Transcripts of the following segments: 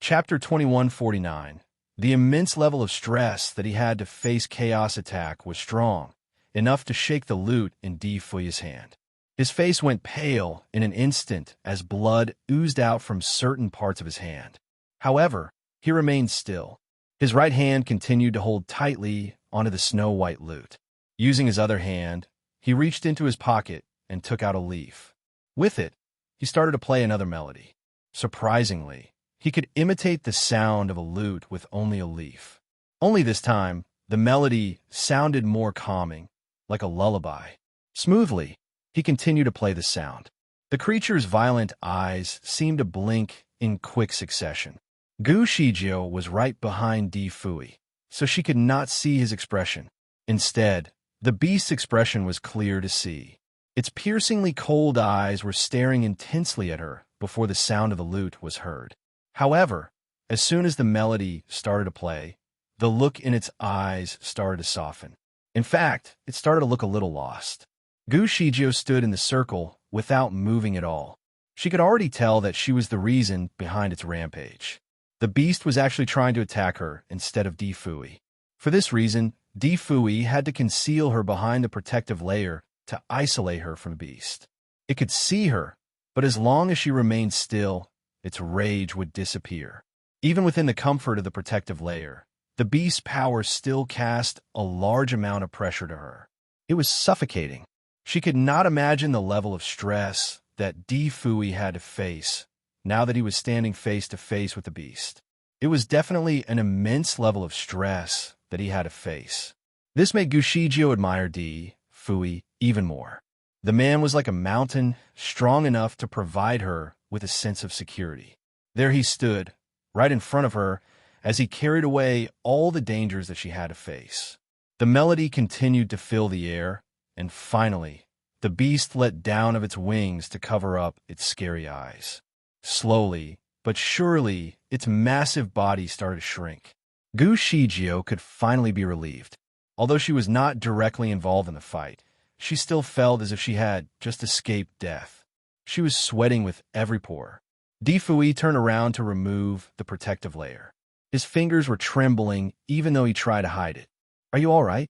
Chapter 2149. The immense level of stress that he had to face Chaos attack was strong, enough to shake the lute in Di Fui's hand. His face went pale in an instant as blood oozed out from certain parts of his hand. However, he remained still. His right hand continued to hold tightly onto the snow-white lute. Using his other hand, he reached into his pocket and took out a leaf. With it, he started to play another melody. Surprisingly, he could imitate the sound of a lute with only a leaf. Only this time, the melody sounded more calming, like a lullaby. Smoothly, he continued to play the sound. The creature's violent eyes seemed to blink in quick succession. Gu Shijio was right behind Di Fui, so she could not see his expression. Instead, the beast's expression was clear to see. Its piercingly cold eyes were staring intensely at her before the sound of the lute was heard. However, as soon as the melody started to play, the look in its eyes started to soften. In fact, it started to look a little lost. Gu Shijio stood in the circle without moving at all. She could already tell that she was the reason behind its rampage. The beast was actually trying to attack her instead of Di Fui. For this reason, Di Fui had to conceal her behind the protective layer to isolate her from the beast. It could see her, but as long as she remained still, its rage would disappear. Even within the comfort of the protective layer, the beast's power still cast a large amount of pressure to her. It was suffocating. She could not imagine the level of stress that Di Fui had to face now that he was standing face to face with the beast. It was definitely an immense level of stress that he had to face. This made Gu Shijio admire Di Fui even more. The man was like a mountain, strong enough to provide her with a sense of security. There he stood, right in front of her, as he carried away all the dangers that she had to face. The melody continued to fill the air, and finally, the beast let down of its wings to cover up its scary eyes. Slowly, but surely, its massive body started to shrink. Gu Shijio could finally be relieved. Although she was not directly involved in the fight, she still felt as if she had just escaped death. She was sweating with every pore. Di Fui turned around to remove the protective layer. His fingers were trembling even though he tried to hide it. "Are you all right?"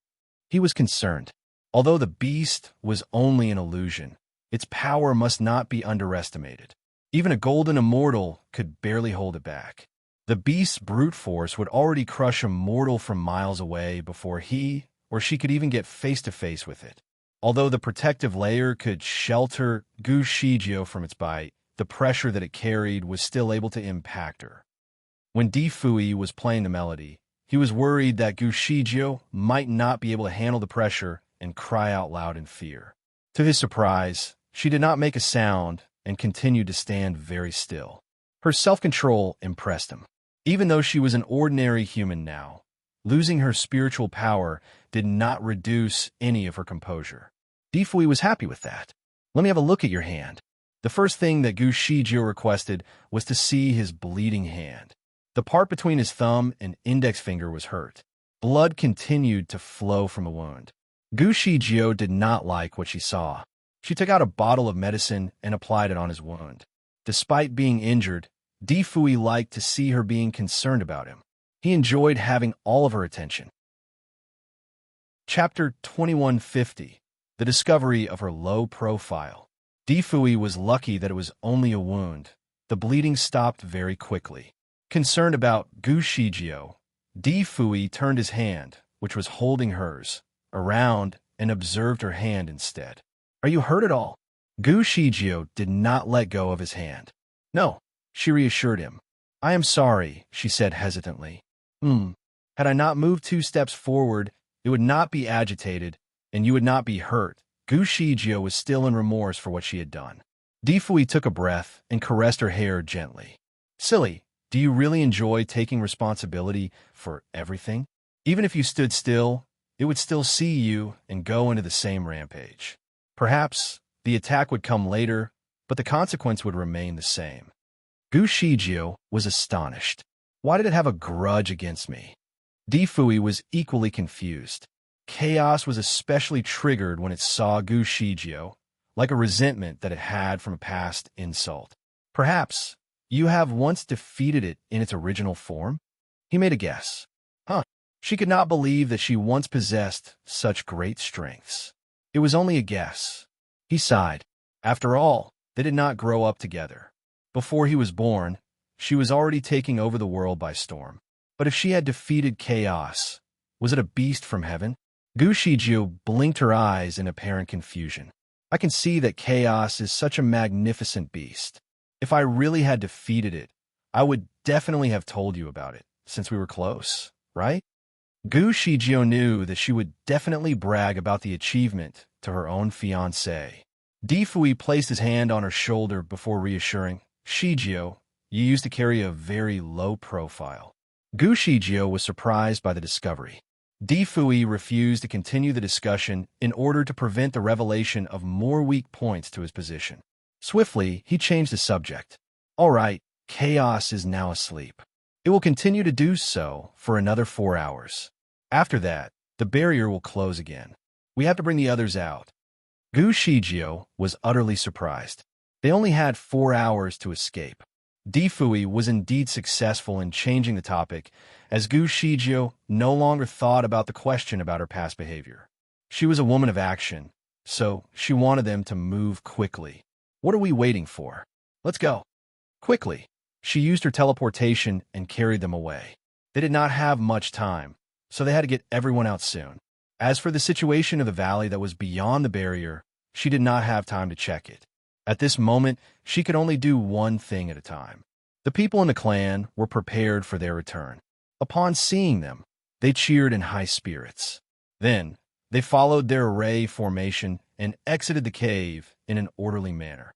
He was concerned. Although the beast was only an illusion, its power must not be underestimated. Even a golden immortal could barely hold it back. The beast's brute force would already crush a mortal from miles away before he or she could even get face-to-face with it. Although the protective layer could shelter Gu Shijio from its bite, the pressure that it carried was still able to impact her. When Di Fui was playing the melody, he was worried that Gu Shijio might not be able to handle the pressure and cry out loud in fear. To his surprise, she did not make a sound and continued to stand very still. Her self-control impressed him. Even though she was an ordinary human now, losing her spiritual power did not reduce any of her composure. Di Fui was happy with that. "Let me have a look at your hand." The first thing that Gu Shijio requested was to see his bleeding hand. The part between his thumb and index finger was hurt. Blood continued to flow from the wound. Gu Shijio did not like what she saw. She took out a bottle of medicine and applied it on his wound. Despite being injured, Di Fui liked to see her being concerned about him. He enjoyed having all of her attention. Chapter 2150. The discovery of her low profile. Di Fui was lucky that it was only a wound. The bleeding stopped very quickly. Concerned about Gu Shijio, Di Fui turned his hand, which was holding hers, around and observed her hand instead. "Are you hurt at all?" Gu Shijio did not let go of his hand. "No," she reassured him. "I am sorry," she said hesitantly. Had I not moved 2 steps forward, it would not be agitated, and you would not be hurt." Gu Shijio was still in remorse for what she had done. Di Fui took a breath and caressed her hair gently. "Silly, do you really enjoy taking responsibility for everything? Even if you stood still, it would still see you and go into the same rampage. Perhaps the attack would come later, but the consequence would remain the same." Gu Shijio was astonished. Why did it have a grudge against me? Di Fui was equally confused. Chaos was especially triggered when it saw Gu Shijio, like a resentment that it had from a past insult. Perhaps You have once defeated it in its original form? He made a guess. Huh. She could not believe that she once possessed such great strengths. It was only a guess. He sighed. After all, they did not grow up together. Before he was born, she was already taking over the world by storm. But if she had defeated chaos, was it a beast from heaven? Gu Shijio blinked her eyes in apparent confusion. I can see that chaos is such a magnificent beast. If I really had defeated it, I would definitely have told you about it, since we were close, right? Gu Shijio knew that she would definitely brag about the achievement to her own fiancé. Di Fui placed his hand on her shoulder before reassuring, Shijio, you used to carry a very low profile. Gu Shijio was surprised by the discovery. Di Fui refused to continue the discussion in order to prevent the revelation of more weak points to his position. Swiftly, he changed the subject. All right, chaos is now asleep. It will continue to do so for another 4 hours. After that, the barrier will close again. We have to bring the others out. Gu Shijio was utterly surprised. They only had 4 hours to escape. Di Fui was indeed successful in changing the topic, as Gu Shijio no longer thought about the question about her past behavior. She was a woman of action, so she wanted them to move quickly. What are we waiting for? Let's go. Quickly. She used her teleportation and carried them away. They did not have much time, so they had to get everyone out soon. As for the situation of the valley that was beyond the barrier, she did not have time to check it. At this moment, she could only do one thing at a time. The people in the clan were prepared for their return. Upon seeing them, they cheered in high spirits. Then, they followed their array formation and exited the cave in an orderly manner.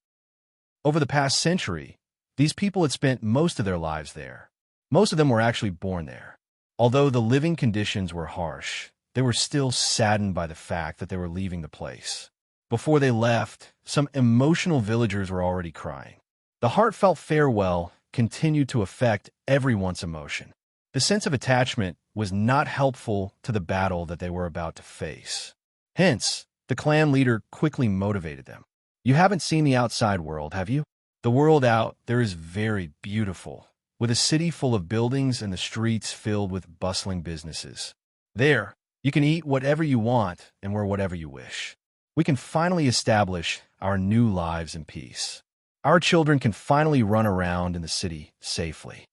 Over the past century, these people had spent most of their lives there. Most of them were actually born there. Although the living conditions were harsh, they were still saddened by the fact that they were leaving the place. Before they left, some emotional villagers were already crying. The heartfelt farewell continued to affect everyone's emotion. The sense of attachment was not helpful to the battle that they were about to face. Hence, the clan leader quickly motivated them. You haven't seen the outside world, have you? The world out there is very beautiful, with a city full of buildings and the streets filled with bustling businesses. There, you can eat whatever you want and wear whatever you wish. We can finally establish our new lives in peace. Our children can finally run around in the city safely.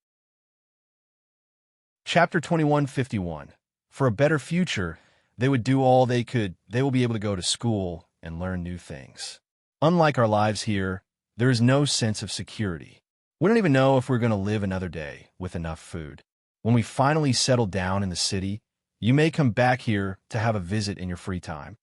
Chapter 2151. For a better future, they would do all they could. They will be able to go to school and learn new things. Unlike our lives here, there is no sense of security. We don't even know if we're going to live another day with enough food. When we finally settle down in the city, you may come back here to have a visit in your free time.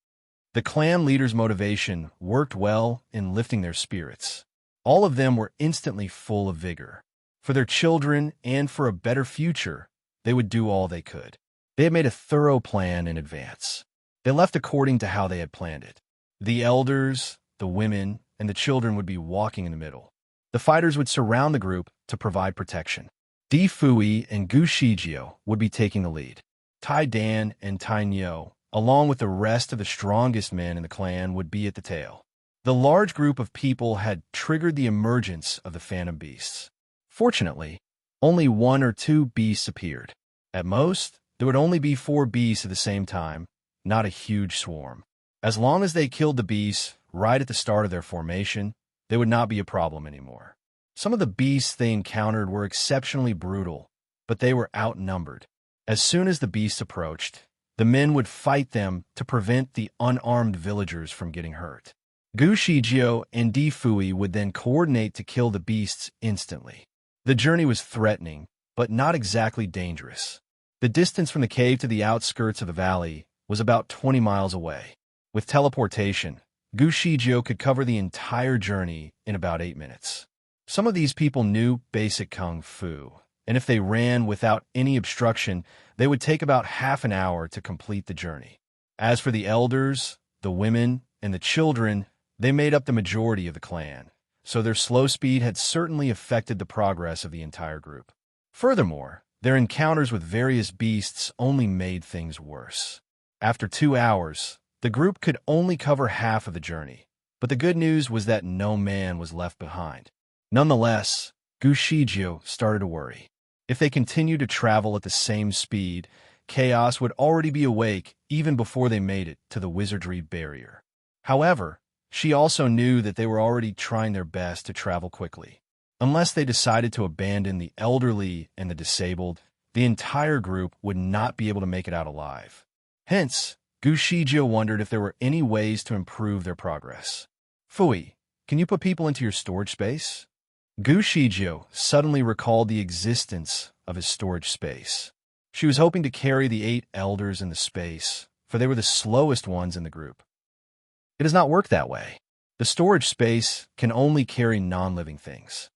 The clan leader's motivation worked well in lifting their spirits. All of them were instantly full of vigor. For their children and for a better future, they would do all they could. They had made a thorough plan in advance. They left according to how they had planned it. The elders, the women, and the children would be walking in the middle. The fighters would surround the group to provide protection. Di Fui and Gu Shijio would be taking the lead. Tai Dan and Tai Nyo, along with the rest of the strongest men in the clan, would be at the tail. The large group of people had triggered the emergence of the phantom beasts. Fortunately, only 1 or 2 beasts appeared. At most, there would only be 4 beasts at the same time, not a huge swarm. As long as they killed the beasts right at the start of their formation, they would not be a problem anymore. Some of the beasts they encountered were exceptionally brutal, but they were outnumbered. As soon as the beasts approached, the men would fight them to prevent the unarmed villagers from getting hurt. Gu Shijio and Di Fui would then coordinate to kill the beasts instantly. The journey was threatening, but not exactly dangerous. The distance from the cave to the outskirts of the valley was about 20 miles away. With teleportation, Gu Shijio could cover the entire journey in about 8 minutes. Some of these people knew basic kung fu, and if they ran without any obstruction, they would take about half an hour to complete the journey. As for the elders, the women, and the children, they made up the majority of the clan, so their slow speed had certainly affected the progress of the entire group. Furthermore, their encounters with various beasts only made things worse. After 2 hours, the group could only cover half of the journey, but the good news was that no man was left behind. Nonetheless, Gushijio started to worry. If they continued to travel at the same speed, chaos would already be awake even before they made it to the wizardry barrier. However, she also knew that they were already trying their best to travel quickly. Unless they decided to abandon the elderly and the disabled, the entire group would not be able to make it out alive. Hence, Gushijio wondered if there were any ways to improve their progress. Fui, can you put people into your storage space? Gushijio suddenly recalled the existence of his storage space. She was hoping to carry the 8 elders in the space, for they were the slowest ones in the group. It does not work that way. The storage space can only carry non-living things.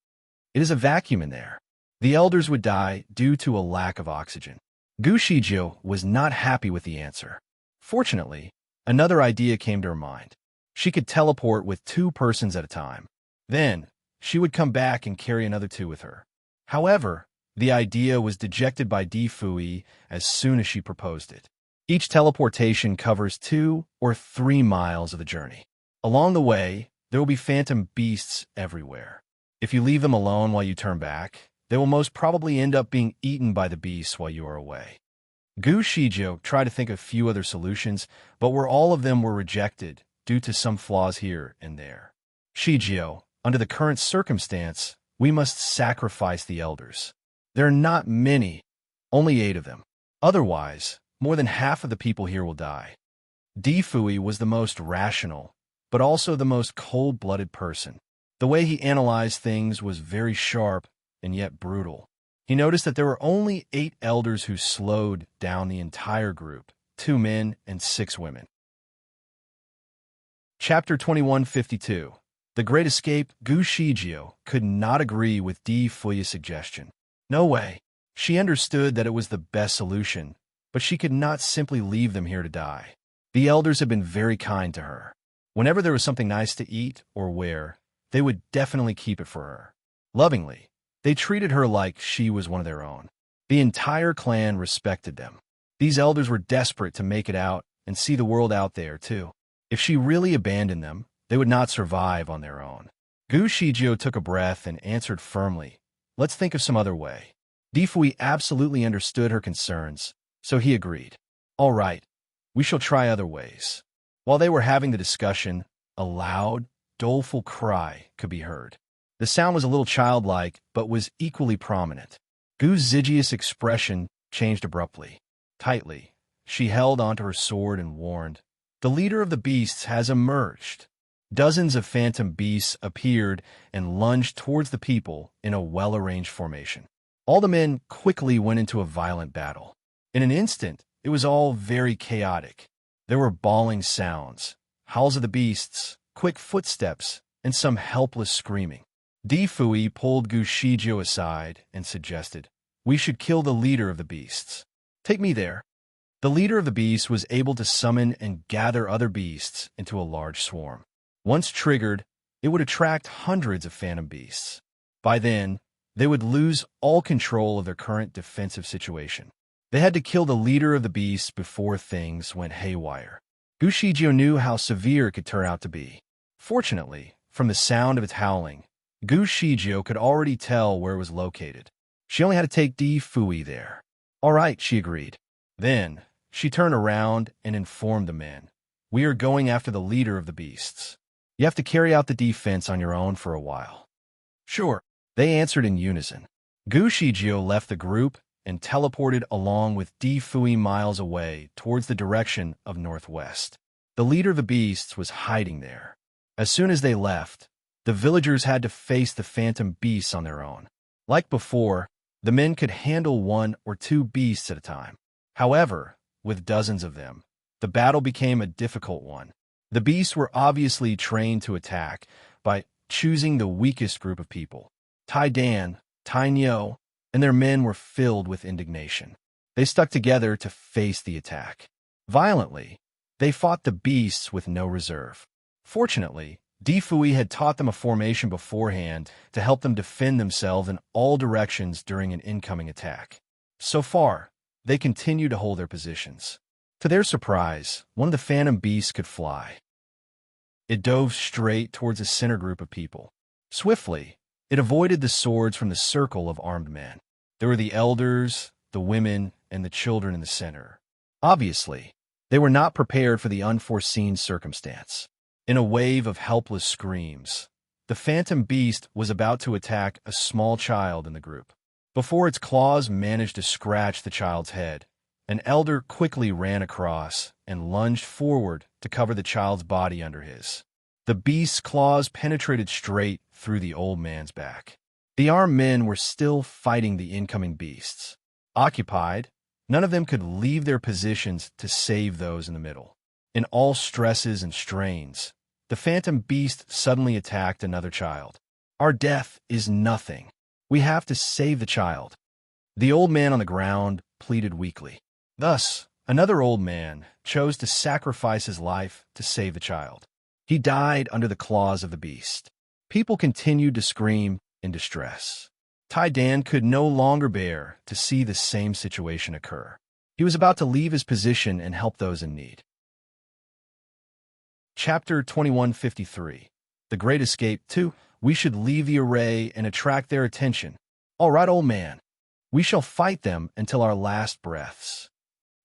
It is a vacuum in there. The elders would die due to a lack of oxygen. Gushijio was not happy with the answer. Fortunately, another idea came to her mind. She could teleport with 2 persons at a time. Then, she would come back and carry another 2 with her. However, the idea was dejected by Fui as soon as she proposed it. Each teleportation covers 2 or 3 miles of the journey. Along the way, there will be phantom beasts everywhere. If you leave them alone while you turn back, they will most probably end up being eaten by the beasts while you are away. Gushijio tried to think of a few other solutions, but all of them were rejected due to some flaws here and there. Shijio, under the current circumstance, we must sacrifice the elders. There are not many, only 8 of them. Otherwise, more than half of the people here will die. Fui was the most rational, but also the most cold-blooded person. The way he analyzed things was very sharp and yet brutal. He noticed that there were only 8 elders who slowed down the entire group, 2 men and 6 women. Chapter 2152. The Great Escape. Gushijio could not agree with Fui's suggestion. No way. She understood that it was the best solution, but she could not simply leave them here to die. The elders had been very kind to her. Whenever there was something nice to eat or wear, they would definitely keep it for her. Lovingly, they treated her like she was one of their own. The entire clan respected them. These elders were desperate to make it out and see the world out there, too. If she really abandoned them, they would not survive on their own. Gushijio took a breath and answered firmly, "Let's think of some other way." Fui absolutely understood her concerns, so he agreed. "All right, we shall try other ways." While they were having the discussion, a loud, doleful cry could be heard. The sound was a little childlike, but was equally prominent. Gushijio's expression changed abruptly. Tightly, she held onto her sword and warned, "The leader of the beasts has emerged." Dozens of phantom beasts appeared and lunged towards the people in a well-arranged formation. All the men quickly went into a violent battle. In an instant, it was all very chaotic. There were bawling sounds, howls of the beasts, quick footsteps, and some helpless screaming. Fui pulled Gushijio aside and suggested, "We should kill the leader of the beasts. Take me there." The leader of the beasts was able to summon and gather other beasts into a large swarm. Once triggered, it would attract hundreds of phantom beasts. By then, they would lose all control of their current defensive situation. They had to kill the leader of the beasts before things went haywire. Gushijio knew how severe it could turn out to be. Fortunately, from the sound of its howling, Gushijio could already tell where it was located. She only had to take Fui there. "All right," she agreed. Then, she turned around and informed the men, "We are going after the leader of the beasts. You have to carry out the defense on your own for a while." "Sure," they answered in unison. Gushijio left the group and teleported along with Fui miles away towards the direction of northwest. The leader of the beasts was hiding there. As soon as they left, the villagers had to face the phantom beasts on their own. Like before, the men could handle 1 or 2 beasts at a time. However, with dozens of them, the battle became a difficult one. The beasts were obviously trained to attack by choosing the weakest group of people. Tai Dan, Tai Nyo, and their men were filled with indignation. They stuck together to face the attack. Violently, they fought the beasts with no reserve. Fortunately, Fui had taught them a formation beforehand to help them defend themselves in all directions during an incoming attack. So far, they continued to hold their positions. To their surprise, one of the phantom beasts could fly. It dove straight towards a center group of people. Swiftly, It avoided the swords from the circle of armed men. There were the elders, the women, and the children in the center. Obviously, they were not prepared for the unforeseen circumstance. In a wave of helpless screams, the phantom beast was about to attack a small child in the group. Before its claws managed to scratch the child's head, an elder quickly ran across and lunged forward to cover the child's body under his. The beast's claws penetrated straight through the old man's back. The armed men were still fighting the incoming beasts. Occupied, none of them could leave their positions to save those in the middle. In all stresses and strains, the phantom beast suddenly attacked another child. Our death is nothing. We have to save the child. The old man on the ground pleaded weakly. Thus, another old man chose to sacrifice his life to save the child. He died under the claws of the beast. People continued to scream in distress. Tai Dan could no longer bear to see the same situation occur. He was about to leave his position and help those in need. Chapter 2153. The Great Escape 2. We should leave the array and attract their attention. All right, old man. We shall fight them until our last breaths.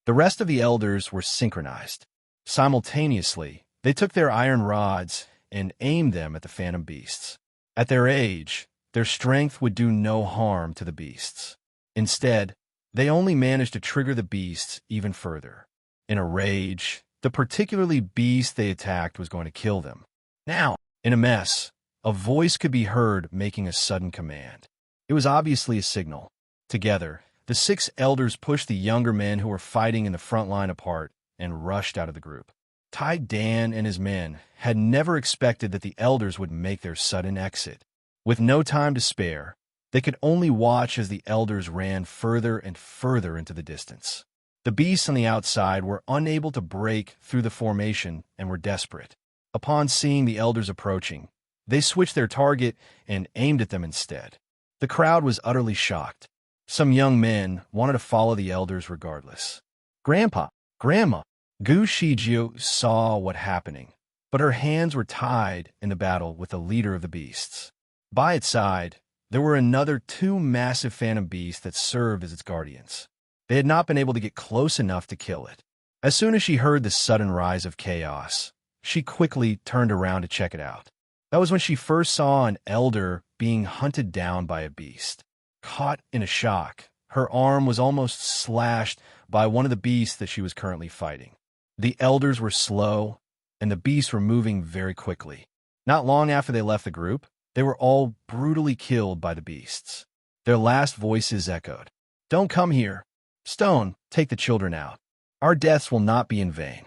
The rest of the elders were synchronized. Simultaneously, they took their iron rods and aimed them at the phantom beasts. At their age, their strength would do no harm to the beasts. Instead, they only managed to trigger the beasts even further. In a rage, the particularly beast they attacked was going to kill them. Now, in a mess, a voice could be heard making a sudden command. It was obviously a signal. Together, the 6 elders pushed the younger men who were fighting in the front line apart and rushed out of the group. Tai Dan and his men had never expected that the elders would make their sudden exit. With no time to spare, they could only watch as the elders ran further and further into the distance. The beasts on the outside were unable to break through the formation and were desperate. Upon seeing the elders approaching, they switched their target and aimed at them instead. The crowd was utterly shocked. Some young men wanted to follow the elders regardless. Grandpa, Grandma, Gu Shijio saw what happening, but her hands were tied in the battle with the leader of the beasts. By its side, there were another 2 massive phantom beasts that served as its guardians. They had not been able to get close enough to kill it. As soon as she heard the sudden rise of chaos, she quickly turned around to check it out. That was when she first saw an elder being hunted down by a beast. Caught in a shock, her arm was almost slashed by one of the beasts that she was currently fighting. The elders were slow, and the beasts were moving very quickly. Not long after they left the group, they were all brutally killed by the beasts. Their last voices echoed. Don't come here. Stone, take the children out. Our deaths will not be in vain.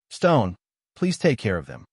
Stone, please take care of them.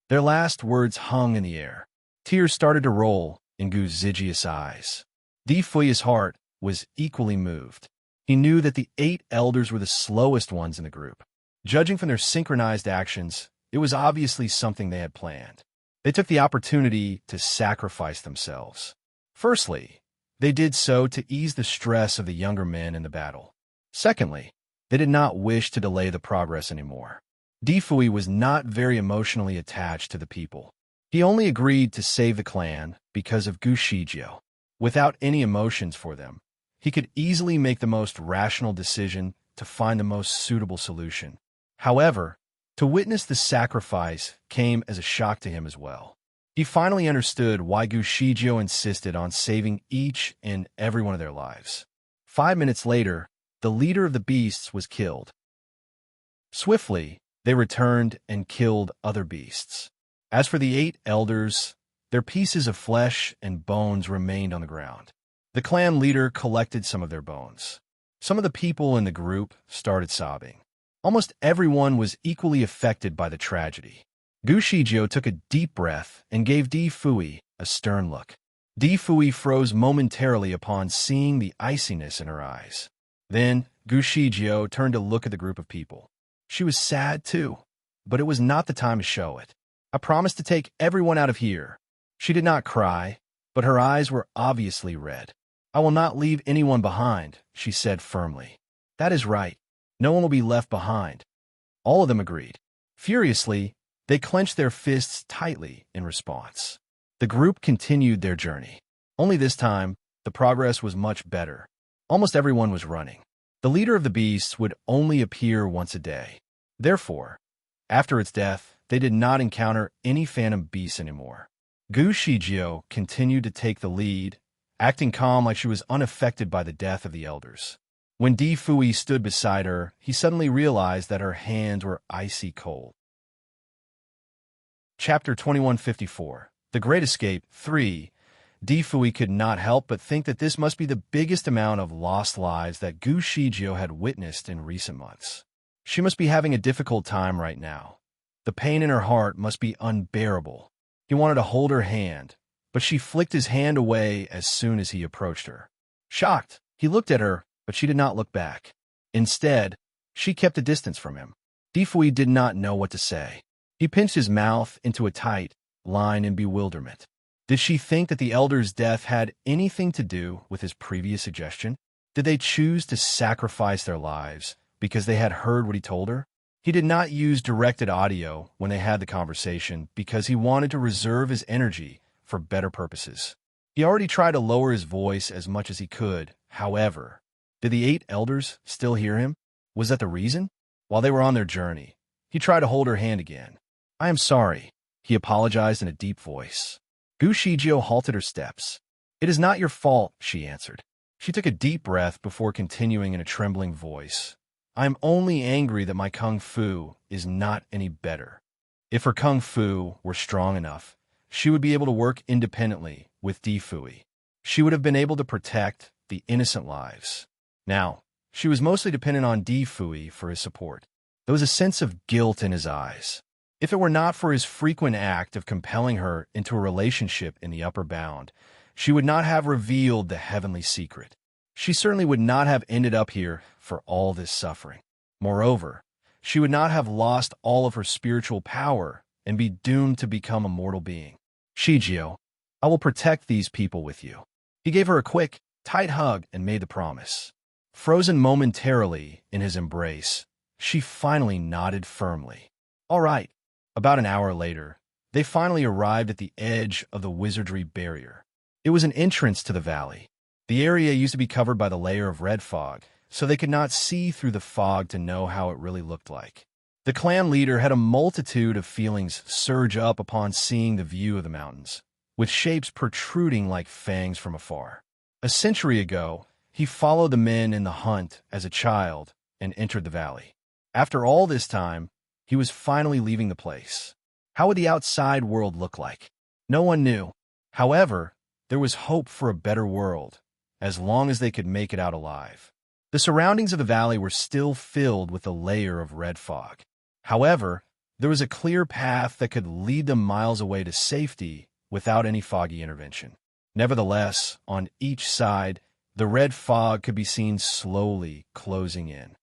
Their last words hung in the air. Tears started to roll in Gu Zijia's eyes. Di Fui's heart was equally moved. He knew that the 8 elders were the slowest ones in the group. Judging from their synchronized actions, it was obviously something they had planned. They took the opportunity to sacrifice themselves. Firstly, they did so to ease the stress of the younger men in the battle. Secondly, they did not wish to delay the progress anymore. Di Fui was not very emotionally attached to the people. He only agreed to save the clan because of Gu Shijio. Without any emotions for them, he could easily make the most rational decision to find the most suitable solution. However, to witness the sacrifice came as a shock to him as well. He finally understood why Gu Shijio insisted on saving each and every one of their lives. 5 minutes later, the leader of the beasts was killed. Swiftly, they returned and killed other beasts. As for the 8 elders, their pieces of flesh and bones remained on the ground. The clan leader collected some of their bones. Some of the people in the group started sobbing. Almost everyone was equally affected by the tragedy. Gu Shijio took a deep breath and gave Di Fui a stern look. Di Fui froze momentarily upon seeing the iciness in her eyes. Then, Gu Shijio turned to look at the group of people. She was sad too, but it was not the time to show it. I promised to take everyone out of here. She did not cry, but her eyes were obviously red. I will not leave anyone behind, she said firmly. That is right. No one will be left behind. All of them agreed. Furiously, they clenched their fists tightly in response. The group continued their journey. Only this time, the progress was much better. Almost everyone was running. The leader of the beasts would only appear once a day. Therefore, after its death, they did not encounter any phantom beasts anymore. Gu Shijio continued to take the lead, acting calm like she was unaffected by the death of the elders. When Di Fui stood beside her, he suddenly realized that her hands were icy cold. Chapter 2154 The Great Escape 3 Di Fui could not help but think that this must be the biggest amount of lost lives that Gu Shijio had witnessed in recent months. She must be having a difficult time right now. The pain in her heart must be unbearable. He wanted to hold her hand, but she flicked his hand away as soon as he approached her. Shocked, he looked at her, but she did not look back. Instead, she kept a distance from him. Di Fui did not know what to say. He pinched his mouth into a tight line in bewilderment. Did she think that the elder's death had anything to do with his previous suggestion? Did they choose to sacrifice their lives because they had heard what he told her? He did not use directed audio when they had the conversation because he wanted to reserve his energy for better purposes. He already tried to lower his voice as much as he could. However, did the 8 elders still hear him? Was that the reason? While they were on their journey, he tried to hold her hand again. I am sorry, he apologized in a deep voice. Gu Shijio halted her steps. It is not your fault, she answered. She took a deep breath before continuing in a trembling voice. I am only angry that my kung fu is not any better. If her kung fu were strong enough, she would be able to work independently with Di Fui. She would have been able to protect the innocent lives. Now, she was mostly dependent on Di Fui for his support. There was a sense of guilt in his eyes. If it were not for his frequent act of compelling her into a relationship in the upper bound, she would not have revealed the heavenly secret. She certainly would not have ended up here for all this suffering. Moreover, she would not have lost all of her spiritual power and be doomed to become a mortal being. Shijio, I will protect these people with you. He gave her a quick, tight hug and made the promise. Frozen momentarily in his embrace, she finally nodded firmly. All right. About an hour later, they finally arrived at the edge of the wizardry barrier. It was an entrance to the valley. The area used to be covered by the layer of red fog, so they could not see through the fog to know how it really looked like. The clan leader had a multitude of feelings surge up upon seeing the view of the mountains, with shapes protruding like fangs from afar. A century ago, he followed the men in the hunt as a child and entered the valley. After all this time, he was finally leaving the place. How would the outside world look like? No one knew. However, there was hope for a better world, as long as they could make it out alive. The surroundings of the valley were still filled with a layer of red fog. However, there was a clear path that could lead them miles away to safety without any foggy intervention. Nevertheless, on each side, the red fog could be seen slowly closing in.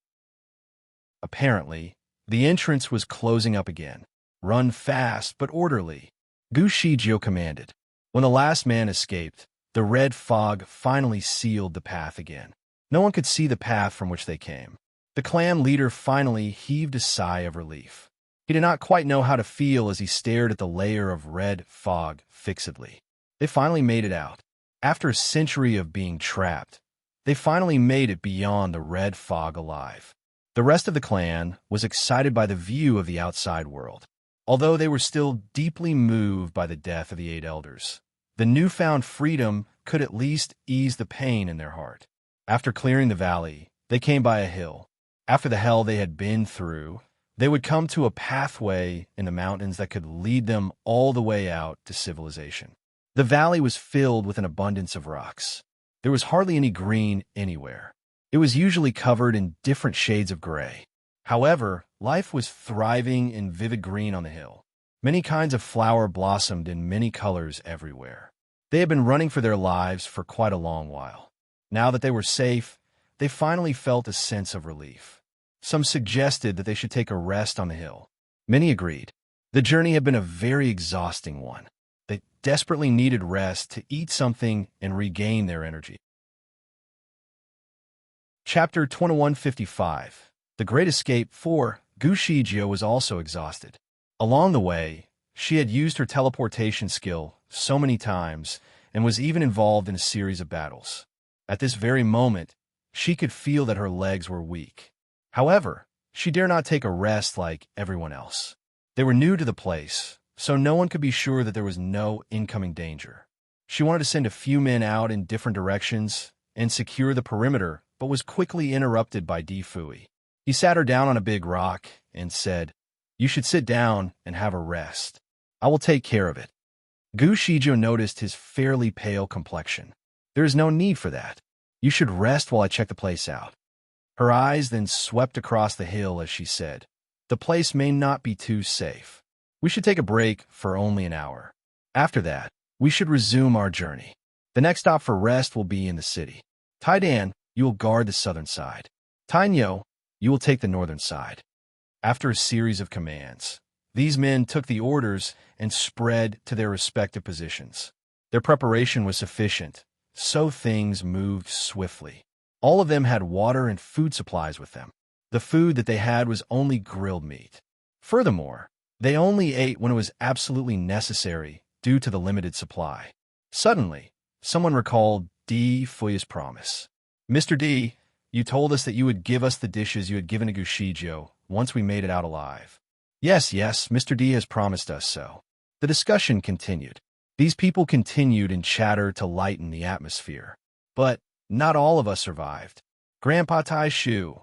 Apparently, the entrance was closing up again. Run fast but orderly, Gu Shijio commanded. When the last man escaped, the red fog finally sealed the path again. No one could see the path from which they came. The clan leader finally heaved a sigh of relief. He did not quite know how to feel as he stared at the layer of red fog fixedly. They finally made it out. After a century of being trapped, they finally made it beyond the red fog alive. The rest of the clan was excited by the view of the outside world. Although they were still deeply moved by the death of the 8 elders, the newfound freedom could at least ease the pain in their heart. After clearing the valley, they came by a hill. After the hell they had been through, they would come to a pathway in the mountains that could lead them all the way out to civilization. The valley was filled with an abundance of rocks. There was hardly any green anywhere. It was usually covered in different shades of gray. However, life was thriving in vivid green on the hill. Many kinds of flower blossomed in many colors everywhere. They had been running for their lives for quite a long while. Now that they were safe, they finally felt a sense of relief. Some suggested that they should take a rest on the hill. Many agreed. The journey had been a very exhausting one. They desperately needed rest to eat something and regain their energy. Chapter 2155 The Great Escape 4 Gu Shijio was also exhausted. Along the way, she had used her teleportation skill so many times and was even involved in a series of battles. At this very moment, she could feel that her legs were weak. However, she dare not take a rest like everyone else. They were new to the place, so no one could be sure that there was no incoming danger. She wanted to send a few men out in different directions and secure the perimeter, but was quickly interrupted by Di Fui. He sat her down on a big rock and said, "You should sit down and have a rest. I will take care of it." Gu Shijiu noticed his fairly pale complexion. "There is no need for that. You should rest while I check the place out." Her eyes then swept across the hill as she said, "The place may not be too safe. We should take a break for only an hour. After that, we should resume our journey. The next stop for rest will be in the city. Taidan, you will guard the southern side. Tainyo, you will take the northern side." After a series of commands, these men took the orders and spread to their respective positions. Their preparation was sufficient, so things moved swiftly. All of them had water and food supplies with them. The food that they had was only grilled meat. Furthermore, they only ate when it was absolutely necessary due to the limited supply. Suddenly, someone recalled Di Fui's promise. "Mr. Di, you told us that you would give us the dishes you had given to Gu Shijiu once we made it out alive." Yes, Mr. Di has promised us so." The discussion continued. These people continued in chatter to lighten the atmosphere. But not all of us survived. Grandpa Tai Shu.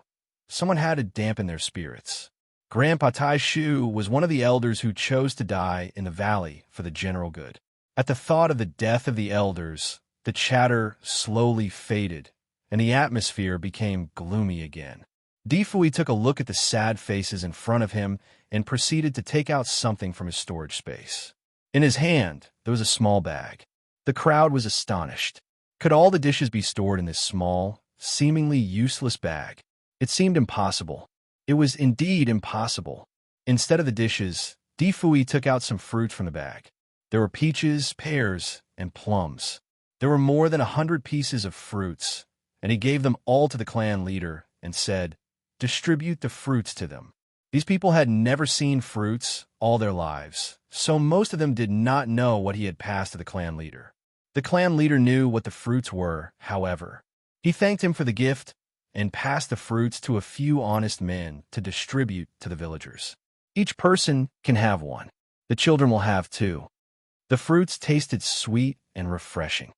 Someone had to dampen their spirits. Grandpa Tai Shu was one of the elders who chose to die in the valley for the general good. At the thought of the death of the elders, the chatter slowly faded, and the atmosphere became gloomy again. Di Fui took a look at the sad faces in front of him and proceeded to take out something from his storage space. In his hand, there was a small bag. The crowd was astonished. Could all the dishes be stored in this small, seemingly useless bag? It seemed impossible. It was indeed impossible. Instead of the dishes, Di Fui took out some fruit from the bag. There were peaches, pears, and plums. There were more than 100 pieces of fruits, and he gave them all to the clan leader and said, "Distribute the fruits to them." These people had never seen fruits all their lives, so most of them did not know what he had passed to the clan leader. The clan leader knew what the fruits were, however. He thanked him for the gift and passed the fruits to a few honest men to distribute to the villagers. Each person can have one. The children will have two. The fruits tasted sweet and refreshing.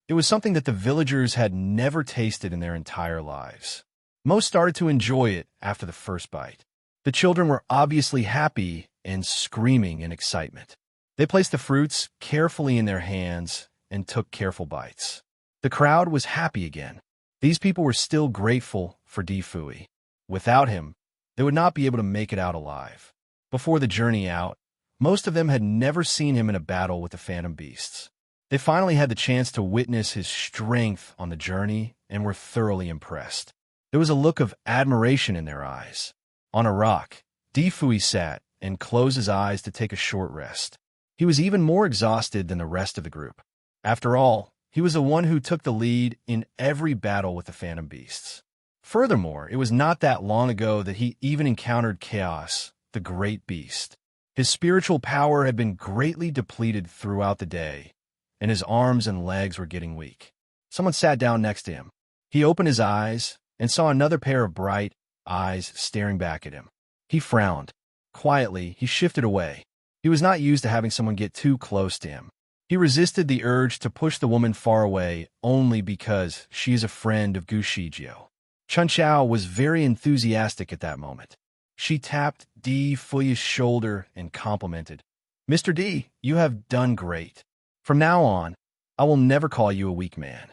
It was something that the villagers had never tasted in their entire lives. Most started to enjoy it after the first bite. The children were obviously happy and screaming in excitement. They placed the fruits carefully in their hands and took careful bites. The crowd was happy again. These people were still grateful for Di Fui. Without him, they would not be able to make it out alive. Before the journey out, most of them had never seen him in a battle with the phantom beasts. They finally had the chance to witness his strength on the journey and were thoroughly impressed. There was a look of admiration in their eyes. On a rock, Di Fui sat and closed his eyes to take a short rest. He was even more exhausted than the rest of the group. After all, he was the one who took the lead in every battle with the phantom beasts. Furthermore, it was not that long ago that he even encountered Chaos, the great beast. His spiritual power had been greatly depleted throughout the day, and his arms and legs were getting weak. Someone sat down next to him. He opened his eyes and saw another pair of bright eyes staring back at him. He frowned. Quietly, he shifted away. He was not used to having someone get too close to him. He resisted the urge to push the woman far away only because she is a friend of Gu Shijiu. Chun Chao was very enthusiastic at that moment. She tapped Di Fui's shoulder and complimented, "Mr. Di, you have done great. From now on, I will never call you a weak man."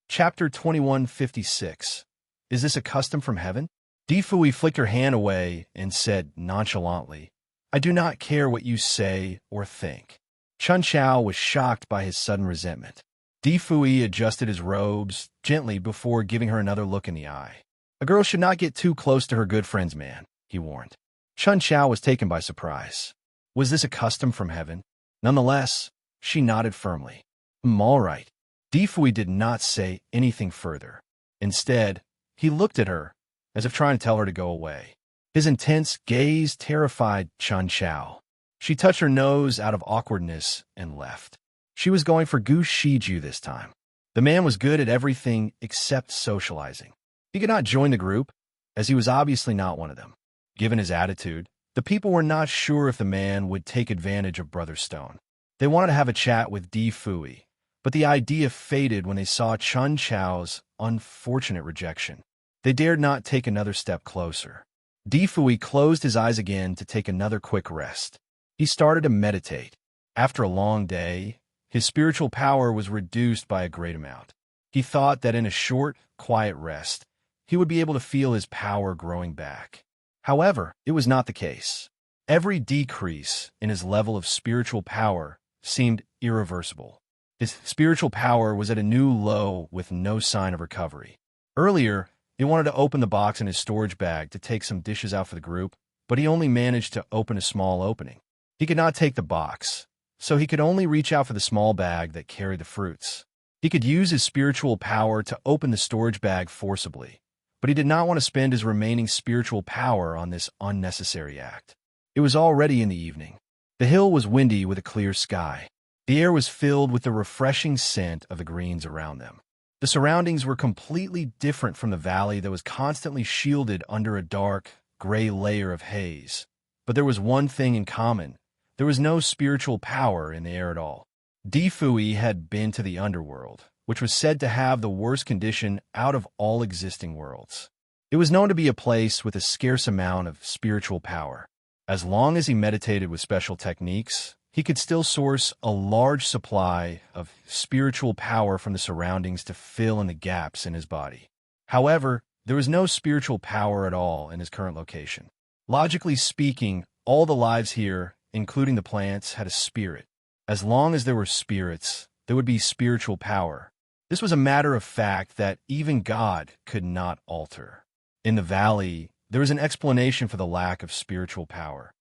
Chapter 2156. Is this a custom from heaven? Di Fui flicked her hand away and said nonchalantly, "I do not care what you say or think." Chun Chao was shocked by his sudden resentment. Di Fui adjusted his robes gently before giving her another look in the eye. "A girl should not get too close to her good friend's man," he warned. Chun Chao was taken by surprise. Was this a custom from heaven? Nonetheless, she nodded firmly. All right." Di Fui did not say anything further. Instead, he looked at her, as if trying to tell her to go away. His intense gaze terrified Chun Chao. She touched her nose out of awkwardness and left. She was going for Gu Shiju this time. The man was good at everything except socializing. He could not join the group, as he was obviously not one of them. Given his attitude, the people were not sure if the man would take advantage of Brother Stone. They wanted to have a chat with Di Fui, but the idea faded when they saw Chun Chao's unfortunate rejection. They dared not take another step closer. Di Fui closed his eyes again to take another quick rest. He started to meditate. After a long day, his spiritual power was reduced by a great amount. He thought that in a short, quiet rest, he would be able to feel his power growing back. However, it was not the case. Every decrease in his level of spiritual power seemed irreversible. His spiritual power was at a new low with no sign of recovery. Earlier, he wanted to open the box in his storage bag to take some dishes out for the group, but he only managed to open a small opening. He could not take the box, so he could only reach out for the small bag that carried the fruits. He could use his spiritual power to open the storage bag forcibly, but he did not want to spend his remaining spiritual power on this unnecessary act. It was already in the evening. The hill was windy with a clear sky. The air was filled with the refreshing scent of the greens around them. The surroundings were completely different from the valley that was constantly shielded under a dark, gray layer of haze. But there was one thing in common. There was no spiritual power in the air at all. Di Fui had been to the underworld, which was said to have the worst condition out of all existing worlds. It was known to be a place with a scarce amount of spiritual power. As long as he meditated with special techniques, he could still source a large supply of spiritual power from the surroundings to fill in the gaps in his body. However, there was no spiritual power at all in his current location. Logically speaking, all the lives here, including the plants, had a spirit. As long as there were spirits, there would be spiritual power. This was a matter of fact that even God could not alter. In the valley, there was an explanation for the lack of spiritual power.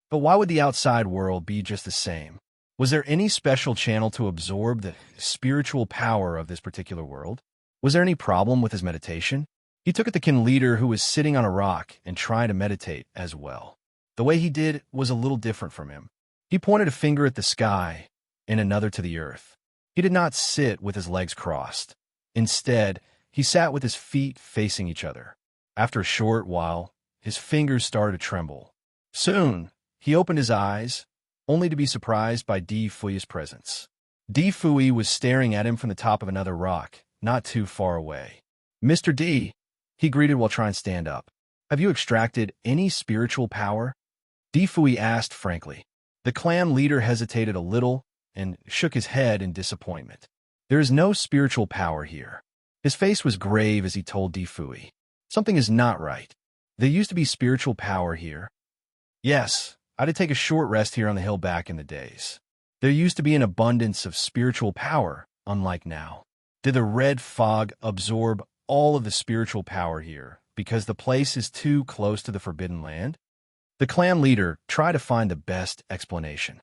But why would the outside world be just the same? Was there any special channel to absorb the spiritual power of this particular world? Was there any problem with his meditation? He took at the kin leader who was sitting on a rock and trying to meditate as well. The way he did was a little different from him. He pointed a finger at the sky and another to the earth. He did not sit with his legs crossed. Instead, he sat with his feet facing each other. After a short while, his fingers started to tremble. Soon, he opened his eyes, only to be surprised by Di Fui's presence. Di Fui was staring at him from the top of another rock, not too far away. "Mr. D," he greeted while trying to stand up. "Have you extracted any spiritual power?" Di Fui asked frankly. The clan leader hesitated a little and shook his head in disappointment. "There is no spiritual power here." His face was grave as he told Di Fui. "Something is not right. There used to be spiritual power here." "Yes, I did take a short rest here on the hill back in the days. There used to be an abundance of spiritual power, unlike now. Did the red fog absorb all of the spiritual power here because the place is too close to the Forbidden Land?" The clan leader tried to find the best explanation.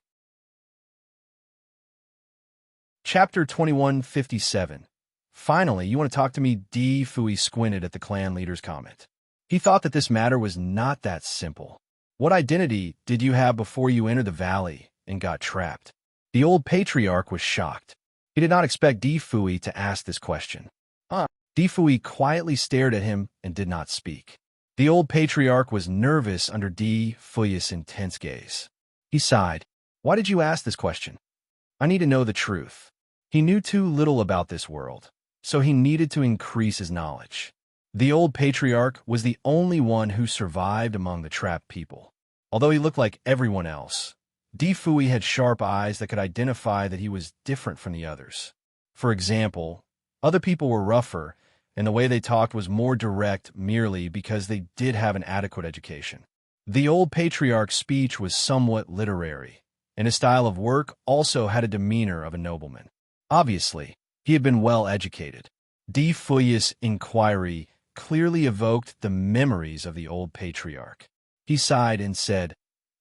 Chapter 2157. "Finally, you want to talk to me?" Di Fui squinted at the clan leader's comment. He thought that this matter was not that simple. "What identity did you have before you entered the valley and got trapped?" The old patriarch was shocked. He did not expect Di Fui to ask this question. Di Fui quietly stared at him and did not speak. The old patriarch was nervous under Di Fui's intense gaze. He sighed. "Why did you ask this question?" "I need to know the truth." He knew too little about this world, so he needed to increase his knowledge. The old patriarch was the only one who survived among the trapped people. Although he looked like everyone else, Di Fui had sharp eyes that could identify that he was different from the others. For example, other people were rougher, and the way they talked was more direct merely because they did have an adequate education. The old patriarch's speech was somewhat literary, and his style of work also had a demeanor of a nobleman. Obviously, he had been well educated. Di Fui's inquiry clearly evoked the memories of the old patriarch. He sighed and said,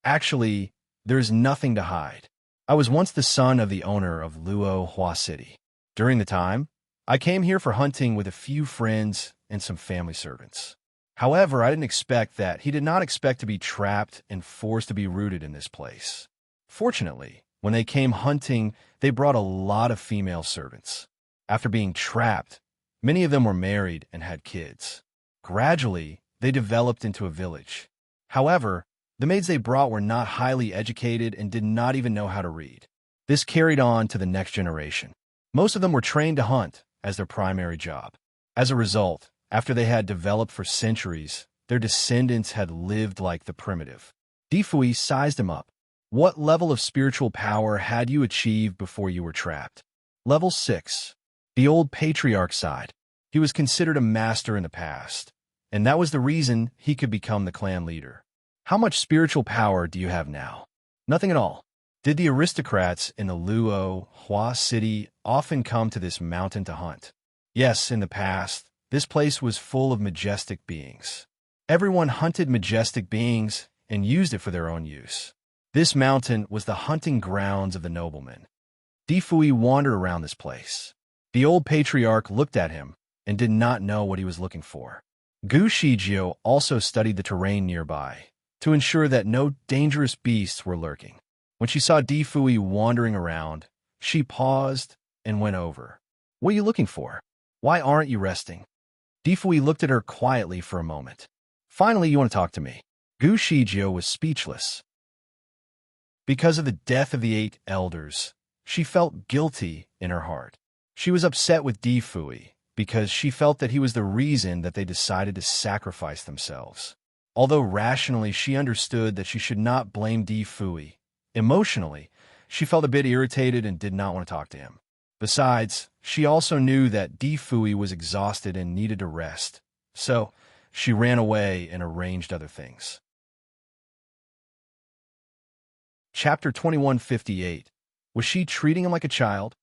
"Actually, there is nothing to hide. I was once the son of the owner of Luo Hua City. During the time, I came here for hunting with a few friends and some family servants. However, I didn't expect that. He did not expect to be trapped and forced to be rooted in this place. Fortunately, when they came hunting, they brought a lot of female servants. After being trapped, many of them were married and had kids. Gradually, they developed into a village. However, the maids they brought were not highly educated and did not even know how to read. This carried on to the next generation. Most of them were trained to hunt as their primary job. As a result, after they had developed for centuries, their descendants had lived like the primitive. Difui sized him up. What level of spiritual power had you achieved before you were trapped? Level 6. The old patriarch sighed. He was considered a master in the past, and that was the reason he could become the clan leader. How much spiritual power do you have now? Nothing at all. Did the aristocrats in the Luo, Hua city often come to this mountain to hunt? Yes, in the past, this place was full of majestic beings. Everyone hunted majestic beings and used it for their own use. This mountain was the hunting grounds of the noblemen. Difui wandered around this place. The old patriarch looked at him and did not know what he was looking for. Gu Shijio also studied the terrain nearby to ensure that no dangerous beasts were lurking. When she saw Difui wandering around, she paused and went over. What are you looking for? Why aren't you resting? Difui looked at her quietly for a moment. Finally, you want to talk to me. Gu Shijio was speechless. Because of the death of the 8 elders, she felt guilty in her heart. She was upset with Difui because she felt that he was the reason that they decided to sacrifice themselves. Although rationally she understood that she should not blame Difui, emotionally, she felt a bit irritated and did not want to talk to him. Besides, she also knew that Difui was exhausted and needed to rest, so she ran away and arranged other things. Chapter 2158. Was she treating him like a child?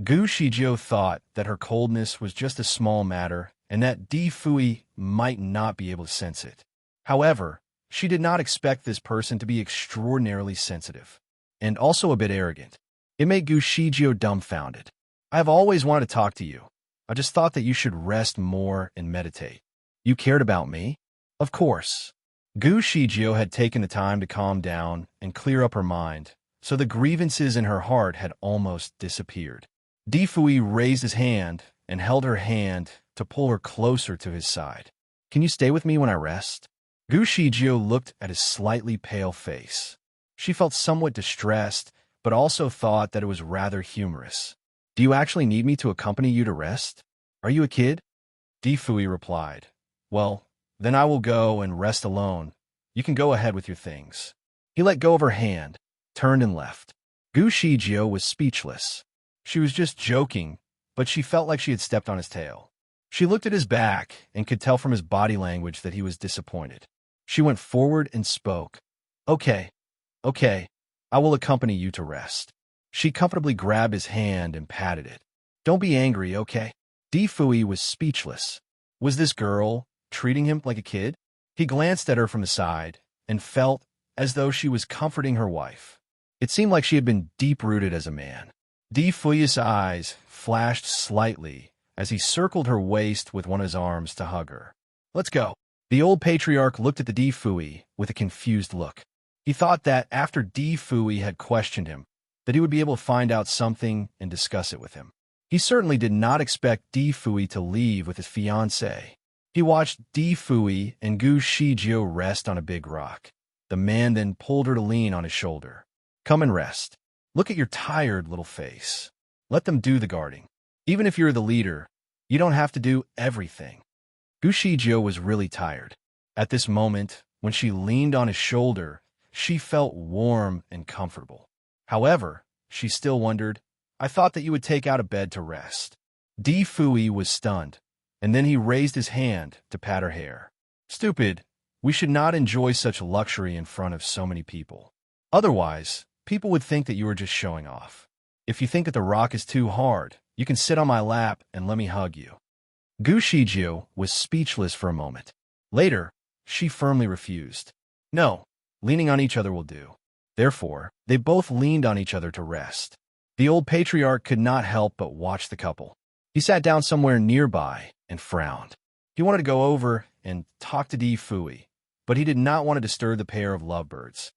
Gu Shijio thought that her coldness was just a small matter and that Difui might not be able to sense it. However, she did not expect this person to be extraordinarily sensitive and also a bit arrogant. It made Gu Shijio dumbfounded. I have always wanted to talk to you. I just thought that you should rest more and meditate. You cared about me? Of course. Gu Shijio had taken the time to calm down and clear up her mind, so the grievances in her heart had almost disappeared. Difui raised his hand and held her hand to pull her closer to his side. Can you stay with me when I rest? Gu Shijio looked at his slightly pale face. She felt somewhat distressed, but also thought that it was rather humorous. Do you actually need me to accompany you to rest? Are you a kid? Difui replied. Well, then I will go and rest alone. You can go ahead with your things. He let go of her hand, turned and left. Gu Shijio was speechless. She was just joking, but she felt like she had stepped on his tail. She looked at his back and could tell from his body language that he was disappointed. She went forward and spoke. Okay, I will accompany you to rest. She comfortably grabbed his hand and patted it. Don't be angry, okay? Difui was speechless. Was this girl treating him like a kid? He glanced at her from the side and felt as though she was comforting her wife. It seemed like she had been deep-rooted as a man. Difui's eyes flashed slightly as he circled her waist with one of his arms to hug her. Let's go. The old patriarch looked at the Difui with a confused look. He thought that after Difui had questioned him, that he would be able to find out something and discuss it with him. He certainly did not expect Difui to leave with his fiancée. He watched Difui and Gu Shijio rest on a big rock. The man then pulled her to lean on his shoulder. Come and rest. Look at your tired little face. Let them do the guarding. Even if you're the leader, you don't have to do everything. Gu Shijio was really tired. At this moment, when she leaned on his shoulder, she felt warm and comfortable. However, she still wondered, I thought that you would take out of bed to rest. Difui was stunned, and then he raised his hand to pat her hair. Stupid, we should not enjoy such luxury in front of so many people. Otherwise, people would think that you are just showing off. If you think that the rock is too hard, you can sit on my lap and let me hug you. Gu Shijio was speechless for a moment. Later, she firmly refused. No, leaning on each other will do. Therefore, they both leaned on each other to rest. The old patriarch could not help but watch the couple. He sat down somewhere nearby and frowned. He wanted to go over and talk to Di Fui, but he did not want to disturb the pair of lovebirds.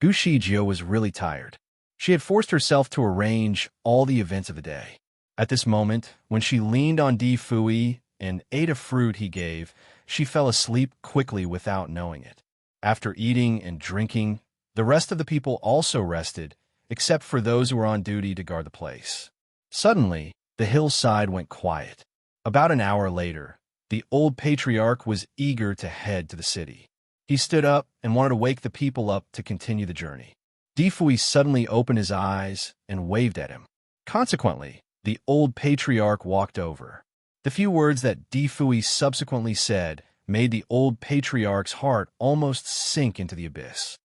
Gu Shijio was really tired. She had forced herself to arrange all the events of the day. At this moment, when she leaned on Di Fui and ate a fruit he gave, she fell asleep quickly without knowing it. After eating and drinking, the rest of the people also rested, except for those who were on duty to guard the place. Suddenly, the hillside went quiet. About an hour later, the old patriarch was eager to head to the city. He stood up and wanted to wake the people up to continue the journey. Di Fui suddenly opened his eyes and waved at him. Consequently, the old patriarch walked over. The few words that Di Fui subsequently said made the old patriarch's heart almost sink into the abyss.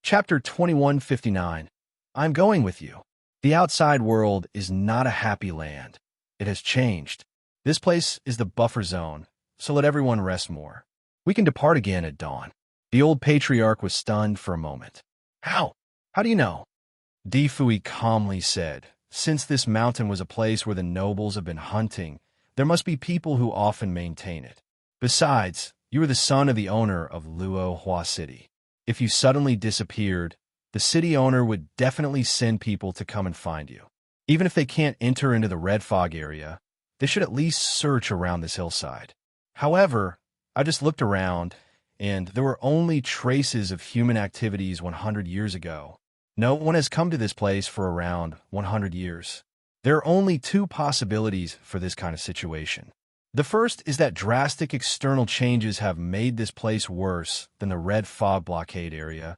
Chapter 2159. I'm going with you. The outside world is not a happy land. It has changed. This place is the buffer zone, so let everyone rest more. We can depart again at dawn. The old patriarch was stunned for a moment. How? How do you know? Di Fui calmly said, since this mountain was a place where the nobles have been hunting, there must be people who often maintain it. Besides, you are the son of the owner of Luo Hua City. If you suddenly disappeared, the city owner would definitely send people to come and find you. Even if they can't enter into the red fog area, they should at least search around this hillside. However, I just looked around, and there were only traces of human activities 100 years ago. No one has come to this place for around 100 years. There are only two possibilities for this kind of situation. The first is that drastic external changes have made this place worse than the red fog blockade area,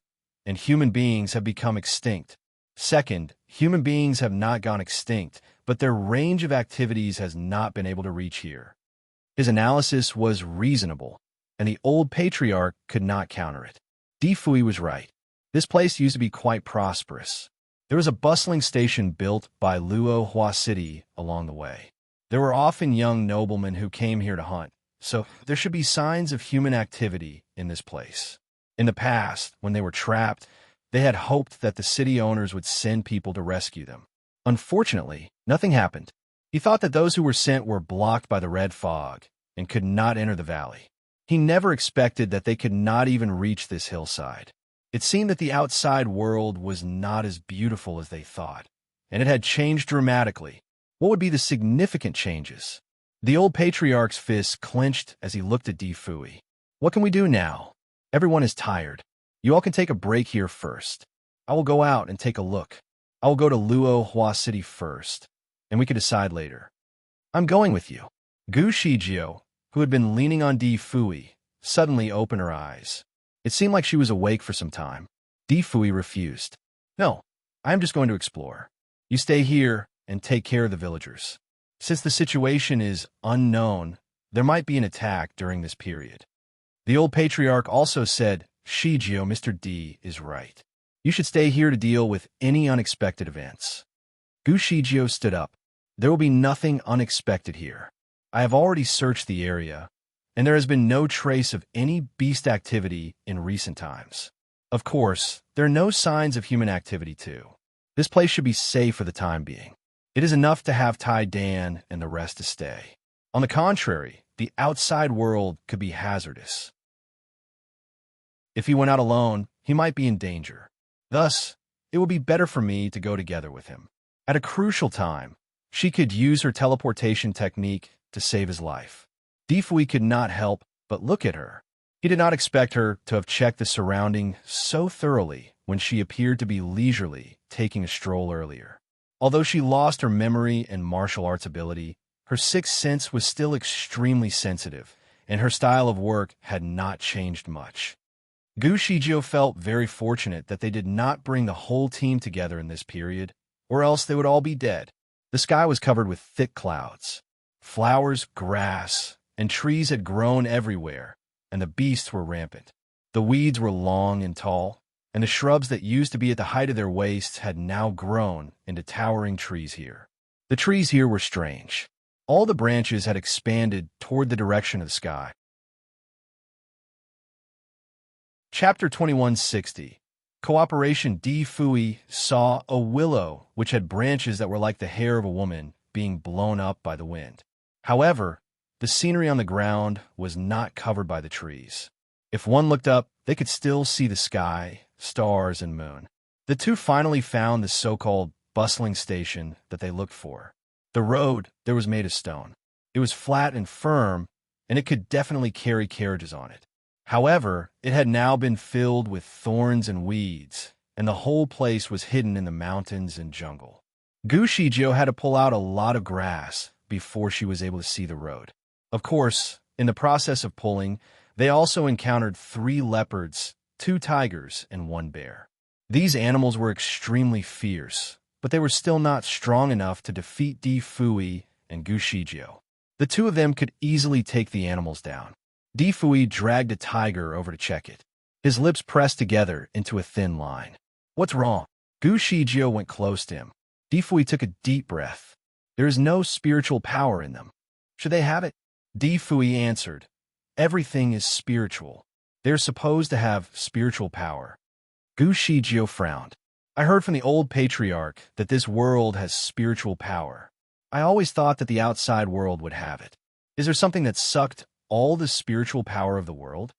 and human beings have become extinct. Second, human beings have not gone extinct, but their range of activities has not been able to reach here. His analysis was reasonable, and the old patriarch could not counter it. Di Fui was right. This place used to be quite prosperous. There was a bustling station built by Luo Hua City along the way. There were often young noblemen who came here to hunt, so there should be signs of human activity in this place. In the past, when they were trapped, they had hoped that the city owners would send people to rescue them. Unfortunately, nothing happened. He thought that those who were sent were blocked by the red fog and could not enter the valley. He never expected that they could not even reach this hillside. It seemed that the outside world was not as beautiful as they thought, and it had changed dramatically. What would be the significant changes? The old patriarch's fists clenched as he looked at Di Fui. What can we do now? Everyone is tired. You all can take a break here first. I will go out and take a look. I will go to Luo Hua City first, and we can decide later. I'm going with you. Gu Shijio, who had been leaning on Di Fui, suddenly opened her eyes. It seemed like she was awake for some time. Di Fui refused. No, I am just going to explore. You stay here and take care of the villagers. Since the situation is unknown, there might be an attack during this period. The old patriarch also said, Shijio, Mr. D is right. You should stay here to deal with any unexpected events. Gu Shijio stood up. There will be nothing unexpected here. I have already searched the area, and there has been no trace of any beast activity in recent times. Of course, there are no signs of human activity too. This place should be safe for the time being. It is enough to have Tai Dan and the rest to stay. On the contrary, the outside world could be hazardous. If he went out alone, he might be in danger. Thus, it would be better for me to go together with him. At a crucial time, she could use her teleportation technique to save his life. Di Fui could not help but look at her. He did not expect her to have checked the surrounding so thoroughly when she appeared to be leisurely taking a stroll earlier. Although she lost her memory and martial arts ability, her sixth sense was still extremely sensitive, and her style of work had not changed much. Gu Shijio felt very fortunate that they did not bring the whole team together in this period, or else they would all be dead. The sky was covered with thick clouds. Flowers, grass, and trees had grown everywhere, and the beasts were rampant. The weeds were long and tall, and the shrubs that used to be at the height of their waists had now grown into towering trees here. The trees here were strange. All the branches had expanded toward the direction of the sky. Chapter 2160. Cooperation. Di Fui saw a willow which had branches that were like the hair of a woman being blown up by the wind. However, the scenery on the ground was not covered by the trees. If one looked up, they could still see the sky, stars, and moon. The two finally found the so-called bustling station that they looked for. The road there was made of stone. It was flat and firm, and it could definitely carry carriages on it. However, it had now been filled with thorns and weeds, and the whole place was hidden in the mountains and jungle. Gushijio had to pull out a lot of grass before she was able to see the road. Of course, in the process of pulling, they also encountered 3 leopards, 2 tigers, and 1 bear. These animals were extremely fierce, but they were still not strong enough to defeat Di Fui and Gushijio. The two of them could easily take the animals down. Di Fui dragged a tiger over to check it. His lips pressed together into a thin line. "What's wrong?" Gushijio went close to him. Di Fui took a deep breath. "There is no spiritual power in them. Should they have it?" Di Fui answered, "Everything is spiritual. They're supposed to have spiritual power." Gushijio frowned. "I heard from the old patriarch that this world has spiritual power. I always thought that the outside world would have it. Is there something that sucked all the spiritual power of the world?"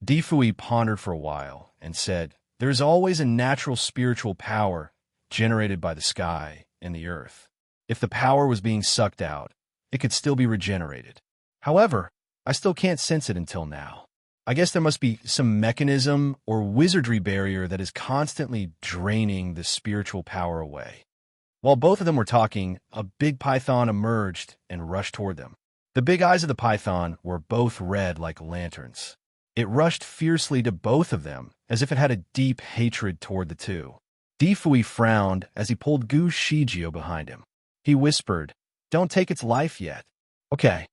Di Fui pondered for a while and said, "There is always a natural spiritual power generated by the sky and the earth. If the power was being sucked out, it could still be regenerated. However, I still can't sense it until now. I guess there must be some mechanism or wizardry barrier that is constantly draining the spiritual power away." While both of them were talking, a big python emerged and rushed toward them. The big eyes of the python were both red like lanterns. It rushed fiercely to both of them, as if it had a deep hatred toward the two. Di Fui frowned as he pulled Gushijio behind him. He whispered, "Don't take its life yet." "Okay."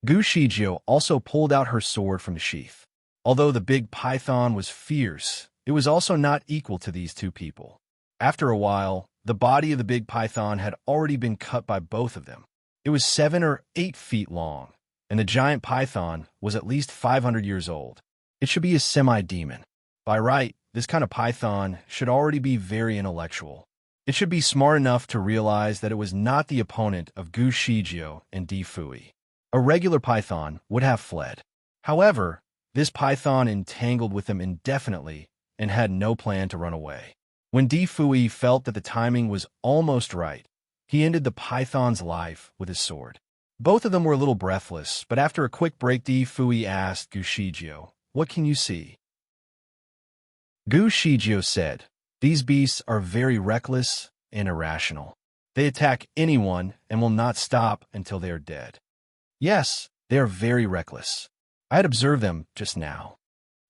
Gushijio also pulled out her sword from the sheath. Although the big python was fierce, it was also not equal to these two people. After a while, the body of the big python had already been cut by both of them. It was 7 or 8 feet long, and the giant python was at least 500 years old. It should be a semi-demon. By right, this kind of python should already be very intellectual. It should be smart enough to realize that it was not the opponent of Gushijio and Di Fui. A regular python would have fled. However, this python entangled with them indefinitely and had no plan to run away. When Di Fui felt that the timing was almost right, he ended the python's life with his sword. Both of them were a little breathless, but after a quick break, Di Fui asked Gushijio, "What can you see?" Gushijio said, "These beasts are very reckless and irrational. They attack anyone and will not stop until they are dead. Yes, they are very reckless. I had observed them just now."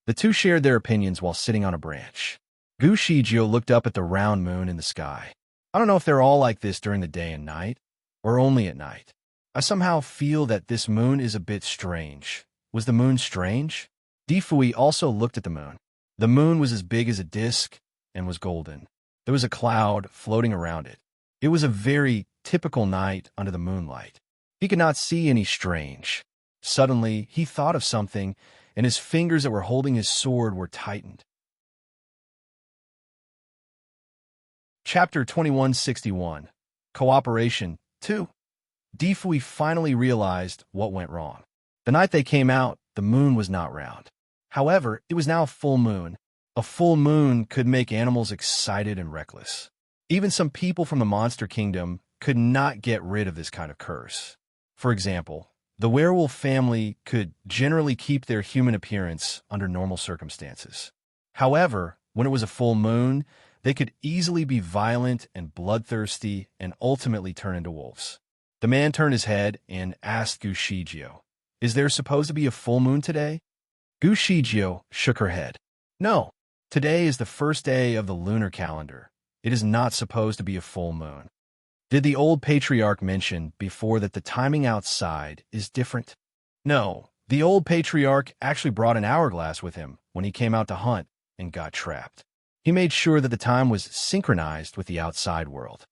The two shared their opinions while sitting on a branch. Gushijio looked up at the round moon in the sky. "I don't know if they're all like this during the day and night, or only at night. I somehow feel that this moon is a bit strange. Was the moon strange?" Di Fui also looked at the moon. The moon was as big as a disc and was golden. There was a cloud floating around it. It was a very typical night under the moonlight. He could not see any strange. Suddenly, he thought of something, and his fingers that were holding his sword were tightened. Chapter 2161, Cooperation 2. Di Fui finally realized what went wrong. The night they came out, the moon was not round. However, it was now a full moon. A full moon could make animals excited and reckless. Even some people from the monster kingdom could not get rid of this kind of curse. For example, the werewolf family could generally keep their human appearance under normal circumstances. However, when it was a full moon, they could easily be violent and bloodthirsty and ultimately turn into wolves. The man turned his head and asked Gushijio, "Is there supposed to be a full moon today?" Gushijio shook her head. "No, today is the first day of the lunar calendar. It is not supposed to be a full moon." "Did the old patriarch mention before that the timing outside is different?" "No, the old patriarch actually brought an hourglass with him when he came out to hunt and got trapped. He made sure that the time was synchronized with the outside world."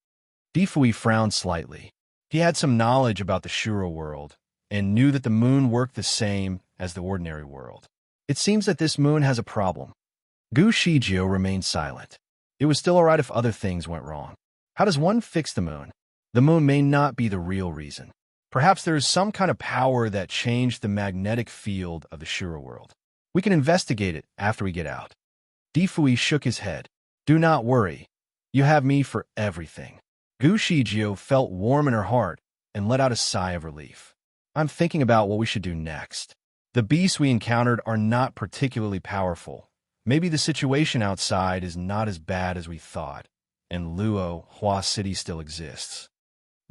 Di Fui frowned slightly. He had some knowledge about the Shura world and knew that the moon worked the same as the ordinary world. "It seems that this moon has a problem." Gushijio remained silent. It was still all right if other things went wrong. How does one fix the moon? The moon may not be the real reason. Perhaps there is some kind of power that changed the magnetic field of the Shura world. We can investigate it after we get out. Difui shook his head. Do not worry. You have me for everything. Gu Shijio felt warm in her heart and let out a sigh of relief. I'm thinking about what we should do next. The beasts we encountered are not particularly powerful. Maybe the situation outside is not as bad as we thought, and Luo, Hua City still exists.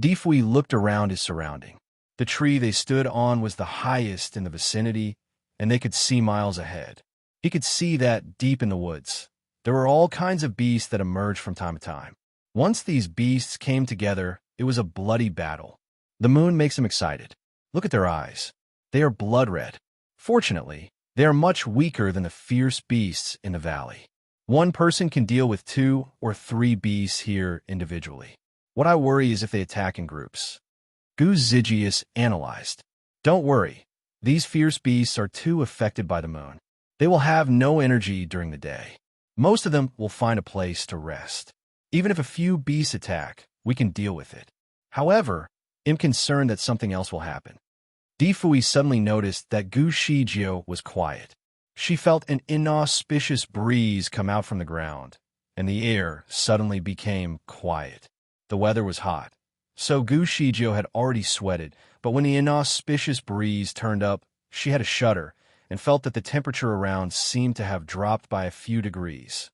Difui looked around his surrounding. The tree they stood on was the highest in the vicinity, and they could see miles ahead. He could see that deep in the woods, there were all kinds of beasts that emerged from time to time. Once these beasts came together, it was a bloody battle. The moon makes them excited. Look at their eyes. They are blood red. Fortunately, they are much weaker than the fierce beasts in the valley. One person can deal with 2 or 3 beasts here individually. What I worry is if they attack in groups. Gu Zigius analyzed. Don't worry. These fierce beasts are too affected by the moon. They will have no energy during the day. Most of them will find a place to rest. Even if a few beasts attack, we can deal with it. However, I'm concerned that something else will happen. Difui suddenly noticed that Gu Shijio was quiet. She felt an inauspicious breeze come out from the ground, and the air suddenly became quiet. The weather was hot, so Gu Shijio had already sweated, but when the inauspicious breeze turned up, she had a shudder and felt that the temperature around seemed to have dropped by a few degrees.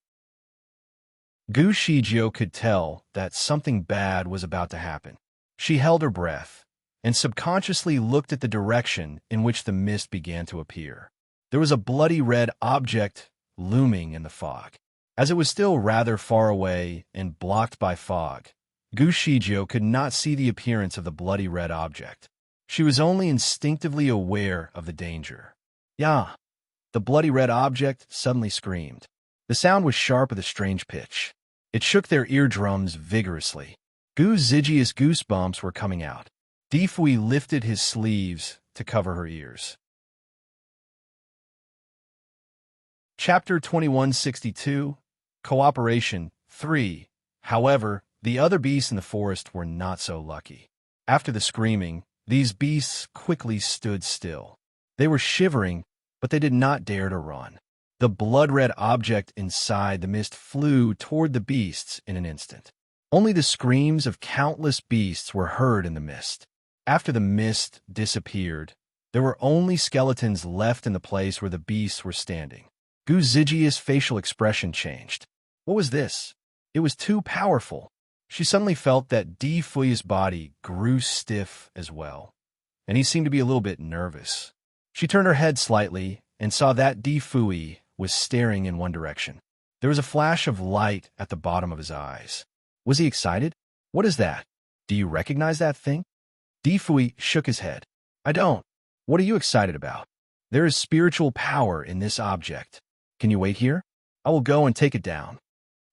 Gu Shijio could tell that something bad was about to happen. She held her breath and subconsciously looked at the direction in which the mist began to appear. There was a bloody red object looming in the fog. As it was still rather far away and blocked by fog, Gu Shijio could not see the appearance of the bloody red object. She was only instinctively aware of the danger. "Yeah!" The bloody red object suddenly screamed. The sound was sharp with a strange pitch. It shook their eardrums vigorously. Gu Zigius goosebumps were coming out. Difui lifted his sleeves to cover her ears. Chapter 2162, Cooperation 3. However, the other beasts in the forest were not so lucky. After the screaming, these beasts quickly stood still. They were shivering, but they did not dare to run. The blood-red object inside the mist flew toward the beasts in an instant. Only the screams of countless beasts were heard in the mist. After the mist disappeared, there were only skeletons left in the place where the beasts were standing. Gu Zigius' facial expression changed. What was this? It was too powerful. She suddenly felt that Difui's body grew stiff as well, and he seemed to be a little bit nervous. She turned her head slightly and saw that Difui was staring in one direction. There was a flash of light at the bottom of his eyes. Was he excited? What is that? Do you recognize that thing? Difui shook his head. I don't. What are you excited about? There is spiritual power in this object. Can you wait here? I will go and take it down.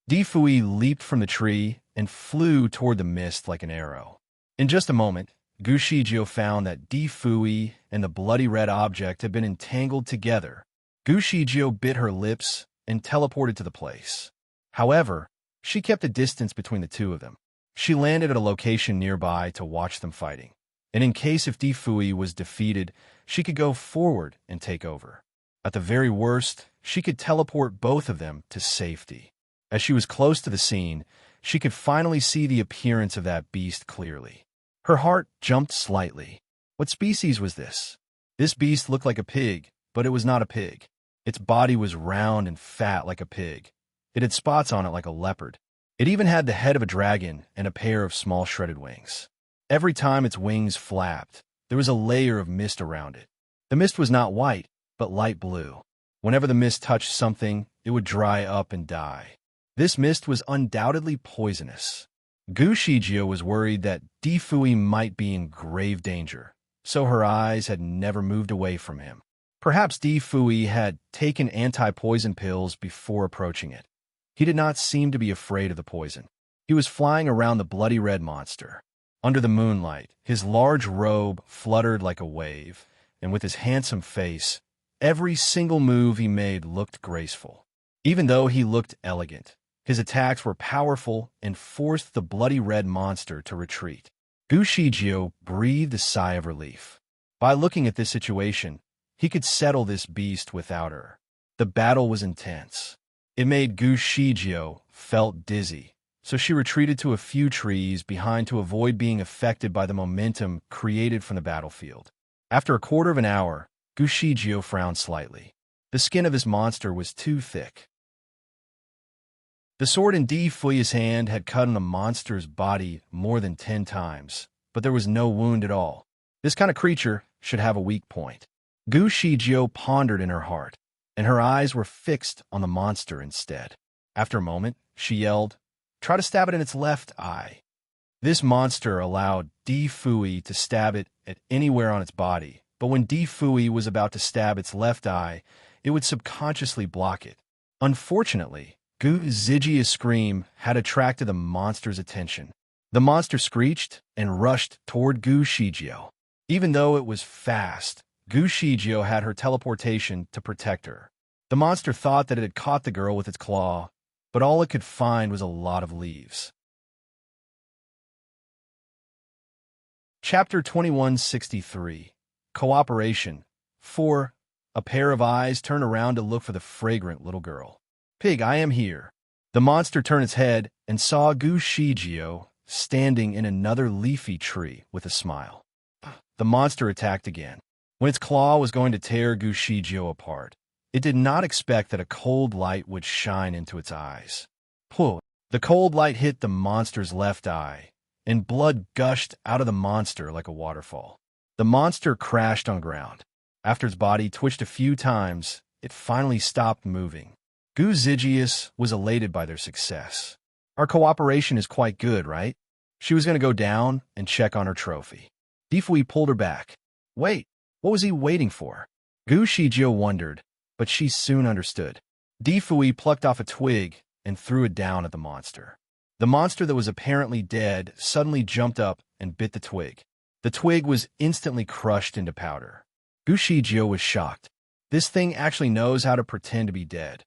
Difui leaped from the tree and flew toward the mist like an arrow. In just a moment, Gu Shijio found that Difui and the bloody red object had been entangled together. Gu Shijio bit her lips and teleported to the place. However, she kept a distance between the two of them. She landed at a location nearby to watch them fighting, and in case if Difui was defeated, she could go forward and take over. At the very worst, she could teleport both of them to safety. As she was close to the scene, she could finally see the appearance of that beast clearly. Her heart jumped slightly. What species was this? This beast looked like a pig, but it was not a pig. Its body was round and fat like a pig. It had spots on it like a leopard. It even had the head of a dragon and a pair of small shredded wings. Every time its wings flapped, there was a layer of mist around it. The mist was not white, but light blue. Whenever the mist touched something, it would dry up and die. This mist was undoubtedly poisonous. Gu Shijio was worried that Difui might be in grave danger, so her eyes had never moved away from him. Perhaps Difui had taken anti-poison pills before approaching it. He did not seem to be afraid of the poison. He was flying around the bloody red monster. Under the moonlight, his large robe fluttered like a wave, and with his handsome face, every single move he made looked graceful. Even though he looked elegant, His attacks were powerful and forced the bloody red monster to retreat. Gu Shijio breathed a sigh of relief. By looking at this situation, he could settle this beast without her. The battle was intense. It made Gu Shijio felt dizzy, so she retreated to a few trees behind to avoid being affected by the momentum created from the battlefield. After a quarter of an hour, Gu Shijio frowned slightly. The skin of his monster was too thick. The sword in Di Fui's hand had cut on the monster's body more than 10 times, but there was no wound at all. This kind of creature should have a weak point. Gu Shijio pondered in her heart, and her eyes were fixed on the monster instead. After a moment, she yelled, "Try to stab it in its left eye." This monster allowed Di Fui to stab it at anywhere on its body, but when Di Fui was about to stab its left eye, it would subconsciously block it. Unfortunately, Gu Zijia's scream had attracted the monster's attention. The monster screeched and rushed toward Gu Shijio. Even though it was fast, Gu Shijio had her teleportation to protect her. The monster thought that it had caught the girl with its claw, but all it could find was a lot of leaves. Chapter 2163. Cooperation. 4. A pair of eyes turned around to look for the fragrant little girl. "Pig, I am here." The monster turned its head and saw Gu Shijio standing in another leafy tree with a smile. The monster attacked again. When its claw was going to tear Gu Shijio apart, it did not expect that a cold light would shine into its eyes. Puh! The cold light hit the monster's left eye, and blood gushed out of the monster like a waterfall. The monster crashed on the ground. After its body twitched a few times, it finally stopped moving. Gu Zijius was elated by their success. "Our cooperation is quite good, right?" She was going to go down and check on her trophy. Di Fui pulled her back. Wait, what was he waiting for? Gu Shijio wondered, but she soon understood. Di Fui plucked off a twig and threw it down at the monster. The monster that was apparently dead suddenly jumped up and bit the twig. The twig was instantly crushed into powder. Gu Shijio was shocked. This thing actually knows how to pretend to be dead.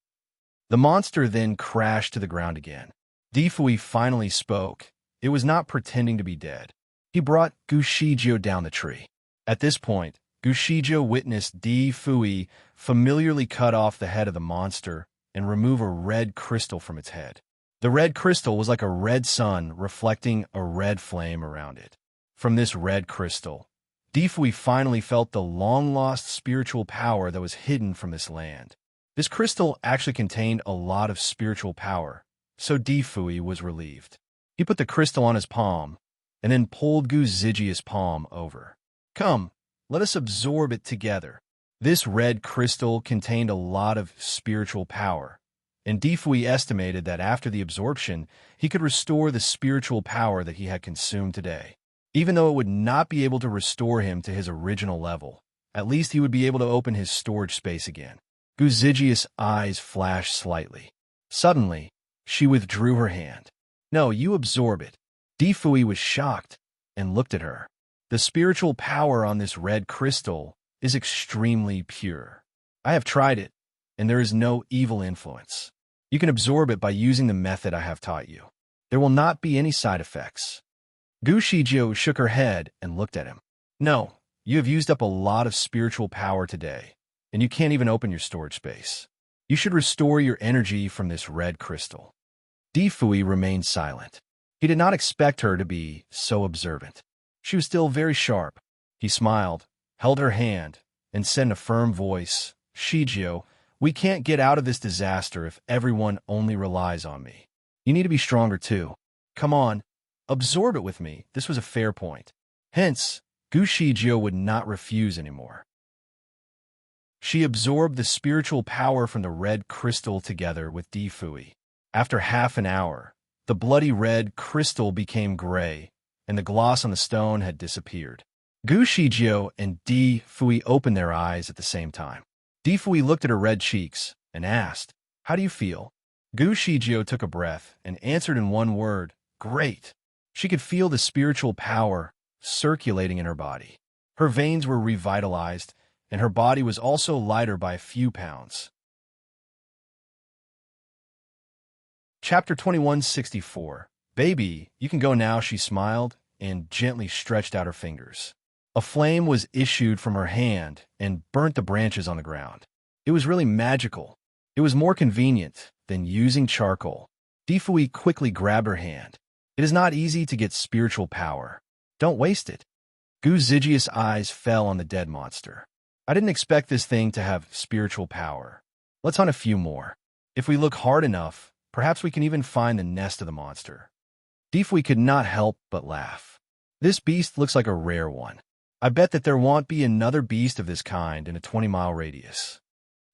The monster then crashed to the ground again. Di Fui finally spoke. It was not pretending to be dead. He brought Gu Shijio down the tree. At this point, Gu Shijio witnessed Di Fui familiarly cut off the head of the monster and remove a red crystal from its head. The red crystal was like a red sun reflecting a red flame around it. From this red crystal, Di Fui finally felt the long-lost spiritual power that was hidden from this land. This crystal actually contained a lot of spiritual power, so Di Fui was relieved. He put the crystal on his palm, and then pulled Gu Zijia's palm over. "Come, let us absorb it together." This red crystal contained a lot of spiritual power, and Di Fui estimated that after the absorption, he could restore the spiritual power that he had consumed today. Even though it would not be able to restore him to his original level, at least he would be able to open his storage space again. Gu Zijia's eyes flashed slightly. Suddenly, she withdrew her hand. "No, you absorb it." Di Fui was shocked and looked at her. The spiritual power on this red crystal is extremely pure. I have tried it, and there is no evil influence. You can absorb it by using the method I have taught you. There will not be any side effects. Gu Shijio shook her head and looked at him. "No, you have used up a lot of spiritual power today, and you can't even open your storage space. You should restore your energy from this red crystal." Di Fui remained silent. He did not expect her to be so observant. She was still very sharp. He smiled, held her hand, and said in a firm voice, "Shijio, we can't get out of this disaster if everyone only relies on me. You need to be stronger too. Come on, absorb it with me." This was a fair point. Hence, Gu Shijio would not refuse anymore. She absorbed the spiritual power from the red crystal together with Di Fui. After half an hour, the bloody red crystal became gray, and the gloss on the stone had disappeared. Gu Shijio and Di Fui opened their eyes at the same time. Di Fui looked at her red cheeks and asked, "How do you feel?" Gu Shijio took a breath and answered in one word, "Great." She could feel the spiritual power circulating in her body. Her veins were revitalized, and her body was also lighter by a few pounds. Chapter 2164. Baby, you can go now, she smiled and gently stretched out her fingers. A flame was issued from her hand and burnt the branches on the ground. It was really magical. It was more convenient than using charcoal. Difui quickly grabbed her hand. It is not easy to get spiritual power. Don't waste it. Gu Zijia's eyes fell on the dead monster. I didn't expect this thing to have spiritual power. Let's hunt a few more. If we look hard enough, perhaps we can even find the nest of the monster. Difui could not help but laugh. This beast looks like a rare one. I bet that there won't be another beast of this kind in a 20-mile radius.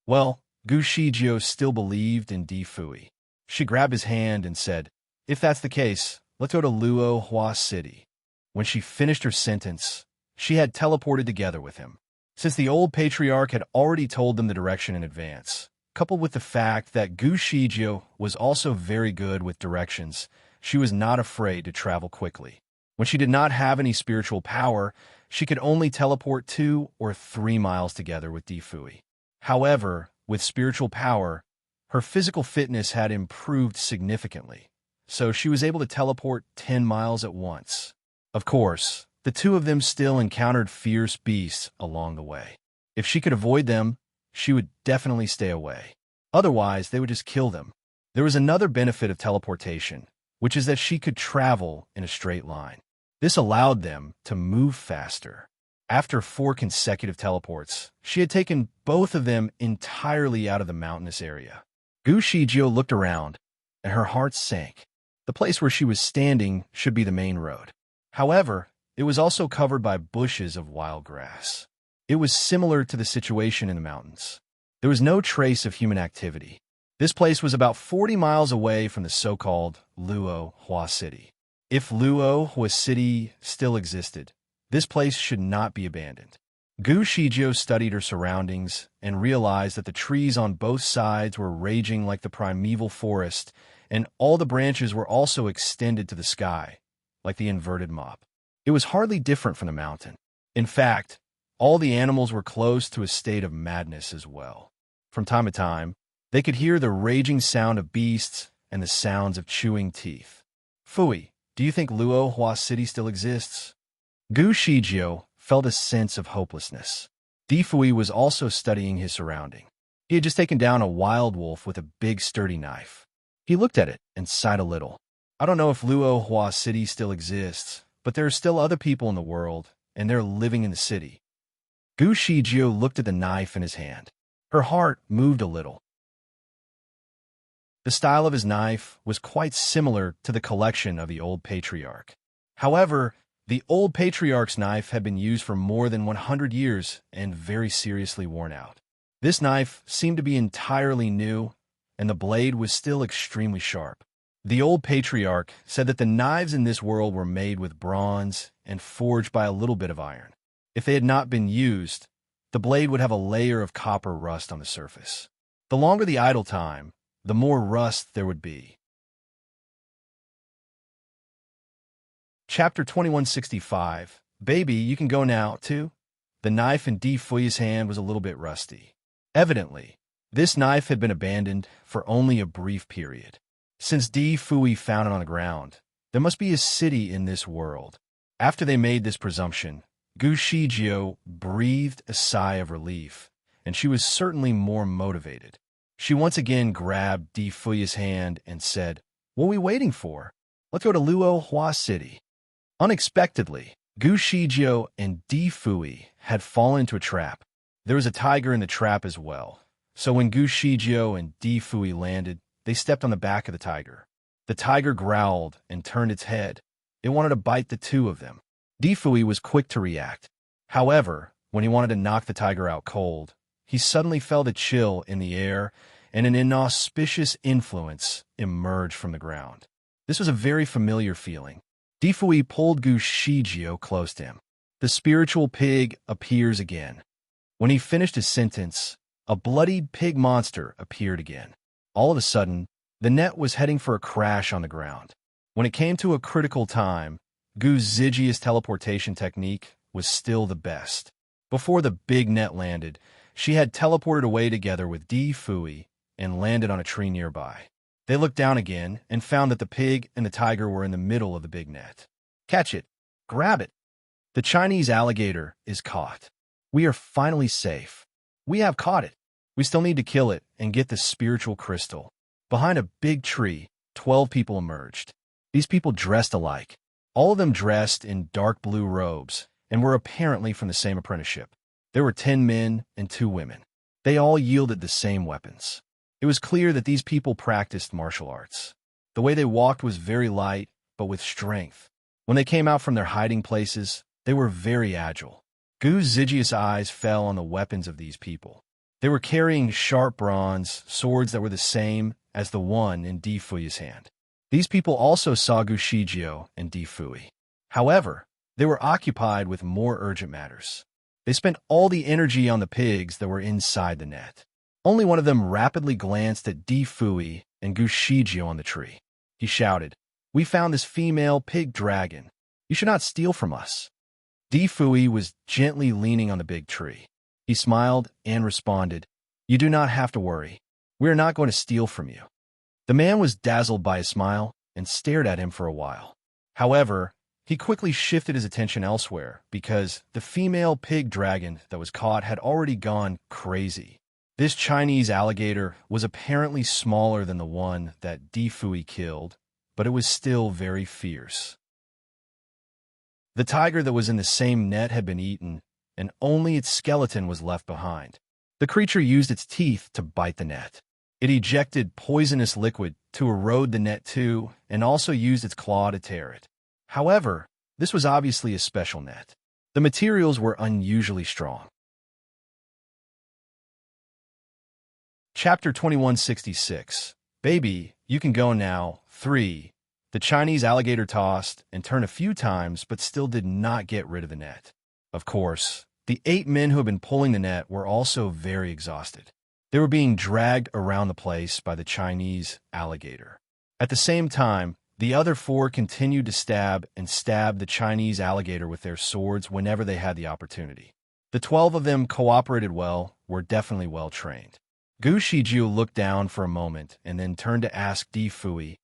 Well, Gu Shijio still believed in Difui. She grabbed his hand and said, if that's the case, let's go to Luo Hua City. When she finished her sentence, she had teleported together with him. Since the old patriarch had already told them the direction in advance, coupled with the fact that Gu Shijio was also very good with directions, she was not afraid to travel quickly. When she did not have any spiritual power, she could only teleport 2 or 3 miles together with Difui. However, with spiritual power, her physical fitness had improved significantly, so she was able to teleport 10 miles at once. Of course, the two of them still encountered fierce beasts along the way. If she could avoid them, she would definitely stay away. Otherwise, they would just kill them. There was another benefit of teleportation, which is that she could travel in a straight line. This allowed them to move faster. After 4 consecutive teleports, she had taken both of them entirely out of the mountainous area. Gu Shijio looked around, and her heart sank. The place where she was standing should be the main road. However, it was also covered by bushes of wild grass. It was similar to the situation in the mountains. There was no trace of human activity. This place was about 40 miles away from the so-called Luo Hua City. If Luo Hua City still existed, this place should not be abandoned. Gu Shijio studied her surroundings and realized that the trees on both sides were raging like the primeval forest, and all the branches were also extended to the sky, like the inverted mop. It was hardly different from the mountain. In fact, all the animals were close to a state of madness as well. From time to time, they could hear the raging sound of beasts and the sounds of chewing teeth. Fui, do you think Luo Hua City still exists? Gu Shijio felt a sense of hopelessness. Difui was also studying his surrounding. He had just taken down a wild wolf with a big sturdy knife. He looked at it and sighed a little. I don't know if Luo Hua City still exists, but there are still other people in the world, and they're living in the city. Gu Shijio looked at the knife in his hand. Her heart moved a little. The style of his knife was quite similar to the collection of the old patriarch. However, the old patriarch's knife had been used for more than 100 years and very seriously worn out. This knife seemed to be entirely new, and the blade was still extremely sharp. The old patriarch said that the knives in this world were made with bronze and forged by a little bit of iron. If they had not been used, the blade would have a layer of copper rust on the surface. The longer the idle time, the more rust there would be. Chapter 2165. Baby, you can go now, too. The knife in Difui's hand was a little bit rusty. Evidently, this knife had been abandoned for only a brief period. Since Difui found it on the ground, there must be a city in this world. After they made this presumption, Gu Shijio breathed a sigh of relief, and she was certainly more motivated. She once again grabbed Difui's hand and said, "What are we waiting for? Let's go to Luo Hua City." Unexpectedly, Gu Shijio and Difui had fallen into a trap. There was a tiger in the trap as well, so when Gu Shijio and Difui landed, they stepped on the back of the tiger. The tiger growled and turned its head. It wanted to bite the two of them. Difui was quick to react. However, when he wanted to knock the tiger out cold, he suddenly felt a chill in the air, and an inauspicious influence emerged from the ground. This was a very familiar feeling. Difui pulled Gu Shijio close to him. The spiritual pig appears again. When he finished his sentence, a bloodied pig monster appeared again. All of a sudden, the net was heading for a crash on the ground. When it came to a critical time, Gu Zijia's teleportation technique was still the best. Before the big net landed, she had teleported away together with Difui and landed on a tree nearby. They looked down again and found that the pig and the tiger were in the middle of the big net. Catch it. Grab it. The Chinese alligator is caught. We are finally safe. We have caught it. We still need to kill it and get the spiritual crystal. Behind a big tree, 12 people emerged. These people dressed alike. All of them dressed in dark blue robes and were apparently from the same apprenticeship. There were 10 men and 2 women. They all wielded the same weapons. It was clear that these people practiced martial arts. The way they walked was very light, but with strength. When they came out from their hiding places, they were very agile. Gu's Zygius eyes fell on the weapons of these people. They were carrying sharp bronze swords that were the same as the one in Di Fui's hand. These people also saw Gu Shijio and Di Fui. However, they were occupied with more urgent matters. They spent all the energy on the pigs that were inside the net. Only one of them rapidly glanced at Di Fui and Gu Shijio on the tree. He shouted, "We found this female pig dragon. You should not steal from us." Di Fui was gently leaning on the big tree. He smiled and responded, "You do not have to worry. We are not going to steal from you." The man was dazzled by his smile and stared at him for a while. However, he quickly shifted his attention elsewhere because the female pig dragon that was caught had already gone crazy. This Chinese alligator was apparently smaller than the one that Di Fui killed, but it was still very fierce. The tiger that was in the same net had been eaten, and only its skeleton was left behind. The creature used its teeth to bite the net. It ejected poisonous liquid to erode the net too, and also used its claw to tear it. However, this was obviously a special net. The materials were unusually strong. Chapter 2166. Baby, you can go now. 3. The Chinese alligator tossed and turned a few times, but still did not get rid of the net. Of course, the 8 men who had been pulling the net were also very exhausted. They were being dragged around the place by the Chinese alligator. At the same time, the other 4 continued to stab the Chinese alligator with their swords whenever they had the opportunity. The 12 of them cooperated well, were definitely well trained. Gu Shijio looked down for a moment and then turned to ask Di Fui,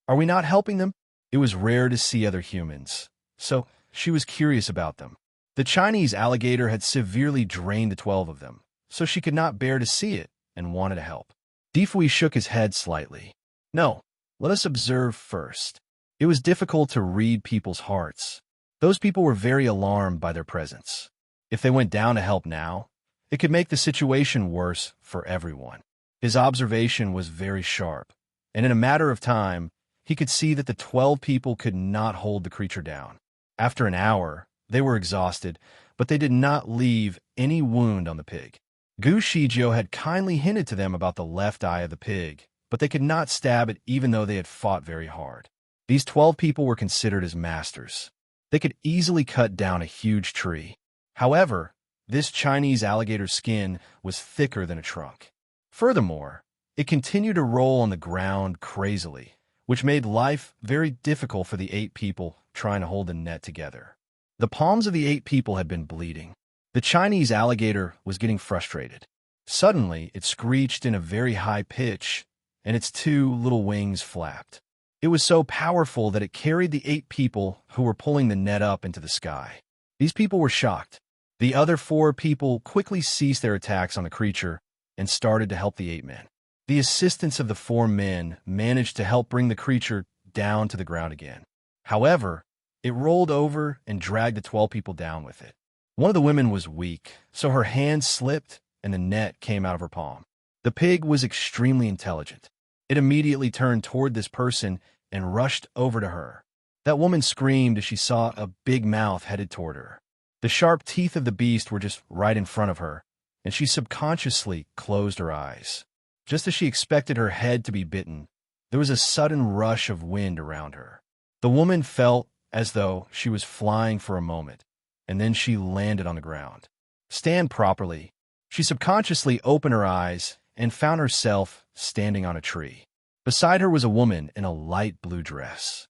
"Are we not helping them?" It was rare to see other humans, so she was curious about them. The Chinese alligator had severely drained the 12 of them, so she could not bear to see it and wanted to help. Di Fui shook his head slightly. "No, let us observe first." It was difficult to read people's hearts. Those people were very alarmed by their presence. If they went down to help now, it could make the situation worse for everyone. His observation was very sharp, and in a matter of time, he could see that the 12 people could not hold the creature down. After an hour, they were exhausted, but they did not leave any wound on the pig. Gu Shijio had kindly hinted to them about the left eye of the pig, but they could not stab it even though they had fought very hard. These 12 people were considered as masters. They could easily cut down a huge tree. However, this Chinese alligator's skin was thicker than a trunk. Furthermore, it continued to roll on the ground crazily, which made life very difficult for the 8 people trying to hold the net together. The palms of the 8 people had been bleeding. The Chinese alligator was getting frustrated. Suddenly, it screeched in a very high pitch, and its 2 little wings flapped. It was so powerful that it carried the 8 people who were pulling the net up into the sky. These people were shocked. The other 4 people quickly ceased their attacks on the creature and started to help the 8 men. The assistance of the 4 men managed to help bring the creature down to the ground again. However, it rolled over and dragged the 12 people down with it. One of the women was weak, so her hand slipped and the net came out of her palm. The pig was extremely intelligent. It immediately turned toward this person and rushed over to her. That woman screamed as she saw a big mouth headed toward her. The sharp teeth of the beast were just right in front of her, and she subconsciously closed her eyes. Just as she expected her head to be bitten, there was a sudden rush of wind around her. The woman felt as though she was flying for a moment, and then she landed on the ground. Stand properly. She subconsciously opened her eyes and found herself standing on a tree. Beside her was a woman in a light blue dress.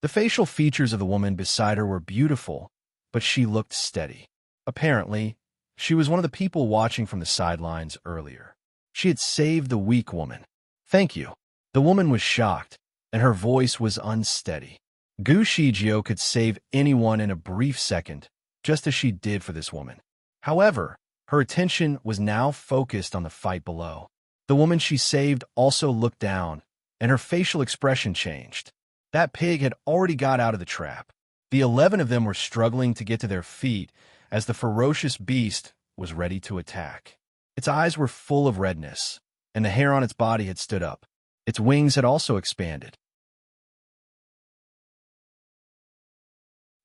The facial features of the woman beside her were beautiful, but she looked steady. Apparently, she was one of the people watching from the sidelines earlier. She had saved the weak woman. Thank you. The woman was shocked, and her voice was unsteady. Gu Shijio could save anyone in a brief second, just as she did for this woman. However, her attention was now focused on the fight below. The woman she saved also looked down, and her facial expression changed. That pig had already got out of the trap. The 11 of them were struggling to get to their feet as the ferocious beast was ready to attack. Its eyes were full of redness, and the hair on its body had stood up. Its wings had also expanded.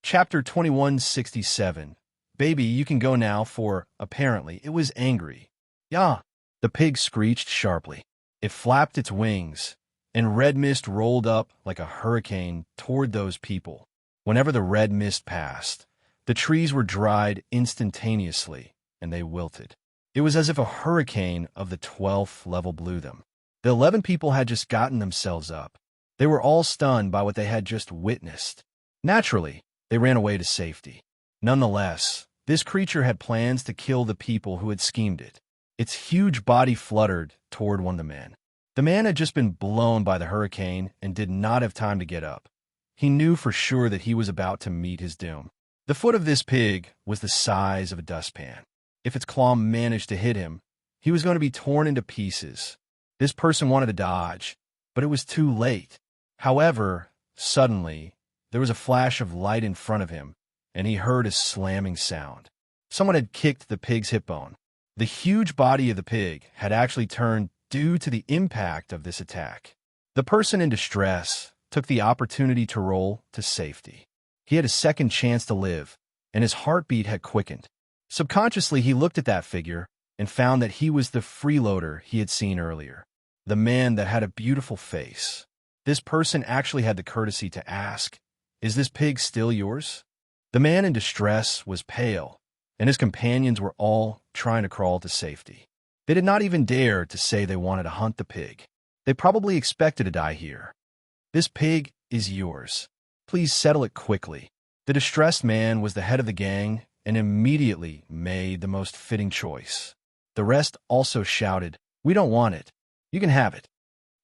Chapter 2167. Baby, you can go now, for, apparently, it was angry. Yeah, the pig screeched sharply. It flapped its wings, and red mist rolled up like a hurricane toward those people. Whenever the red mist passed, the trees were dried instantaneously, and they wilted. It was as if a hurricane of the 12th level blew them. The 11 people had just gotten themselves up. They were all stunned by what they had just witnessed. Naturally, they ran away to safety. Nonetheless, this creature had plans to kill the people who had schemed it. Its huge body fluttered toward one of the men. The man had just been blown by the hurricane and did not have time to get up. He knew for sure that he was about to meet his doom. The foot of this pig was the size of a dustpan. If its claw managed to hit him, he was going to be torn into pieces. This person wanted to dodge, but it was too late. However, suddenly, there was a flash of light in front of him, and he heard a slamming sound. Someone had kicked the pig's hip bone. The huge body of the pig had actually turned due to the impact of this attack. The person in distress took the opportunity to roll to safety. He had a second chance to live, and his heartbeat had quickened. Subconsciously, he looked at that figure and found that he was the freeloader he had seen earlier, the man that had a beautiful face. This person actually had the courtesy to ask, "Is this pig still yours?" The man in distress was pale, and his companions were all trying to crawl to safety. They did not even dare to say they wanted to hunt the pig. They probably expected to die here. "This pig is yours. Please settle it quickly." The distressed man was the head of the gang and immediately made the most fitting choice. The rest also shouted, "We don't want it. You can have it."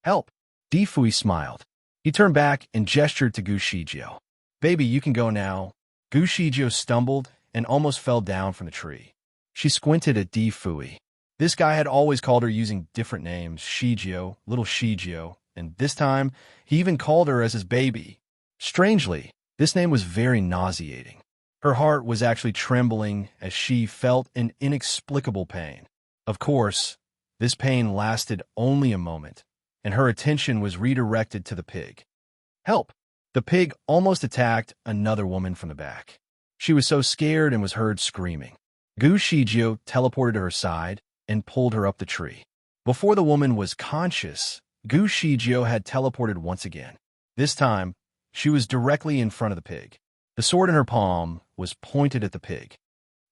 "Help!" Difui smiled. He turned back and gestured to Gu Shijio. "Baby, you can go now." Gu Shijio stumbled and almost fell down from the tree. She squinted at Difui. This guy had always called her using different names, Shijio, little Shijio, and this time he even called her as his baby. Strangely, this name was very nauseating. Her heart was actually trembling as she felt an inexplicable pain. Of course, this pain lasted only a moment, and her attention was redirected to the pig. "Help!" The pig almost attacked another woman from the back. She was so scared and was heard screaming. Gu Shijio teleported to her side and pulled her up the tree. Before the woman was conscious, Gu Shijio had teleported once again. This time, she was directly in front of the pig. The sword in her palm was pointed at the pig.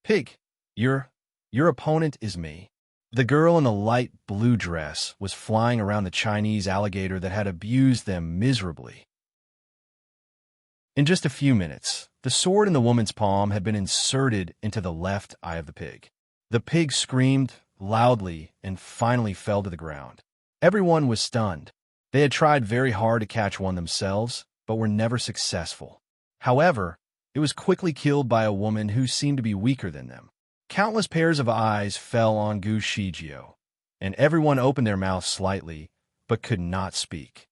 "Pig, your opponent is me." The girl in the light blue dress was flying around the Chinese alligator that had abused them miserably. In just a few minutes, the sword in the woman's palm had been inserted into the left eye of the pig. The pig screamed loudly and finally fell to the ground. Everyone was stunned. They had tried very hard to catch one themselves, but were never successful. However, it was quickly killed by a woman who seemed to be weaker than them. Countless pairs of eyes fell on Gu Shijio, and everyone opened their mouths slightly, but could not speak.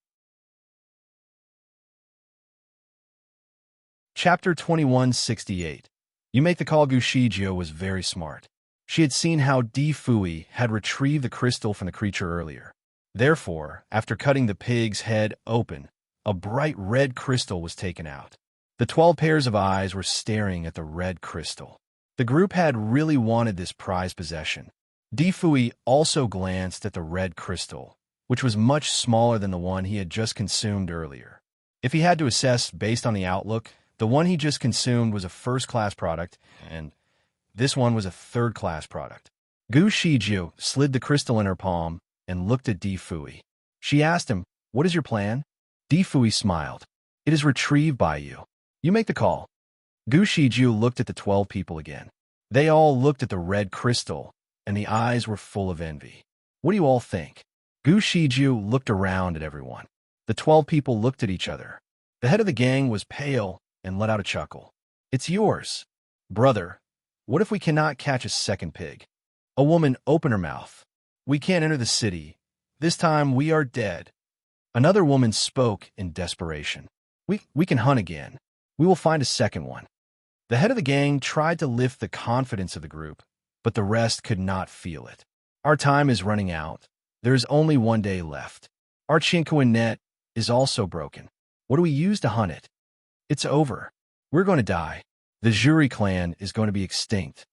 Chapter 2168. You make the call. Gu Shijio was very smart. She had seen how Difui had retrieved the crystal from the creature earlier. Therefore, after cutting the pig's head open, a bright red crystal was taken out. The 12 pairs of eyes were staring at the red crystal. The group had really wanted this prized possession. Difui also glanced at the red crystal, which was much smaller than the one he had just consumed earlier. If he had to assess based on the outlook, the one he just consumed was a first-class product, and this one was a third-class product. Gu Shijio slid the crystal in her palm and looked at Difui. She asked him, "What is your plan?" Difui smiled. "It is retrieved by you. You make the call." Gu Shijio looked at the 12 people again. They all looked at the red crystal, and the eyes were full of envy. "What do you all think?" Gu Shijiu looked around at everyone. The 12 people looked at each other. The head of the gang was pale and let out a chuckle. It's yours. Brother, what if we cannot catch a second pig? A woman opened her mouth. We can't enter the city. This time we are dead. Another woman spoke in desperation. We can hunt again. We will find a second one. The head of the gang tried to lift the confidence of the group, but the rest could not feel it. Our time is running out. There is only one day left. Our Chinkoan net is also broken. What do we use to hunt it? It's over. We're going to die. The Jury clan is going to be extinct.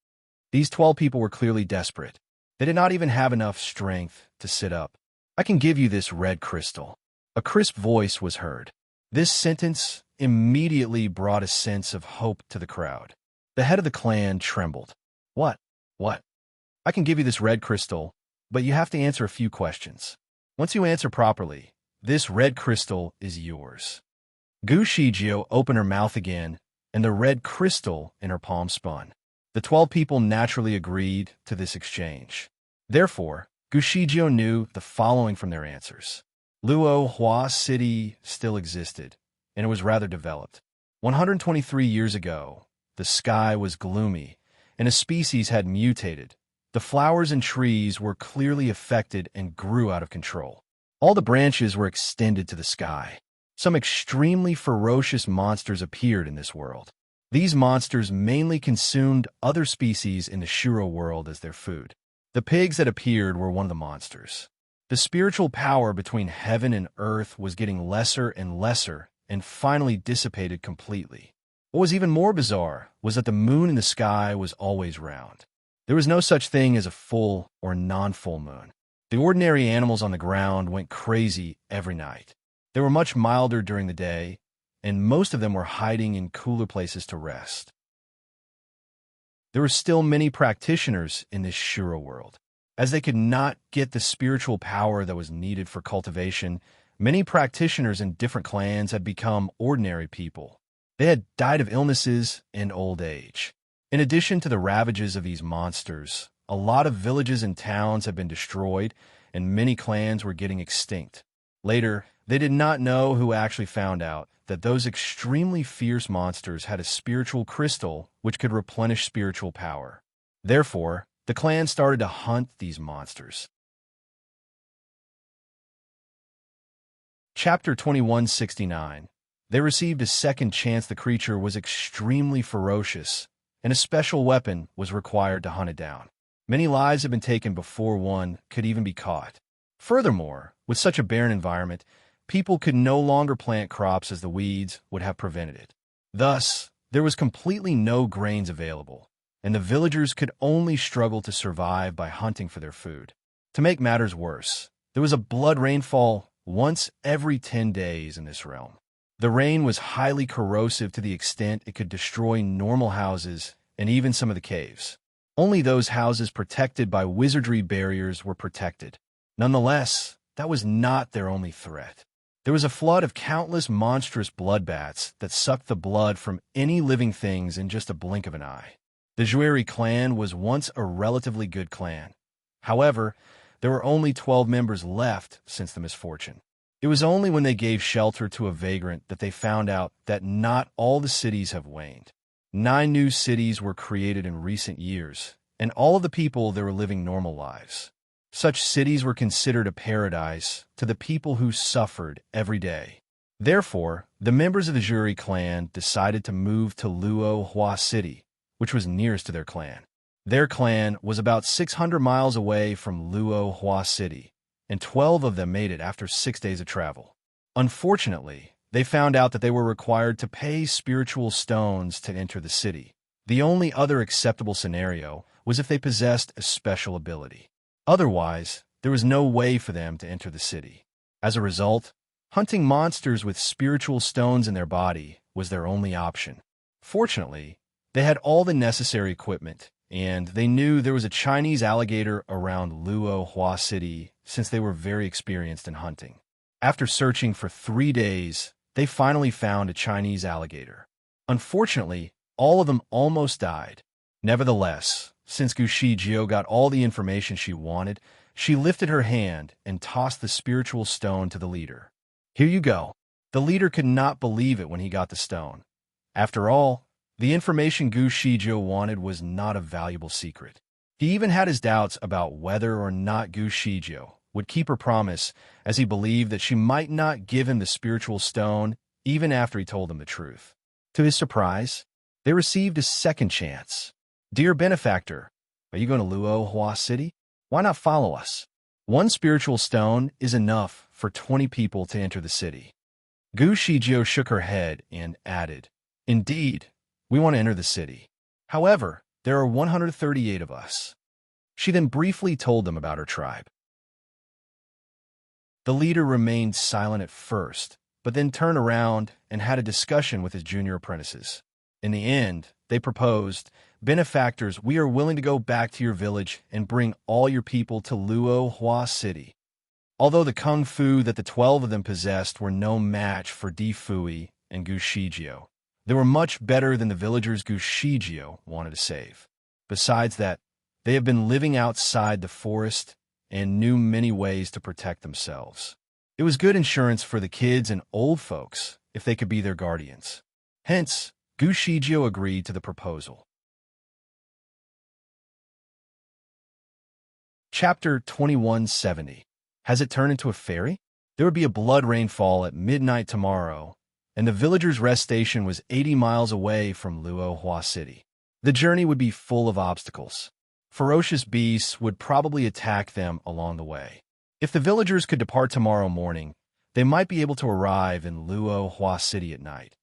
These 12 people were clearly desperate. They did not even have enough strength to sit up. I can give you this red crystal. A crisp voice was heard. This sentence immediately brought a sense of hope to the crowd. The head of the clan trembled. What? What? I can give you this red crystal, but you have to answer a few questions. Once you answer properly, this red crystal is yours. Gu Shijio opened her mouth again, and the red crystal in her palm spun. The 12 people naturally agreed to this exchange. Therefore, Gu Shijio knew the following from their answers. Luo Hua City still existed, and it was rather developed. 123 years ago, the sky was gloomy, and a species had mutated. The flowers and trees were clearly affected and grew out of control. All the branches were extended to the sky. Some extremely ferocious monsters appeared in this world. These monsters mainly consumed other species in the Shuro world as their food. The pigs that appeared were one of the monsters. The spiritual power between heaven and earth was getting lesser and lesser and finally dissipated completely. What was even more bizarre was that the moon in the sky was always round. There was no such thing as a full or non-full moon. The ordinary animals on the ground went crazy every night. They were much milder during the day, and most of them were hiding in cooler places to rest. There were still many practitioners in this Shuro world. As they could not get the spiritual power that was needed for cultivation, many practitioners in different clans had become ordinary people. They had died of illnesses and old age. In addition to the ravages of these monsters, a lot of villages and towns had been destroyed, and many clans were getting extinct. Later, they did not know who actually found out that those extremely fierce monsters had a spiritual crystal which could replenish spiritual power. Therefore, the clan started to hunt these monsters. Chapter 2169. They received a second chance. The creature was extremely ferocious, and a special weapon was required to hunt it down. Many lives had been taken before one could even be caught. Furthermore, with such a barren environment, people could no longer plant crops as the weeds would have prevented it. Thus, there was completely no grains available, and the villagers could only struggle to survive by hunting for their food. To make matters worse, there was a blood rainfall once every 10 days in this realm. The rain was highly corrosive to the extent it could destroy normal houses and even some of the caves. Only those houses protected by wizardry barriers were protected. Nonetheless, that was not their only threat. There was a flood of countless monstrous bloodbats that sucked the blood from any living things in just a blink of an eye. The Jueri clan was once a relatively good clan. However, there were only 12 members left since the misfortune. It was only when they gave shelter to a vagrant that they found out that not all the cities have waned. 9 new cities were created in recent years, and all of the people there were living normal lives. Such cities were considered a paradise to the people who suffered every day. Therefore, the members of the Jueri clan decided to move to Luo Hua City, which was nearest to their clan. Their clan was about 600 miles away from Luo Hua City, and 12 of them made it after 6 days of travel. Unfortunately, they found out that they were required to pay spiritual stones to enter the city. The only other acceptable scenario was if they possessed a special ability. Otherwise, there was no way for them to enter the city. As a result, hunting monsters with spiritual stones in their body was their only option. Fortunately, they had all the necessary equipment, and they knew there was a Chinese alligator around Luo Hua City since they were very experienced in hunting. After searching for 3 days, they finally found a Chinese alligator. Unfortunately, all of them almost died. Nevertheless, since Gu Shijio got all the information she wanted, She lifted her hand and tossed the spiritual stone to the leader. Here you go. The leader could not believe it when he got the stone. After all, the information Gu Shijiu wanted was not a valuable secret. He even had his doubts about whether or not Gu Shijiu would keep her promise, as he believed that she might not give him the spiritual stone even after he told them the truth. To his surprise, they received a second chance. Dear benefactor, are you going to Luo Hua City? Why not follow us? One spiritual stone is enough for 20 people to enter the city. Gu Shijiu shook her head and added, Indeed, we want to enter the city. However, there are 138 of us. She then briefly told them about her tribe. The leader remained silent at first, but then turned around and had a discussion with his junior apprentices. In the end, they proposed, Benefactors, we are willing to go back to your village and bring all your people to Luo Hua City. Although the kung fu that the 12 of them possessed were no match for Di Fui and Gu Shijiu, they were much better than the villagers Gu Shijiu wanted to save. Besides that, they have been living outside the forest and knew many ways to protect themselves. It was good insurance for the kids and old folks if they could be their guardians. Hence, Gu Shijiu agreed to the proposal. Chapter 2170. Has it turned into a fairy? There would be a blood rainfall at midnight tomorrow, and the villagers' rest station was 80 miles away from Luo Hua City. The journey would be full of obstacles. Ferocious beasts would probably attack them along the way. If the villagers could depart tomorrow morning, they might be able to arrive in Luo Hua City at night.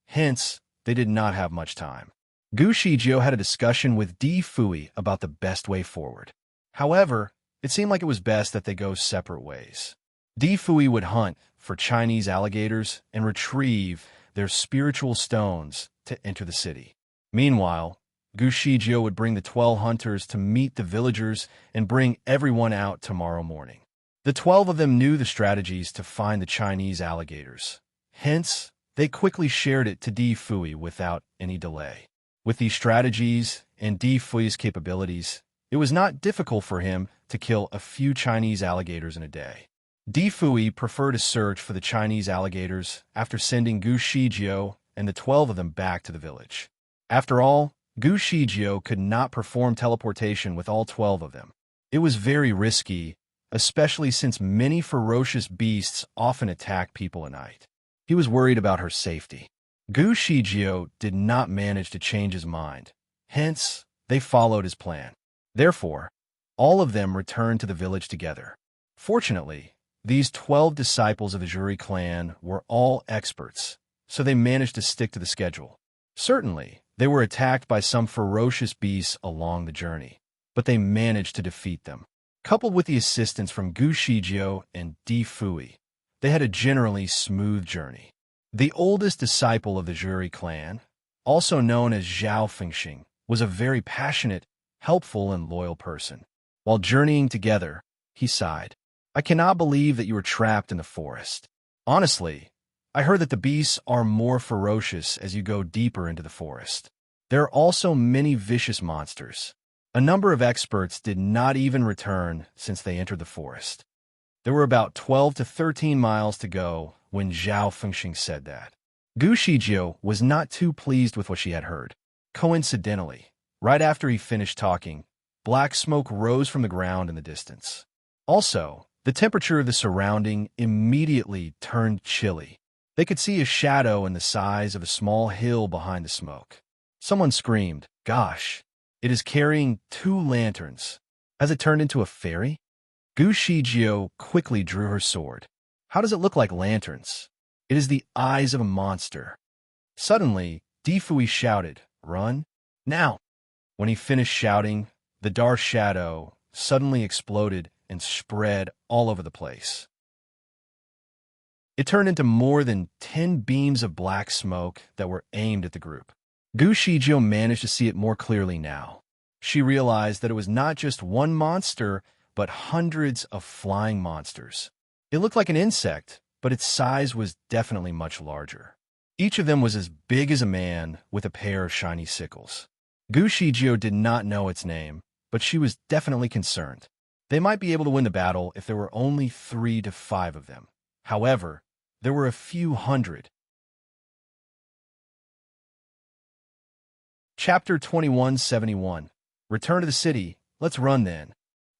Hence, they did not have much time. Gu Shijiu had a discussion with Di Fui about the best way forward. However, it seemed like it was best that they go separate ways. Di Fui would hunt for Chinese alligators and retrieve their spiritual stones to enter the city. Meanwhile, Gu Shijiu would bring the 12 hunters to meet the villagers and bring everyone out tomorrow morning. The 12 of them knew the strategies to find the Chinese alligators. Hence, they quickly shared it to Di Fui without any delay. With these strategies and Di Fui's capabilities, it was not difficult for him to kill a few Chinese alligators in a day. Di Fui preferred to search for the Chinese alligators after sending Gu Shijiu and the 12 of them back to the village. After all, Gu Shijiu could not perform teleportation with all 12 of them. It was very risky, especially since many ferocious beasts often attack people at night. He was worried about her safety. Gu Shijiu did not manage to change his mind. Hence, they followed his plan. Therefore, all of them returned to the village together. Fortunately, these 12 disciples of the Juri clan were all experts, so they managed to stick to the schedule. Certainly, they were attacked by some ferocious beasts along the journey, but they managed to defeat them. Coupled with the assistance from Gu Shijiu and Di Fui, they had a generally smooth journey. The oldest disciple of the Juri clan, also known as Zhao Fengxing, was a very passionate, helpful, and loyal person. While journeying together, he sighed. I cannot believe that you were trapped in the forest. Honestly, I heard that the beasts are more ferocious as you go deeper into the forest. There are also many vicious monsters. A number of experts did not even return since they entered the forest. There were about 12 to 13 miles to go when Zhao Fengxing said that. Gu Shijiu was not too pleased with what she had heard. Coincidentally, right after he finished talking, black smoke rose from the ground in the distance. Also, the temperature of the surrounding immediately turned chilly. They could see a shadow in the size of a small hill behind the smoke. Someone screamed, Gosh, it is carrying 2 lanterns. Has it turned into a fairy? Gu Shijiu quickly drew her sword. How does it look like lanterns? It is the eyes of a monster. Suddenly, Di Fui shouted, Run, now! When he finished shouting, the dark shadow suddenly exploded and spread all over the place. It turned into more than 10 beams of black smoke that were aimed at the group. Gu Shijiu managed to see it more clearly now. She realized that it was not just one monster, but hundreds of flying monsters. It looked like an insect, but its size was definitely much larger. Each of them was as big as a man with a pair of shiny sickles. Gu Shijiu did not know its name, but she was definitely concerned. They might be able to win the battle if there were only 3 to 5 of them. However, there were a few hundred. Chapter 2171. Return to the city. Let's run then.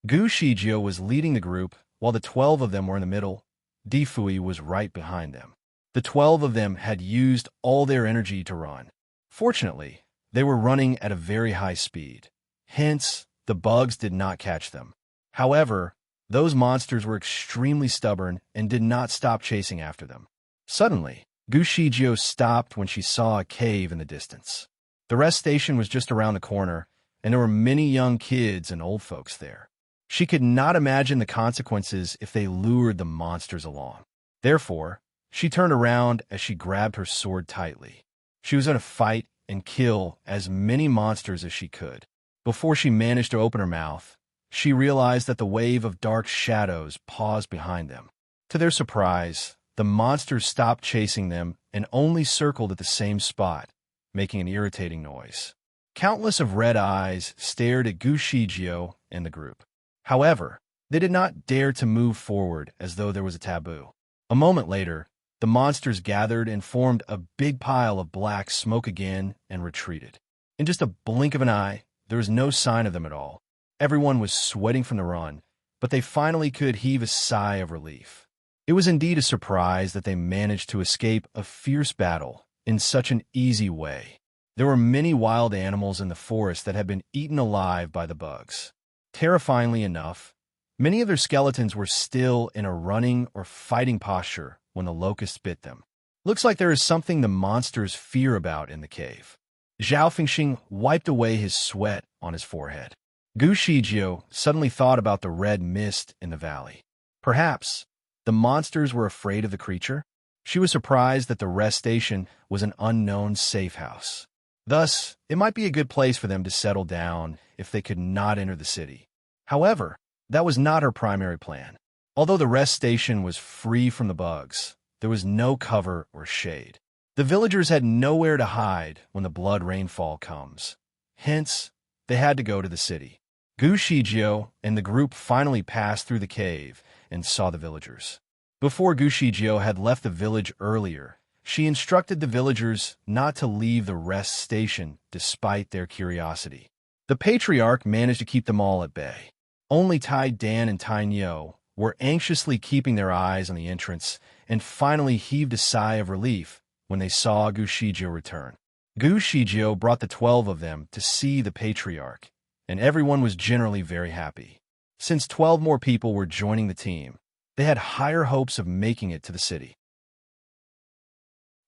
Gu Shijio was leading the group, while the 12 of them were in the middle. Difui was right behind them. The 12 of them had used all their energy to run. Fortunately, they were running at a very high speed. Hence, the bugs did not catch them. However, those monsters were extremely stubborn and did not stop chasing after them. Suddenly, Gu Shijio stopped when she saw a cave in the distance. The rest station was just around the corner, and there were many young kids and old folks there. She could not imagine the consequences if they lured the monsters along. Therefore, she turned around as she grabbed her sword tightly. She was going to fight and kill as many monsters as she could. Before she managed to open her mouth, she realized that the wave of dark shadows paused behind them. To their surprise, the monsters stopped chasing them and only circled at the same spot, making an irritating noise. Countless of red eyes stared at Gu Shijio and the group. However, they did not dare to move forward as though there was a taboo. A moment later, the monsters gathered and formed a big pile of black smoke again and retreated. In just a blink of an eye, there was no sign of them at all. Everyone was sweating from the run, but they finally could heave a sigh of relief. It was indeed a surprise that they managed to escape a fierce battle in such an easy way. There were many wild animals in the forest that had been eaten alive by the bugs. Terrifyingly enough, many of their skeletons were still in a running or fighting posture when the locusts bit them. Looks like there is something the monsters fear about in the cave. Zhao Fengxing wiped away his sweat on his forehead. Gu Shijio suddenly thought about the red mist in the valley. Perhaps the monsters were afraid of the creature? She was surprised that the rest station was an unknown safe house. Thus, it might be a good place for them to settle down if they could not enter the city. However, that was not her primary plan. Although the rest station was free from the bugs, there was no cover or shade. The villagers had nowhere to hide when the blood rainfall comes. Hence, they had to go to the city. Gu Shijio and the group finally passed through the cave and saw the villagers. Before Gu Shijio had left the village earlier, she instructed the villagers not to leave the rest station despite their curiosity. The patriarch managed to keep them all at bay. Only Tai Dan and Tai Nyo were anxiously keeping their eyes on the entrance and finally heaved a sigh of relief when they saw Gu Shijio return. Gu Shijio brought the 12 of them to see the patriarch, and everyone was generally very happy. Since 12 more people were joining the team, they had higher hopes of making it to the city.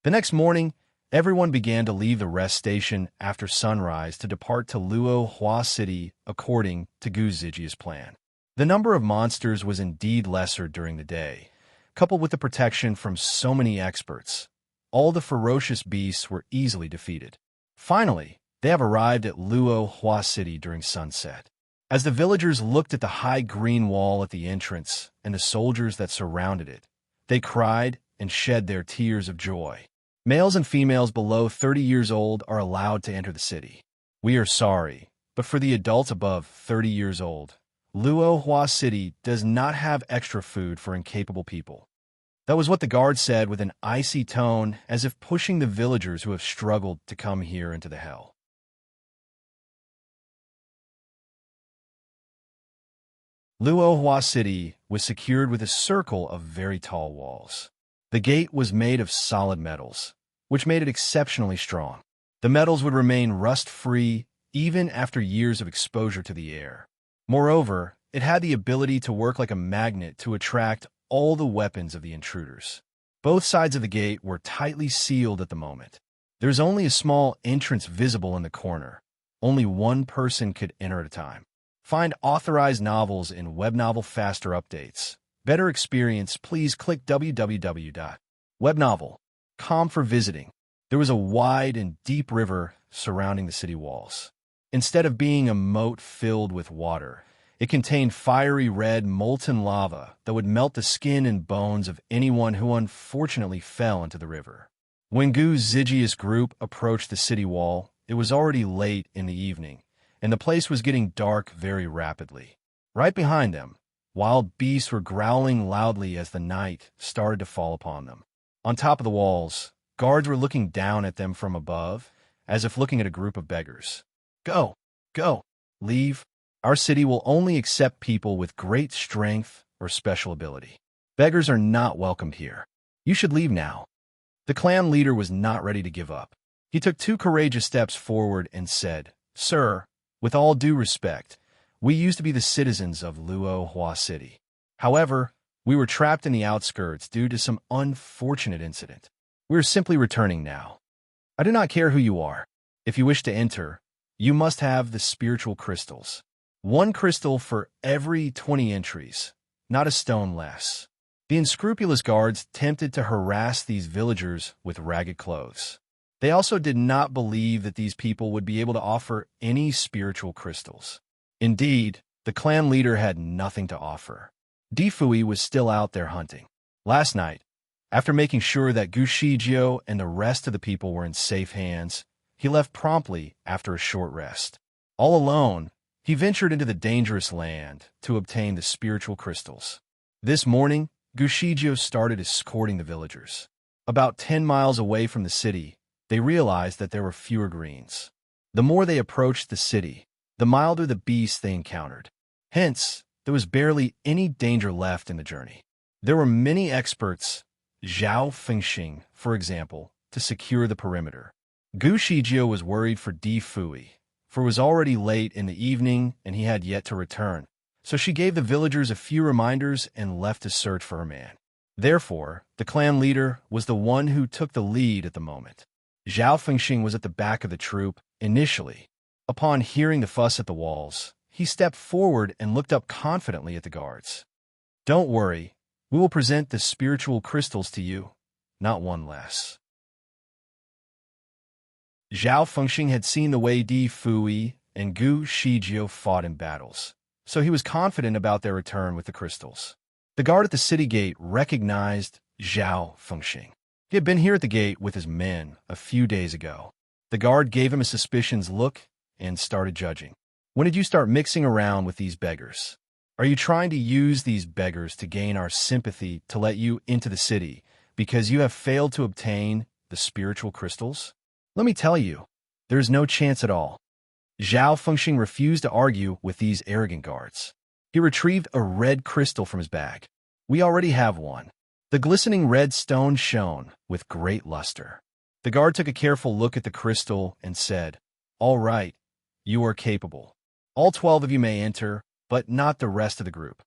The next morning, everyone began to leave the rest station after sunrise to depart to Luo Hua City according to Gu Zijia's plan. The number of monsters was indeed lesser during the day, coupled with the protection from so many experts. All the ferocious beasts were easily defeated. Finally, they have arrived at Luo Hua City during sunset. As the villagers looked at the high green wall at the entrance and the soldiers that surrounded it, they cried and shed their tears of joy. Males and females below 30 years old are allowed to enter the city. We are sorry, but for the adults above 30 years old, Luo Hua City does not have extra food for incapable people. That was what the guard said with an icy tone, as if pushing the villagers who have struggled to come here into the hell. Luo Hua City was secured with a circle of very tall walls. The gate was made of solid metals, which made it exceptionally strong. The metals would remain rust-free even after years of exposure to the air. Moreover, it had the ability to work like a magnet to attract all the weapons of the intruders. Both sides of the gate were tightly sealed at the moment. There's only a small entrance visible in the corner. Only one person could enter at a time. Find authorized novels in Web Novel Faster Updates. Better experience, please click www.webnovel.com for visiting. There was a wide and deep river surrounding the city walls. Instead of being a moat filled with water, it contained fiery red molten lava that would melt the skin and bones of anyone who unfortunately fell into the river. When Gu Zijia's group approached the city wall, it was already late in the evening, and the place was getting dark very rapidly. Right behind them, wild beasts were growling loudly as the night started to fall upon them. On top of the walls, guards were looking down at them from above, as if looking at a group of beggars. Go, go, leave. Our city will only accept people with great strength or special ability. Beggars are not welcomed here. You should leave now. The clan leader was not ready to give up. He took 2 courageous steps forward and said, Sir, with all due respect, we used to be the citizens of Luo Hua City. However, we were trapped in the outskirts due to some unfortunate incident. We are simply returning now. I do not care who you are. If you wish to enter, you must have the spiritual crystals. 1 crystal for every 20 entries, not a stone less. The unscrupulous guards tempted to harass these villagers with ragged clothes. They also did not believe that these people would be able to offer any spiritual crystals. Indeed, the clan leader had nothing to offer. Difui was still out there hunting. Last night, after making sure that Gu Shijio and the rest of the people were in safe hands, he left promptly after a short rest. All alone, he ventured into the dangerous land to obtain the spiritual crystals. This morning, Gu Shijio started escorting the villagers. About 10 miles away from the city, they realized that there were fewer greens. The more they approached the city, the milder the beasts they encountered. Hence, there was barely any danger left in the journey. There were many experts, Zhao Fengxing, for example, to secure the perimeter. Gu Shijio was worried for Difui, for it was already late in the evening and he had yet to return, so she gave the villagers a few reminders and left to search for her man. Therefore, the clan leader was the one who took the lead at the moment. Zhao Fengxing was at the back of the troop initially. Upon hearing the fuss at the walls, he stepped forward and looked up confidently at the guards. Don't worry, we will present the spiritual crystals to you, not one less. Zhao Fengxing had seen the way Difui and Gu Shijio fought in battles, so he was confident about their return with the crystals. The guard at the city gate recognized Zhao Fengxing. He had been here at the gate with his men a few days ago. The guard gave him a suspicious look and started judging. When did you start mixing around with these beggars? Are you trying to use these beggars to gain our sympathy to let you into the city because you have failed to obtain the spiritual crystals? Let me tell you, there is no chance at all. Zhao Fengxing refused to argue with these arrogant guards. He retrieved a red crystal from his bag. We already have one. The glistening red stone shone with great luster. The guard took a careful look at the crystal and said, All right, you are capable. All 12 of you may enter, but not the rest of the group.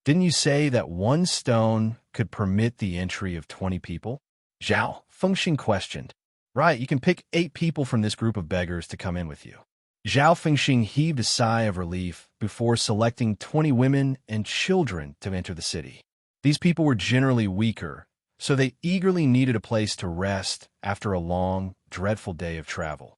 Didn't you say that 1 stone could permit the entry of 20 people? Zhao Fengxing questioned. Right, you can pick 8 people from this group of beggars to come in with you. Zhao Fengxing heaved a sigh of relief before selecting 20 women and children to enter the city. These people were generally weaker, so they eagerly needed a place to rest after a long, dreadful day of travel.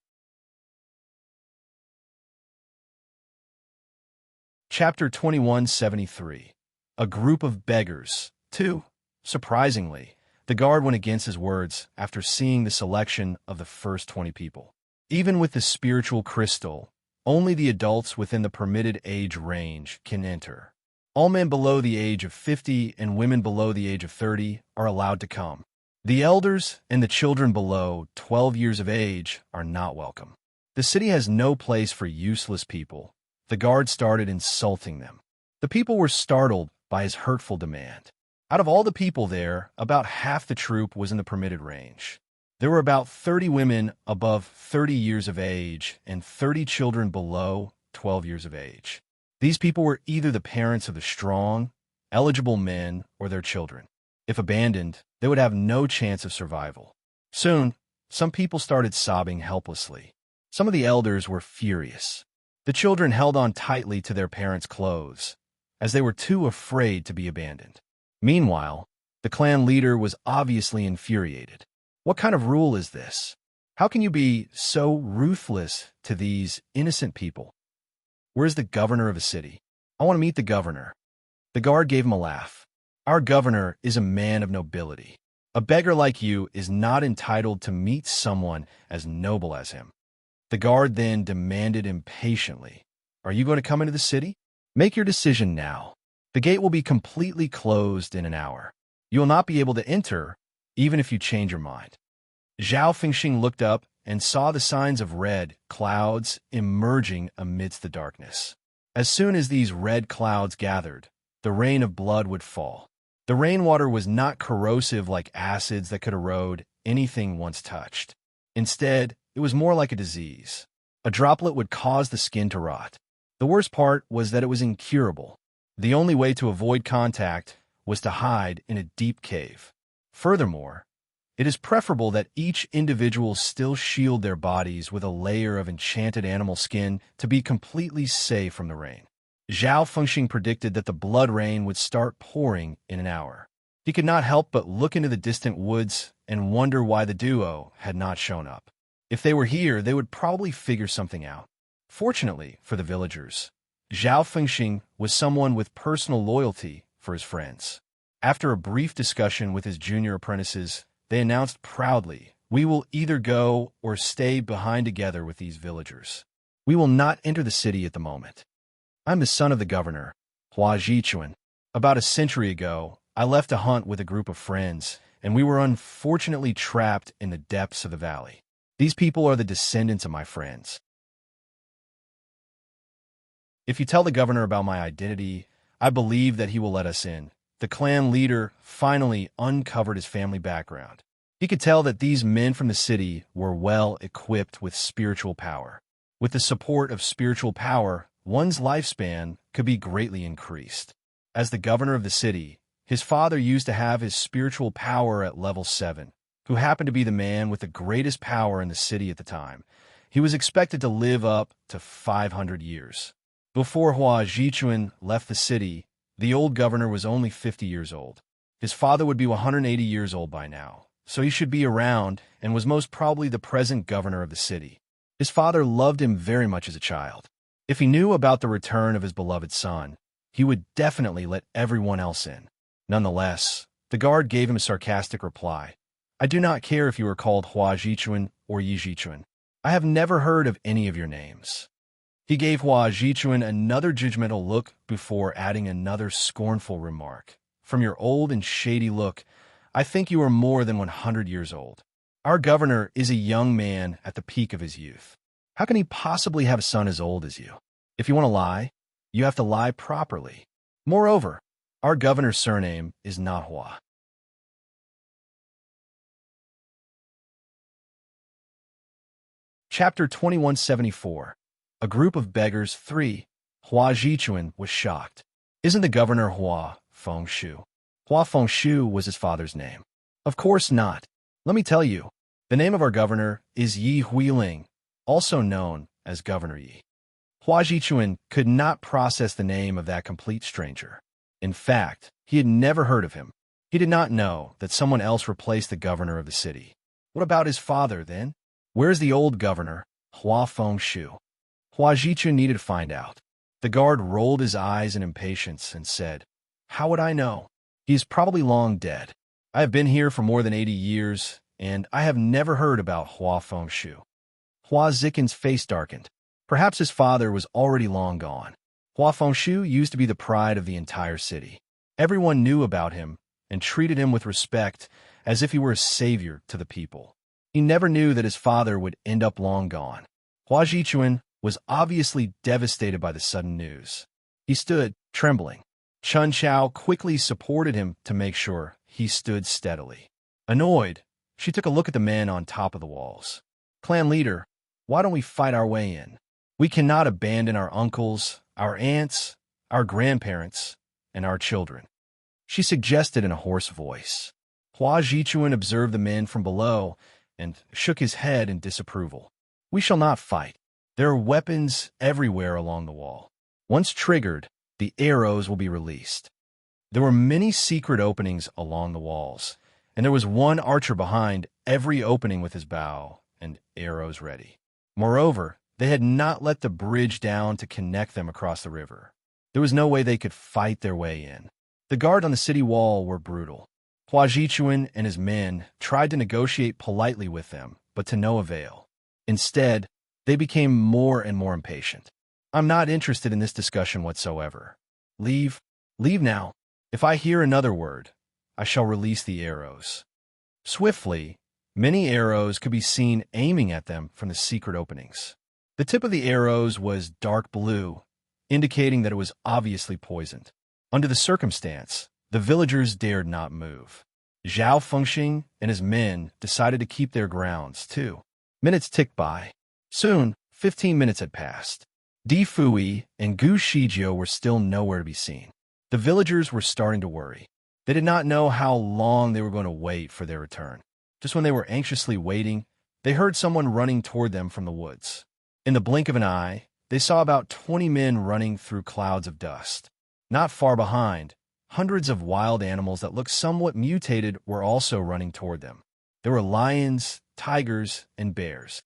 Chapter 2173. A Group of Beggars. 2. Surprisingly, the guard went against his words after seeing the selection of the first 20 people. Even with the spiritual crystal, only the adults within the permitted age range can enter. All men below the age of 50 and women below the age of 30 are allowed to come. The elders and the children below 12 years of age are not welcome. The city has no place for useless people. The guard started insulting them. The people were startled by his hurtful demand. Out of all the people there, about half the troop was in the permitted range. There were about 30 women above 30 years of age and 30 children below 12 years of age. These people were either the parents of the strong, eligible men or their children. If abandoned, they would have no chance of survival. Soon, some people started sobbing helplessly. Some of the elders were furious. The children held on tightly to their parents' clothes, as they were too afraid to be abandoned. Meanwhile, the clan leader was obviously infuriated. What kind of rule is this? How can you be so ruthless to these innocent people? Where's the governor of a city? I want to meet the governor. The guard gave him a laugh. Our governor is a man of nobility. A beggar like you is not entitled to meet someone as noble as him. The guard then demanded impatiently, Are you going to come into the city? Make your decision now. The gate will be completely closed in an hour. You will not be able to enter, even if you change your mind. Zhao Fengxing looked up and saw the signs of red clouds emerging amidst the darkness. As soon as these red clouds gathered, the rain of blood would fall. The rainwater was not corrosive like acids that could erode anything once touched. Instead, it was more like a disease. A droplet would cause the skin to rot. The worst part was that it was incurable. The only way to avoid contact was to hide in a deep cave. Furthermore, it is preferable that each individual still shield their bodies with a layer of enchanted animal skin to be completely safe from the rain. Zhao Fengxing predicted that the blood rain would start pouring in an hour. He could not help but look into the distant woods and wonder why the duo had not shown up. If they were here, they would probably figure something out. Fortunately for the villagers, Zhao Fengxing was someone with personal loyalty for his friends. After a brief discussion with his junior apprentices, they announced proudly, "We will either go or stay behind together with these villagers. We will not enter the city at the moment. I'm the son of the governor, Hua Zhichuan. About a century ago, I left to hunt with a group of friends, and we were unfortunately trapped in the depths of the valley. These people are the descendants of my friends. If you tell the governor about my identity, I believe that he will let us in." The clan leader finally uncovered his family background. He could tell that these men from the city were well equipped with spiritual power. With the support of spiritual power, one's lifespan could be greatly increased. As the governor of the city, his father used to have his spiritual power at level 7, who happened to be the man with the greatest power in the city at the time. He was expected to live up to 500 years. Before Hua Zhichuan left the city, the old governor was only 50 years old. His father would be 180 years old by now, so he should be around and was most probably the present governor of the city. His father loved him very much as a child. If he knew about the return of his beloved son, he would definitely let everyone else in. Nonetheless, the guard gave him a sarcastic reply. "I do not care if you are called Hua Zhichuan or Yi Zhichuan. I have never heard of any of your names." He gave Hua Zhichuan another judgmental look before adding another scornful remark. "From your old and shady look, I think you are more than 100 years old. Our governor is a young man at the peak of his youth. How can he possibly have a son as old as you? If you want to lie, you have to lie properly. Moreover, our governor's surname is not Hua." Chapter 2174. A Group of Beggars 3. Hua Zhichuan was shocked. "Isn't the governor Hua Fengshu?" Hua Fengshu was his father's name. "Of course not. Let me tell you, the name of our governor is Yi Huiling, also known as Governor Yi." Hua Zhichuan could not process the name of that complete stranger. In fact, he had never heard of him. He did not know that someone else replaced the governor of the city. What about his father, then? Where's the old governor, Hua Fengshu? Hua Zhichuan needed to find out. The guard rolled his eyes in impatience and said, "How would I know? He is probably long dead. I have been here for more than 80 years, and I have never heard about Hua Fengshu." Hua Zikin's face darkened. Perhaps his father was already long gone. Hua Fengshu used to be the pride of the entire city. Everyone knew about him and treated him with respect as if he were a savior to the people. He never knew that his father would end up long gone. Hua Zhichuan was obviously devastated by the sudden news. He stood, trembling. Chun Chao quickly supported him to make sure he stood steadily. Annoyed, she took a look at the men on top of the walls. "Clan leader, why don't we fight our way in? We cannot abandon our uncles, our aunts, our grandparents, and our children," she suggested in a hoarse voice. Hua Zhichuan observed the men from below and shook his head in disapproval. "We shall not fight. There are weapons everywhere along the wall. Once triggered, the arrows will be released." There were many secret openings along the walls, and there was one archer behind every opening with his bow and arrows ready. Moreover, they had not let the bridge down to connect them across the river. There was no way they could fight their way in. The guard on the city wall were brutal. Hua Zhichuan and his men tried to negotiate politely with them, but to no avail. Instead, they became more and more impatient. I'm not interested in this discussion whatsoever. Leave. Leave now. If I hear another word, I shall release the arrows." Swiftly, many arrows could be seen aiming at them from the secret openings. The tip of the arrows was dark blue, indicating that it was obviously poisoned. Under the circumstance, the villagers dared not move. Zhao Fengxing and his men decided to keep their grounds, too. Minutes ticked by. Soon, 15 minutes had passed. Di Fui and Gu Shijiu were still nowhere to be seen. The villagers were starting to worry. They did not know how long they were going to wait for their return. Just when they were anxiously waiting, they heard someone running toward them from the woods. In the blink of an eye, they saw about 20 men running through clouds of dust. Not far behind, hundreds of wild animals that looked somewhat mutated were also running toward them. There were lions, tigers, and bears.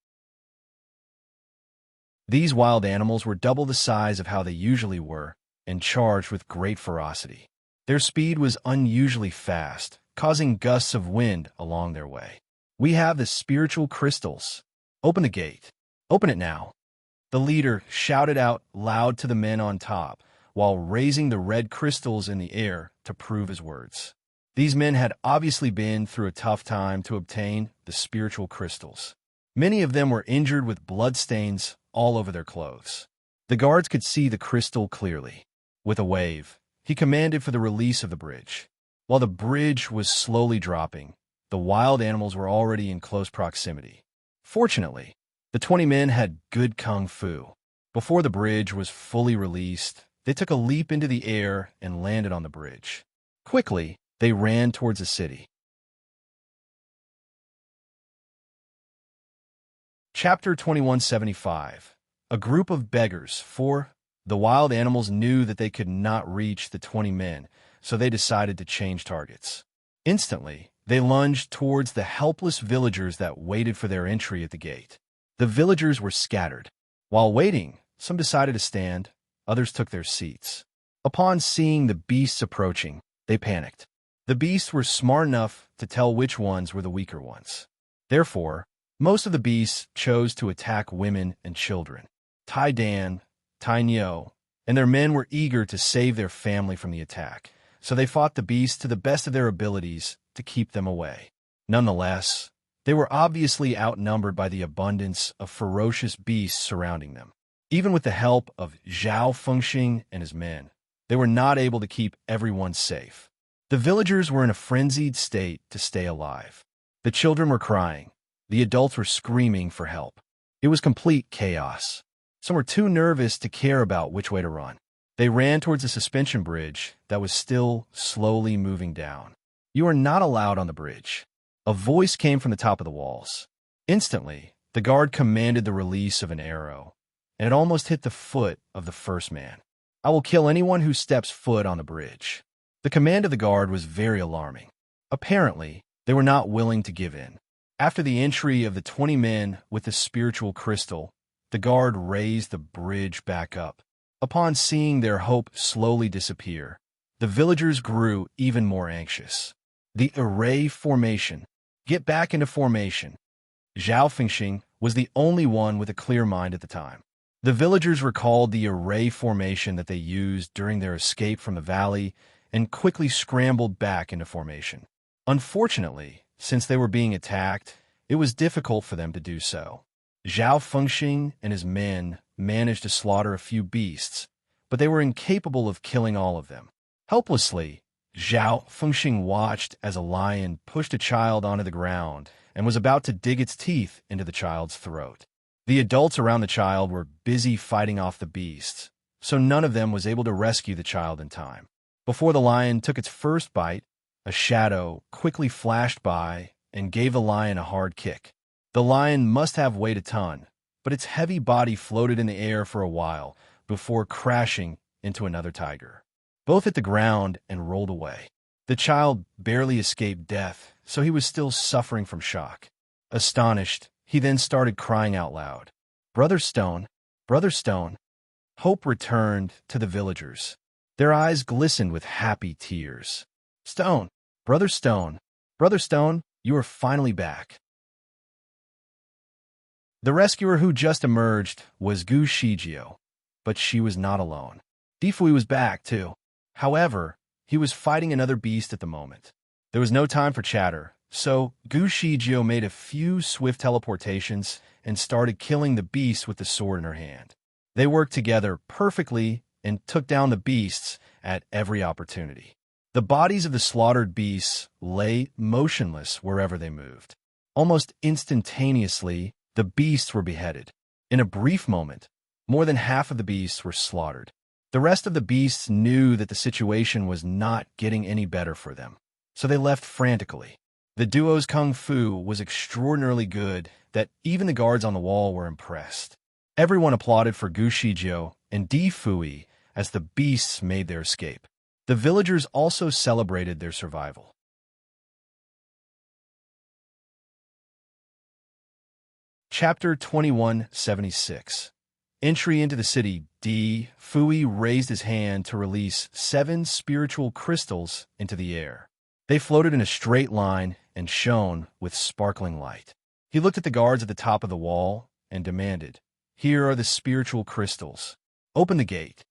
These wild animals were double the size of how they usually were and charged with great ferocity. Their speed was unusually fast, causing gusts of wind along their way. "We have the spiritual crystals. Open the gate. Open it now." The leader shouted out loud to the men on top, while raising the red crystals in the air to prove his words. These men had obviously been through a tough time to obtain the spiritual crystals. Many of them were injured with bloodstains all over their clothes. The guards could see the crystal clearly. With a wave, he commanded for the release of the bridge. While the bridge was slowly dropping, the wild animals were already in close proximity. Fortunately, the 20 men had good kung fu. Before the bridge was fully released, they took a leap into the air and landed on the bridge. Quickly, they ran towards the city. Chapter 2175. A group of beggars. The wild animals knew that they could not reach the 20 men, so they decided to change targets. Instantly, they lunged towards the helpless villagers that waited for their entry at the gate. The villagers were scattered. While waiting, some decided to stand, others took their seats. Upon seeing the beasts approaching, they panicked. The beasts were smart enough to tell which ones were the weaker ones. Therefore, most of the beasts chose to attack women and children. Tai Dan, Tai Nio, and their men were eager to save their family from the attack, so they fought the beasts to the best of their abilities to keep them away. Nonetheless, they were obviously outnumbered by the abundance of ferocious beasts surrounding them. Even with the help of Zhao Fengxing and his men, they were not able to keep everyone safe. The villagers were in a frenzied state to stay alive. The children were crying. The adults were screaming for help. It was complete chaos. Some were too nervous to care about which way to run. They ran towards the suspension bridge that was still slowly moving down. "You are not allowed on the bridge." A voice came from the top of the walls. Instantly, the guard commanded the release of an arrow, and it almost hit the foot of the first man. "I will kill anyone who steps foot on the bridge." The command of the guard was very alarming. Apparently, they were not willing to give in. After the entry of the 20 men with the spiritual crystal, the guard raised the bridge back up. Upon seeing their hope slowly disappear, the villagers grew even more anxious. The array formation. Get back into formation. Zhao Fengxing was the only one with a clear mind at the time. The villagers recalled the array formation that they used during their escape from the valley and quickly scrambled back into formation. Unfortunately, since they were being attacked, it was difficult for them to do so. Zhao Fengxing and his men managed to slaughter a few beasts, but they were incapable of killing all of them. Helplessly, Zhao Fengxing watched as a lion pushed a child onto the ground and was about to dig its teeth into the child's throat. The adults around the child were busy fighting off the beasts, so none of them was able to rescue the child in time. Before the lion took its first bite, a shadow quickly flashed by and gave the lion a hard kick. The lion must have weighed a ton, but its heavy body floated in the air for a while before crashing into another tiger. Both hit the ground and rolled away. The child barely escaped death, so he was still suffering from shock. Astonished, he then started crying out loud, "Brother Stone! Brother Stone!" Hope returned to the villagers. Their eyes glistened with happy tears. "Stone! Brother Stone! Brother Stone, you are finally back." The rescuer who just emerged was Gu Shijiu, but she was not alone. Difui was back, too. However, he was fighting another beast at the moment. There was no time for chatter, so Gu Shijio made a few swift teleportations and started killing the beast with the sword in her hand. They worked together perfectly and took down the beasts at every opportunity. The bodies of the slaughtered beasts lay motionless wherever they moved. Almost instantaneously, the beasts were beheaded. In a brief moment, more than half of the beasts were slaughtered. The rest of the beasts knew that the situation was not getting any better for them, so they left frantically. The duo's kung fu was extraordinarily good that even the guards on the wall were impressed. Everyone applauded for Gu Shijio and Difui as the beasts made their escape. The villagers also celebrated their survival. Chapter 2176. Entry into the city. Difui raised his hand to release 7 spiritual crystals into the air. They floated in a straight line and shone with sparkling light. He looked at the guards at the top of the wall and demanded, "Here are the spiritual crystals. Open the gate."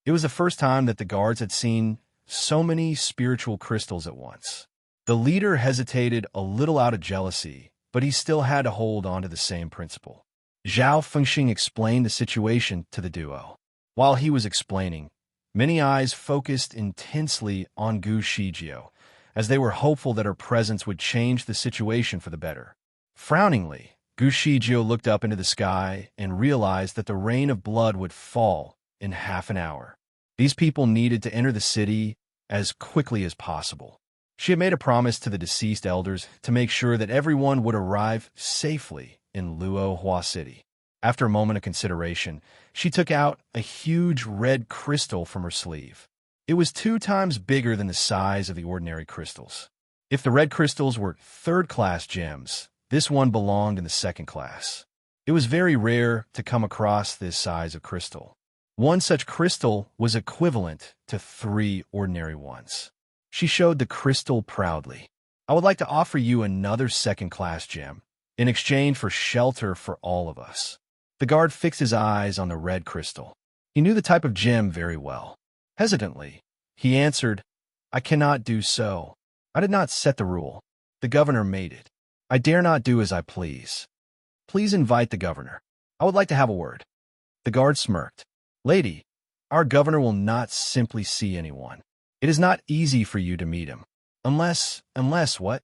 It was the first time that the guards had seen so many spiritual crystals at once. The leader hesitated a little out of jealousy, but he still had to hold on to the same principle. Zhao Fengxing explained the situation to the duo. While he was explaining, many eyes focused intensely on Gu Shijio, as they were hopeful that her presence would change the situation for the better. Frowningly, Gu Shijio looked up into the sky and realized that the rain of blood would fall in half an hour. These people needed to enter the city as quickly as possible. She had made a promise to the deceased elders to make sure that everyone would arrive safely in Luohua City. After a moment of consideration, she took out a huge red crystal from her sleeve. It was 2 times bigger than the size of the ordinary crystals. If the red crystals were third-class gems, this one belonged in the second class. It was very rare to come across this size of crystal. One such crystal was equivalent to 3 ordinary ones. She showed the crystal proudly. "I would like to offer you another second-class gem in exchange for shelter for all of us." The guard fixed his eyes on the red crystal. He knew the type of gem very well. Hesitantly, he answered, "I cannot do so. I did not set the rule. The governor made it. I dare not do as I please. Please invite the governor. I would like to have a word." The guard smirked. "Lady, our governor will not simply see anyone. It is not easy for you to meet him. Unless what?"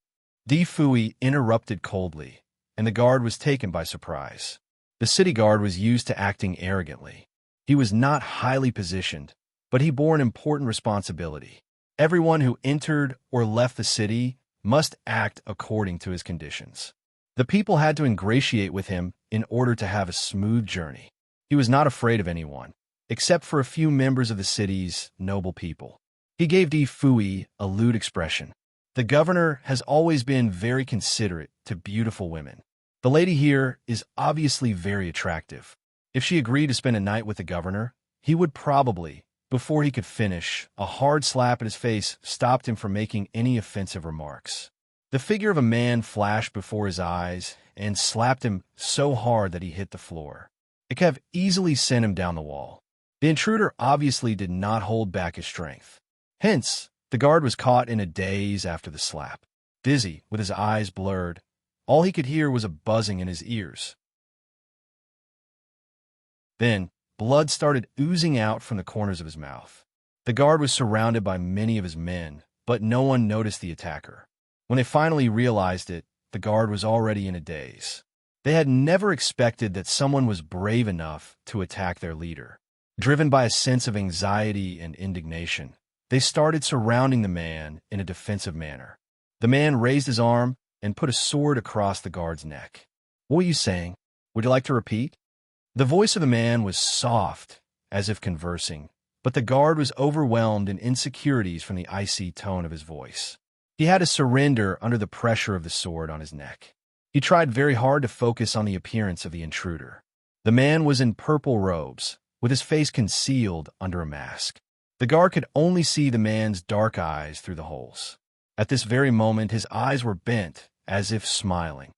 Difui interrupted coldly, and the guard was taken by surprise. The city guard was used to acting arrogantly. He was not highly positioned, but he bore an important responsibility. Everyone who entered or left the city must act according to his conditions. The people had to ingratiate with him in order to have a smooth journey. He was not afraid of anyone, except for a few members of the city's noble people. He gave Difui a lewd expression. "The governor has always been very considerate to beautiful women. The lady here is obviously very attractive. If she agreed to spend a night with the governor, he would probably, before he could finish, a hard slap at his face stopped him from making any offensive remarks. The figure of a man flashed before his eyes and slapped him so hard that he hit the floor. It could have easily sent him down the wall. The intruder obviously did not hold back his strength. Hence, the guard was caught in a daze after the slap. Dizzy, with his eyes blurred, all he could hear was a buzzing in his ears. Then, blood started oozing out from the corners of his mouth. The guard was surrounded by many of his men, but no one noticed the attacker. When they finally realized it, the guard was already in a daze. They had never expected that someone was brave enough to attack their leader. Driven by a sense of anxiety and indignation, they started surrounding the man in a defensive manner. The man raised his arm and put a sword across the guard's neck. "What were you saying? Would you like to repeat?" The voice of the man was soft, as if conversing, but the guard was overwhelmed in insecurities from the icy tone of his voice. He had to surrender under the pressure of the sword on his neck. He tried very hard to focus on the appearance of the intruder. The man was in purple robes, with his face concealed under a mask. The guard could only see the man's dark eyes through the holes. At this very moment, his eyes were bent, as if smiling.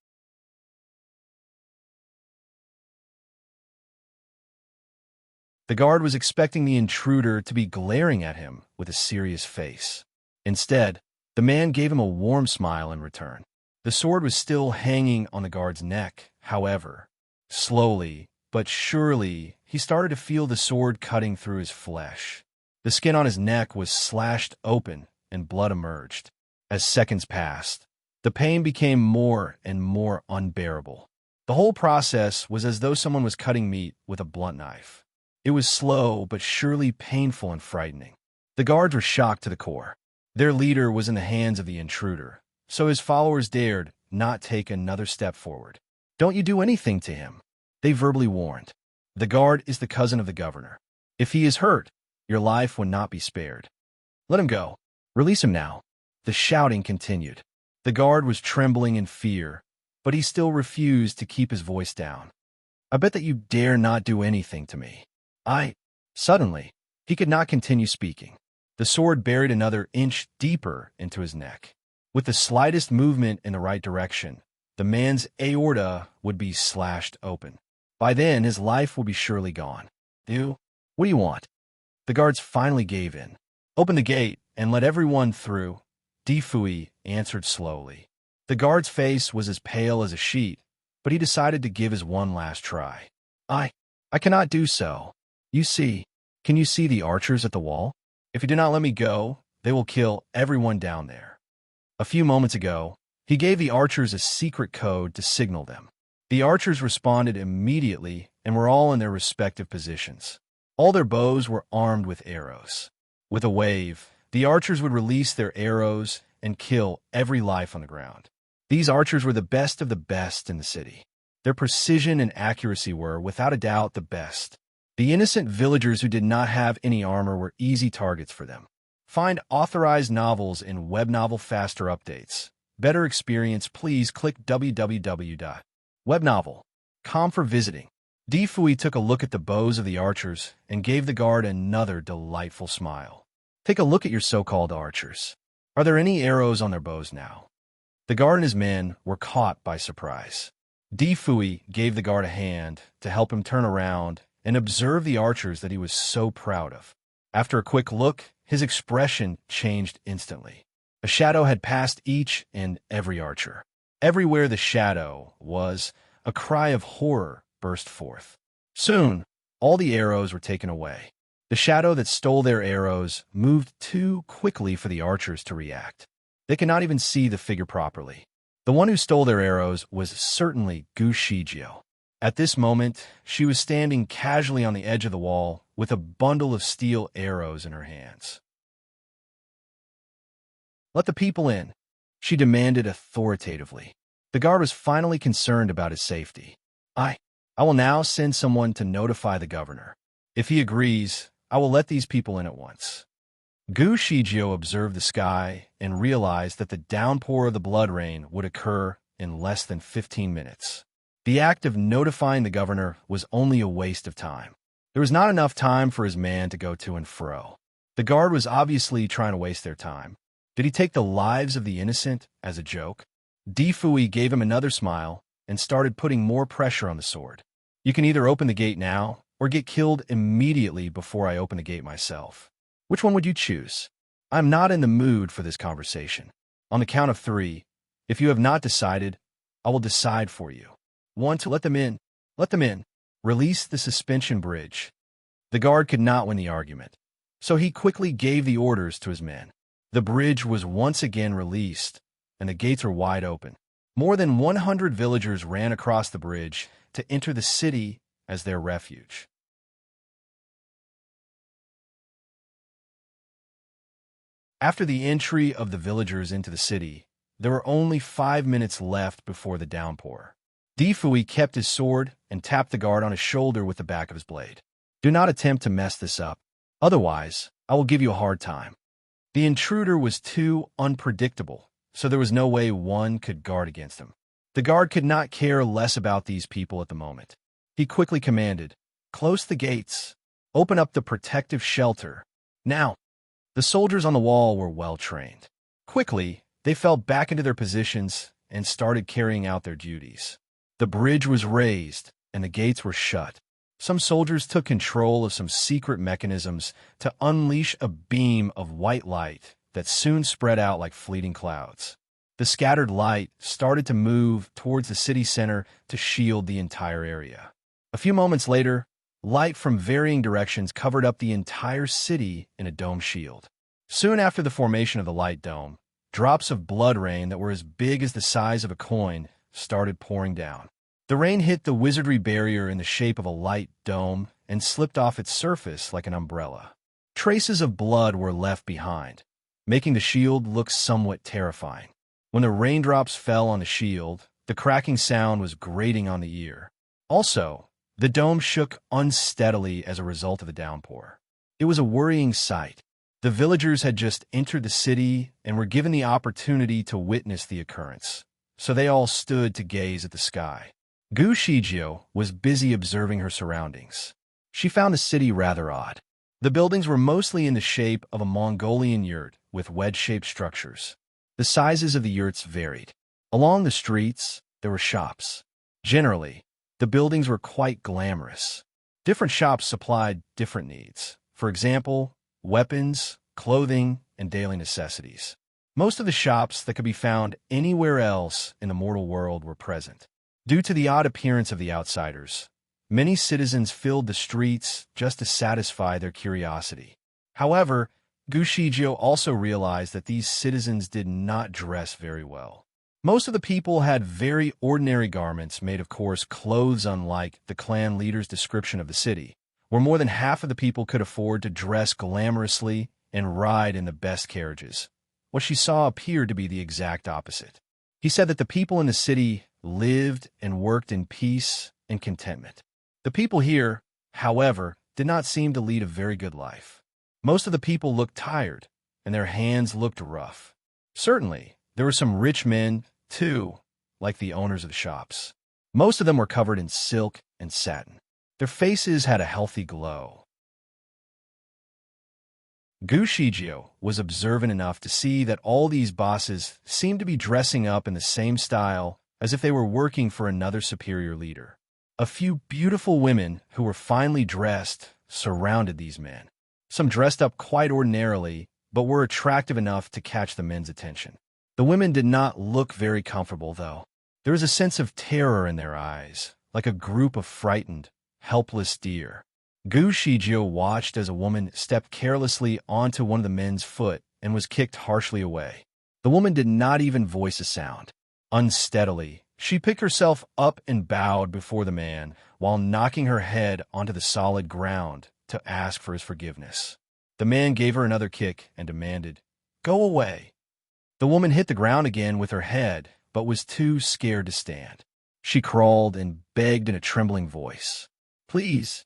The guard was expecting the intruder to be glaring at him with a serious face. Instead, the man gave him a warm smile in return. The sword was still hanging on the guard's neck, however. Slowly, but surely, he started to feel the sword cutting through his flesh. The skin on his neck was slashed open, and blood emerged. As seconds passed, the pain became more and more unbearable. The whole process was as though someone was cutting meat with a blunt knife. It was slow, but surely painful and frightening. The guards were shocked to the core. Their leader was in the hands of the intruder, so his followers dared not take another step forward. "Don't you do anything to him," they verbally warned. "The guard is the cousin of the governor. If he is hurt, your life will not be spared. Let him go. Release him now." The shouting continued. The guard was trembling in fear, but he still refused to keep his voice down. "I bet that you dare not do anything to me. Suddenly, he could not continue speaking. The sword buried another inch deeper into his neck. With the slightest movement in the right direction, the man's aorta would be slashed open. By then, his life would be surely gone. What do you want?" The guards finally gave in. "Open the gate and let everyone through," Difui answered slowly. The guard's face was as pale as a sheet, but he decided to give his one last try. I cannot do so. Can you see the archers at the wall? If you do not let me go, they will kill everyone down there." A few moments ago, he gave the archers a secret code to signal them. The archers responded immediately and were all in their respective positions. All their bows were armed with arrows. With a wave, the archers would release their arrows and kill every life on the ground. These archers were the best of the best in the city. Their precision and accuracy were, without a doubt, the best. The innocent villagers who did not have any armor were easy targets for them. Find authorized novels in web novel faster updates. Better experience, please click www.webnovel.com for visiting. Difui took a look at the bows of the archers and gave the guard another delightful smile. "Take a look at your so-called archers. Are there any arrows on their bows now?" The guard and his men were caught by surprise. Difui gave the guard a hand to help him turn around and observe the archers that he was so proud of. After a quick look, his expression changed instantly. A shadow had passed each and every archer. Everywhere the shadow was, a cry of horror burst forth. Soon, all the arrows were taken away. The shadow that stole their arrows moved too quickly for the archers to react. They could not even see the figure properly. The one who stole their arrows was certainly Gu Shijio. At this moment, she was standing casually on the edge of the wall with a bundle of steel arrows in her hands. "Let the people in," she demanded authoritatively. The guard was finally concerned about his safety. I will now send someone to notify the governor. If he agrees, I will let these people in at once." Gu Shijio observed the sky and realized that the downpour of the blood rain would occur in less than 15 minutes. The act of notifying the governor was only a waste of time. There was not enough time for his man to go to and fro. The guard was obviously trying to waste their time. Did he take the lives of the innocent as a joke? Difui gave him another smile and started putting more pressure on the sword. "You can either open the gate now or get killed immediately before I open the gate myself. Which one would you choose? I'm not in the mood for this conversation. On the count of 3, if you have not decided, I will decide for you. 1 to let them in. Let them in. Release the suspension bridge." The guard could not win the argument, so he quickly gave the orders to his men. The bridge was once again released, and the gates were wide open. More than 100 villagers ran across the bridge to enter the city as their refuge. After the entry of the villagers into the city, there were only 5 minutes left before the downpour. Difui kept his sword and tapped the guard on his shoulder with the back of his blade. "Do not attempt to mess this up. Otherwise, I will give you a hard time." The intruder was too unpredictable, so there was no way one could guard against him. The guard could not care less about these people at the moment. He quickly commanded, "Close the gates. Open up the protective shelter. Now." The soldiers on the wall were well trained. Quickly, they fell back into their positions and started carrying out their duties. The bridge was raised, and the gates were shut. Some soldiers took control of some secret mechanisms to unleash a beam of white light that soon spread out like fleeting clouds. The scattered light started to move towards the city center to shield the entire area. A few moments later, light from varying directions covered up the entire city in a dome shield. Soon after the formation of the light dome, drops of blood rain that were as big as the size of a coin started pouring down. The rain hit the wizardry barrier in the shape of a light dome and slipped off its surface like an umbrella. Traces of blood were left behind, making the shield look somewhat terrifying. When the raindrops fell on the shield, the cracking sound was grating on the ear. Also, the dome shook unsteadily as a result of the downpour. It was a worrying sight. The villagers had just entered the city and were given the opportunity to witness the occurrence, so they all stood to gaze at the sky. Gu Shijio was busy observing her surroundings. She found the city rather odd. The buildings were mostly in the shape of a Mongolian yurt with wedge-shaped structures. The sizes of the yurts varied. Along the streets, there were shops. Generally, the buildings were quite glamorous. Different shops supplied different needs. For example, weapons, clothing, and daily necessities. Most of the shops that could be found anywhere else in the mortal world were present. Due to the odd appearance of the outsiders, many citizens filled the streets just to satisfy their curiosity. However, Gu Shijio also realized that these citizens did not dress very well. Most of the people had very ordinary garments made of coarse clothes, unlike the clan leader's description of the city, where more than half of the people could afford to dress glamorously and ride in the best carriages. What she saw appeared to be the exact opposite. He said that the people in the city lived and worked in peace and contentment. The people here, however, did not seem to lead a very good life. Most of the people looked tired, and their hands looked rough. Certainly, there were some rich men, too, like the owners of the shops. Most of them were covered in silk and satin. Their faces had a healthy glow. Gu Shijio was observant enough to see that all these bosses seemed to be dressing up in the same style as if they were working for another superior leader. A few beautiful women who were finely dressed surrounded these men. Some dressed up quite ordinarily, but were attractive enough to catch the men's attention. The women did not look very comfortable, though. There was a sense of terror in their eyes, like a group of frightened, helpless deer. Gu Shijio watched as a woman stepped carelessly onto one of the men's foot and was kicked harshly away. The woman did not even voice a sound. Unsteadily, she picked herself up and bowed before the man while knocking her head onto the solid ground to ask for his forgiveness. The man gave her another kick and demanded, "Go away." The woman hit the ground again with her head, but was too scared to stand. She crawled and begged in a trembling voice, Please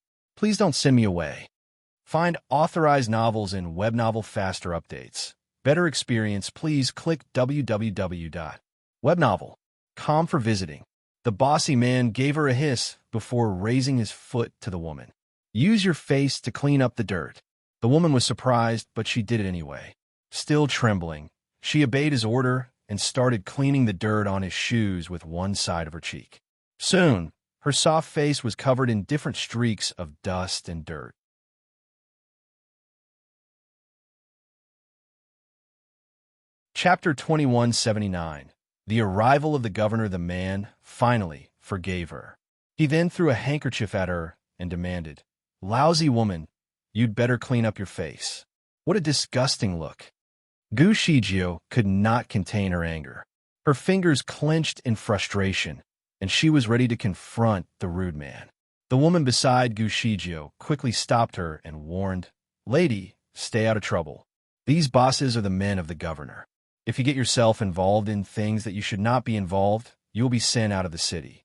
don't send me away." Find authorized novels in web novel faster updates. Better experience, please click www.webnovel.com for visiting. The bossy man gave her a hiss before raising his foot to the woman. "Use your face to clean up the dirt." The woman was surprised, but she did it anyway. Still trembling, she obeyed his order and started cleaning the dirt on his shoes with one side of her cheek. Soon, her soft face was covered in different streaks of dust and dirt. Chapter 2179. The arrival of the governor. The man, finally, forgave her. He then threw a handkerchief at her and demanded, "Lousy woman, you'd better clean up your face." What a disgusting look. Gu Shijio could not contain her anger. Her fingers clenched in frustration, and she was ready to confront the rude man. The woman beside Gu Shijio quickly stopped her and warned, "Lady, stay out of trouble. These bosses are the men of the governor. If you get yourself involved in things that you should not be involved, you will be sent out of the city."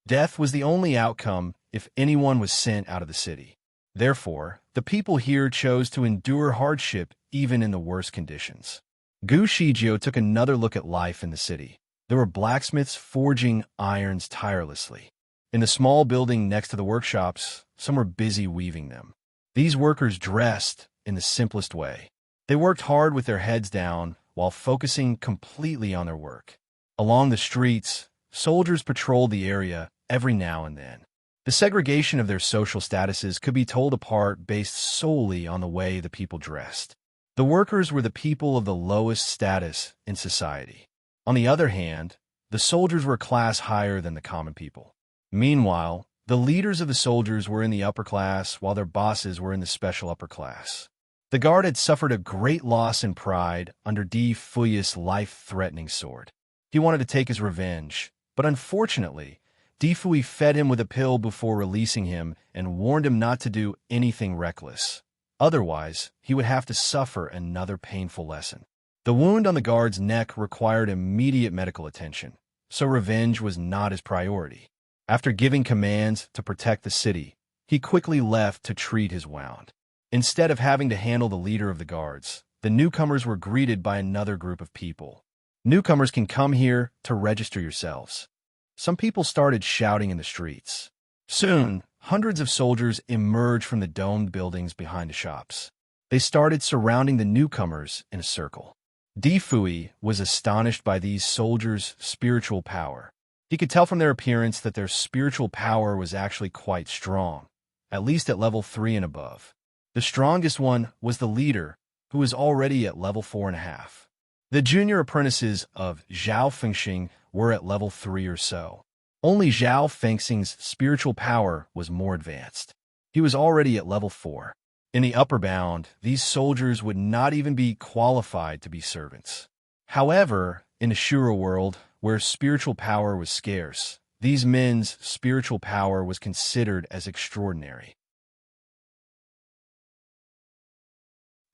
Death was the only outcome if anyone was sent out of the city. Therefore, the people here chose to endure hardship even in the worst conditions. Gu Shijio took another look at life in the city. There were blacksmiths forging irons tirelessly. In the small building next to the workshops, some were busy weaving them. These workers dressed in the simplest way. They worked hard with their heads down while focusing completely on their work. Along the streets, soldiers patrolled the area every now and then. The segregation of their social statuses could be told apart based solely on the way the people dressed. The workers were the people of the lowest status in society. On the other hand, the soldiers were a class higher than the common people. Meanwhile, the leaders of the soldiers were in the upper class, while their bosses were in the special upper class. The guard had suffered a great loss in pride under D. Fuyus' life-threatening sword. He wanted to take his revenge, but unfortunately, D. Fui fed him with a pill before releasing him and warned him not to do anything reckless. Otherwise, he would have to suffer another painful lesson. The wound on the guard's neck required immediate medical attention, so revenge was not his priority. After giving commands to protect the city, he quickly left to treat his wound. Instead of having to handle the leader of the guards, the newcomers were greeted by another group of people. Newcomers can come here to register yourselves. Some people started shouting in the streets. Soon, hundreds of soldiers emerged from the domed buildings behind the shops. They started surrounding the newcomers in a circle. D. Fui was astonished by these soldiers' spiritual power. He could tell from their appearance that their spiritual power was actually quite strong, at least at level 3 and above. The strongest one was the leader, who was already at level 4.5. The junior apprentices of Zhao Fengxing were at level 3 or so. Only Zhao Fengxing's spiritual power was more advanced. He was already at level 4. In the upper bound, these soldiers would not even be qualified to be servants. However, in the Shura world, where spiritual power was scarce, these men's spiritual power was considered as extraordinary.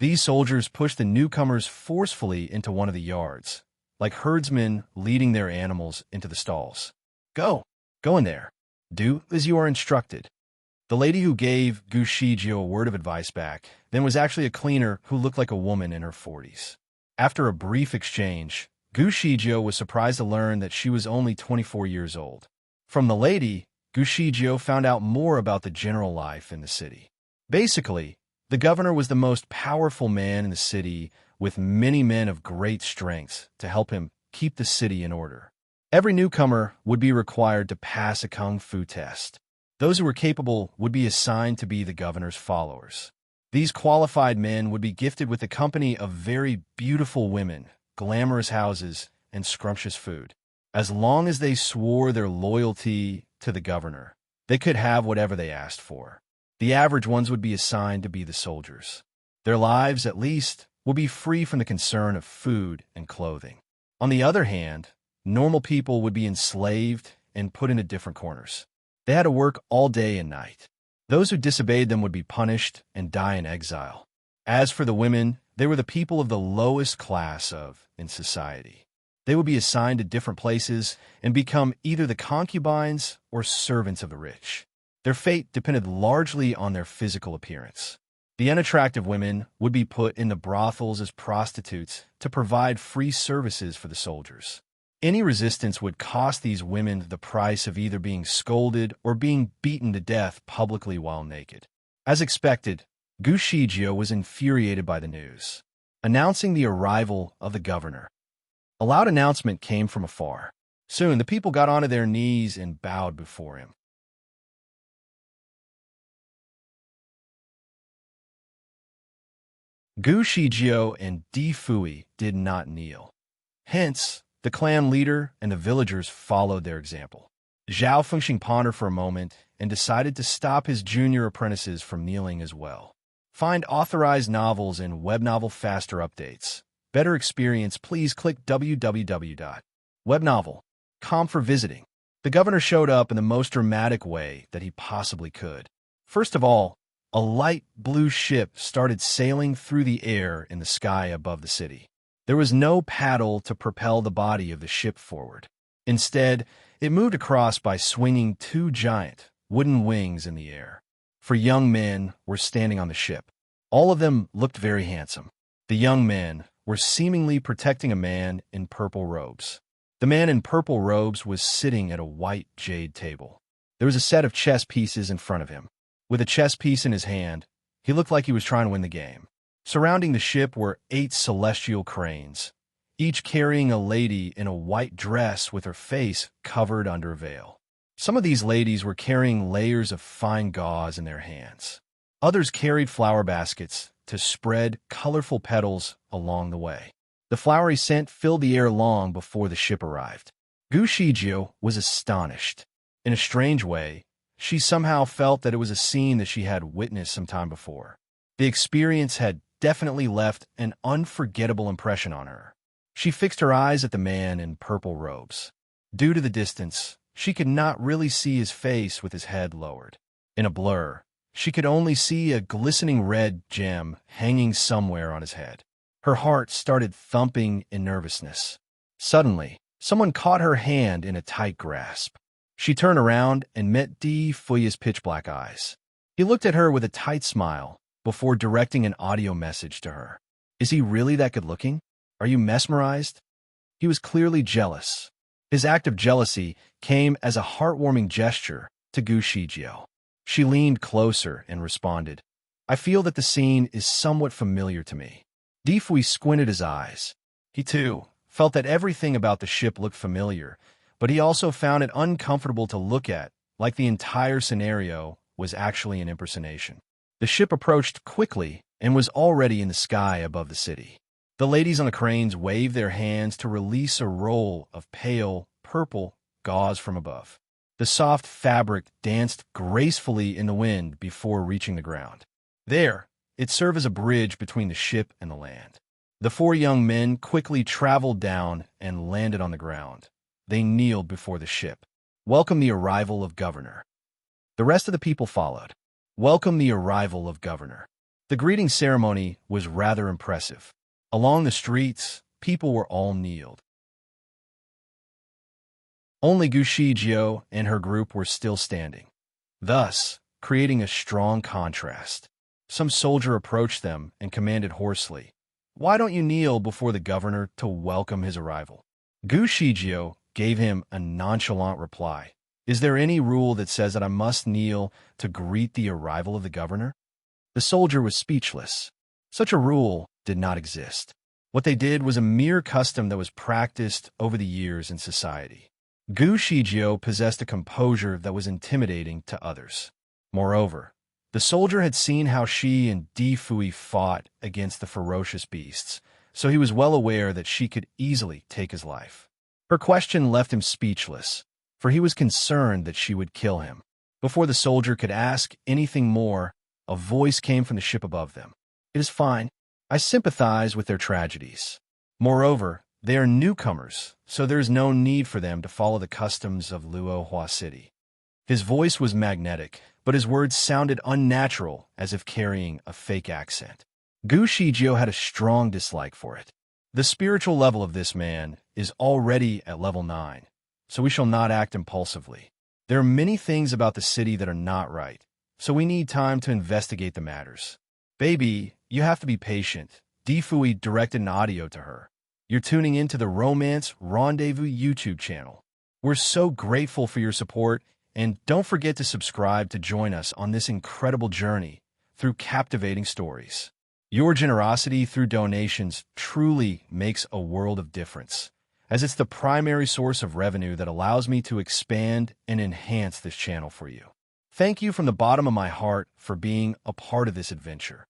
These soldiers pushed the newcomers forcefully into one of the yards, like herdsmen leading their animals into the stalls. Go in there. Do as you are instructed. The lady who gave Gu Shijio a word of advice back then was actually a cleaner who looked like a woman in her 40s. After a brief exchange, Gu Shijio was surprised to learn that she was only 24 years old. From the lady, Gu Shijio found out more about the general life in the city. Basically, the governor was the most powerful man in the city, with many men of great strength to help him keep the city in order. Every newcomer would be required to pass a kung fu test. Those who were capable would be assigned to be the governor's followers. These qualified men would be gifted with the company of very beautiful women, glamorous houses, and scrumptious food. As long as they swore their loyalty to the governor, they could have whatever they asked for. The average ones would be assigned to be the soldiers. Their lives, at least, would be free from the concern of food and clothing. On the other hand, normal people would be enslaved and put into different corners. They had to work all day and night. Those who disobeyed them would be punished and die in exile. As for the women, they were the people of the lowest class in society. They would be assigned to different places and become either the concubines or servants of the rich. Their fate depended largely on their physical appearance. The unattractive women would be put in the brothels as prostitutes to provide free services for the soldiers. Any resistance would cost these women the price of either being scolded or being beaten to death publicly while naked. As expected, Gu Shijio was infuriated by the news, announcing the arrival of the governor. A loud announcement came from afar. Soon, the people got onto their knees and bowed before him. Gu Shijio and Di Fui did not kneel. Hence, the clan leader and the villagers followed their example. Zhao Fengxing pondered for a moment and decided to stop his junior apprentices from kneeling as well. Find authorized novels and web novel faster updates. Better experience, please click www.webnovel.com for visiting. The governor showed up in the most dramatic way that he possibly could. First of all, a light blue ship started sailing through the air in the sky above the city. There was no paddle to propel the body of the ship forward. Instead, it moved across by swinging 2 giant wooden wings in the air. 4 young men were standing on the ship. All of them looked very handsome. The young men were seemingly protecting a man in purple robes. The man in purple robes was sitting at a white jade table. There was a set of chess pieces in front of him. With a chess piece in his hand, he looked like he was trying to win the game. Surrounding the ship were 8 celestial cranes, each carrying a lady in a white dress with her face covered under a veil. Some of these ladies were carrying layers of fine gauze in their hands. Others carried flower baskets to spread colorful petals along the way. The flowery scent filled the air long before the ship arrived. Gu Shijio was astonished. In a strange way, she somehow felt that it was a scene that she had witnessed some time before. The experience had definitely left an unforgettable impression on her. She fixed her eyes at the man in purple robes. Due to the distance, she could not really see his face with his head lowered. In a blur, she could only see a glistening red gem hanging somewhere on his head. Her heart started thumping in nervousness. Suddenly, someone caught her hand in a tight grasp. She turned around and met Di Fuya's pitch-black eyes. He looked at her with a tight smile before directing an audio message to her. Is he really that good-looking? Are you mesmerized? He was clearly jealous. His act of jealousy came as a heartwarming gesture to Gu Shijio. She leaned closer and responded, I feel that the scene is somewhat familiar to me. Di Fui squinted his eyes. He, too, felt that everything about the ship looked familiar, but he also found it uncomfortable to look at, like the entire scenario was actually an impersonation. The ship approached quickly and was already in the sky above the city. The ladies on the cranes waved their hands to release a roll of pale, purple gauze from above. The soft fabric danced gracefully in the wind before reaching the ground. There, it served as a bridge between the ship and the land. The four young men quickly traveled down and landed on the ground. They kneeled before the ship. Welcome the arrival of Governor. The rest of the people followed. Welcome the arrival of Governor. The greeting ceremony was rather impressive. Along the streets, people were all kneeled. Only Gu Shijio and her group were still standing, thus creating a strong contrast. Some soldier approached them and commanded hoarsely, Why don't you kneel before the governor to welcome his arrival? Gu Shijio gave him a nonchalant reply. Is there any rule that says that I must kneel to greet the arrival of the governor? The soldier was speechless. Such a rule did not exist. What they did was a mere custom that was practiced over the years in society. Gu Shijio possessed a composure that was intimidating to others. Moreover, the soldier had seen how she and Di Fui fought against the ferocious beasts, so he was well aware that she could easily take his life. Her question left him speechless, for he was concerned that she would kill him. Before the soldier could ask anything more, a voice came from the ship above them. It is fine. I sympathize with their tragedies. Moreover, they are newcomers, so there is no need for them to follow the customs of Luohua City. His voice was magnetic, but his words sounded unnatural, as if carrying a fake accent. Gu Shijio had a strong dislike for it. The spiritual level of this man is already at level 9, so we shall not act impulsively. There are many things about the city that are not right, so we need time to investigate the matters. Baby, you have to be patient. Di Fui directed an audio to her. You're tuning into the Romance Rendezvous YouTube channel. We're so grateful for your support, and don't forget to subscribe to join us on this incredible journey through captivating stories. Your generosity through donations truly makes a world of difference, as it's the primary source of revenue that allows me to expand and enhance this channel for you. Thank you from the bottom of my heart for being a part of this adventure.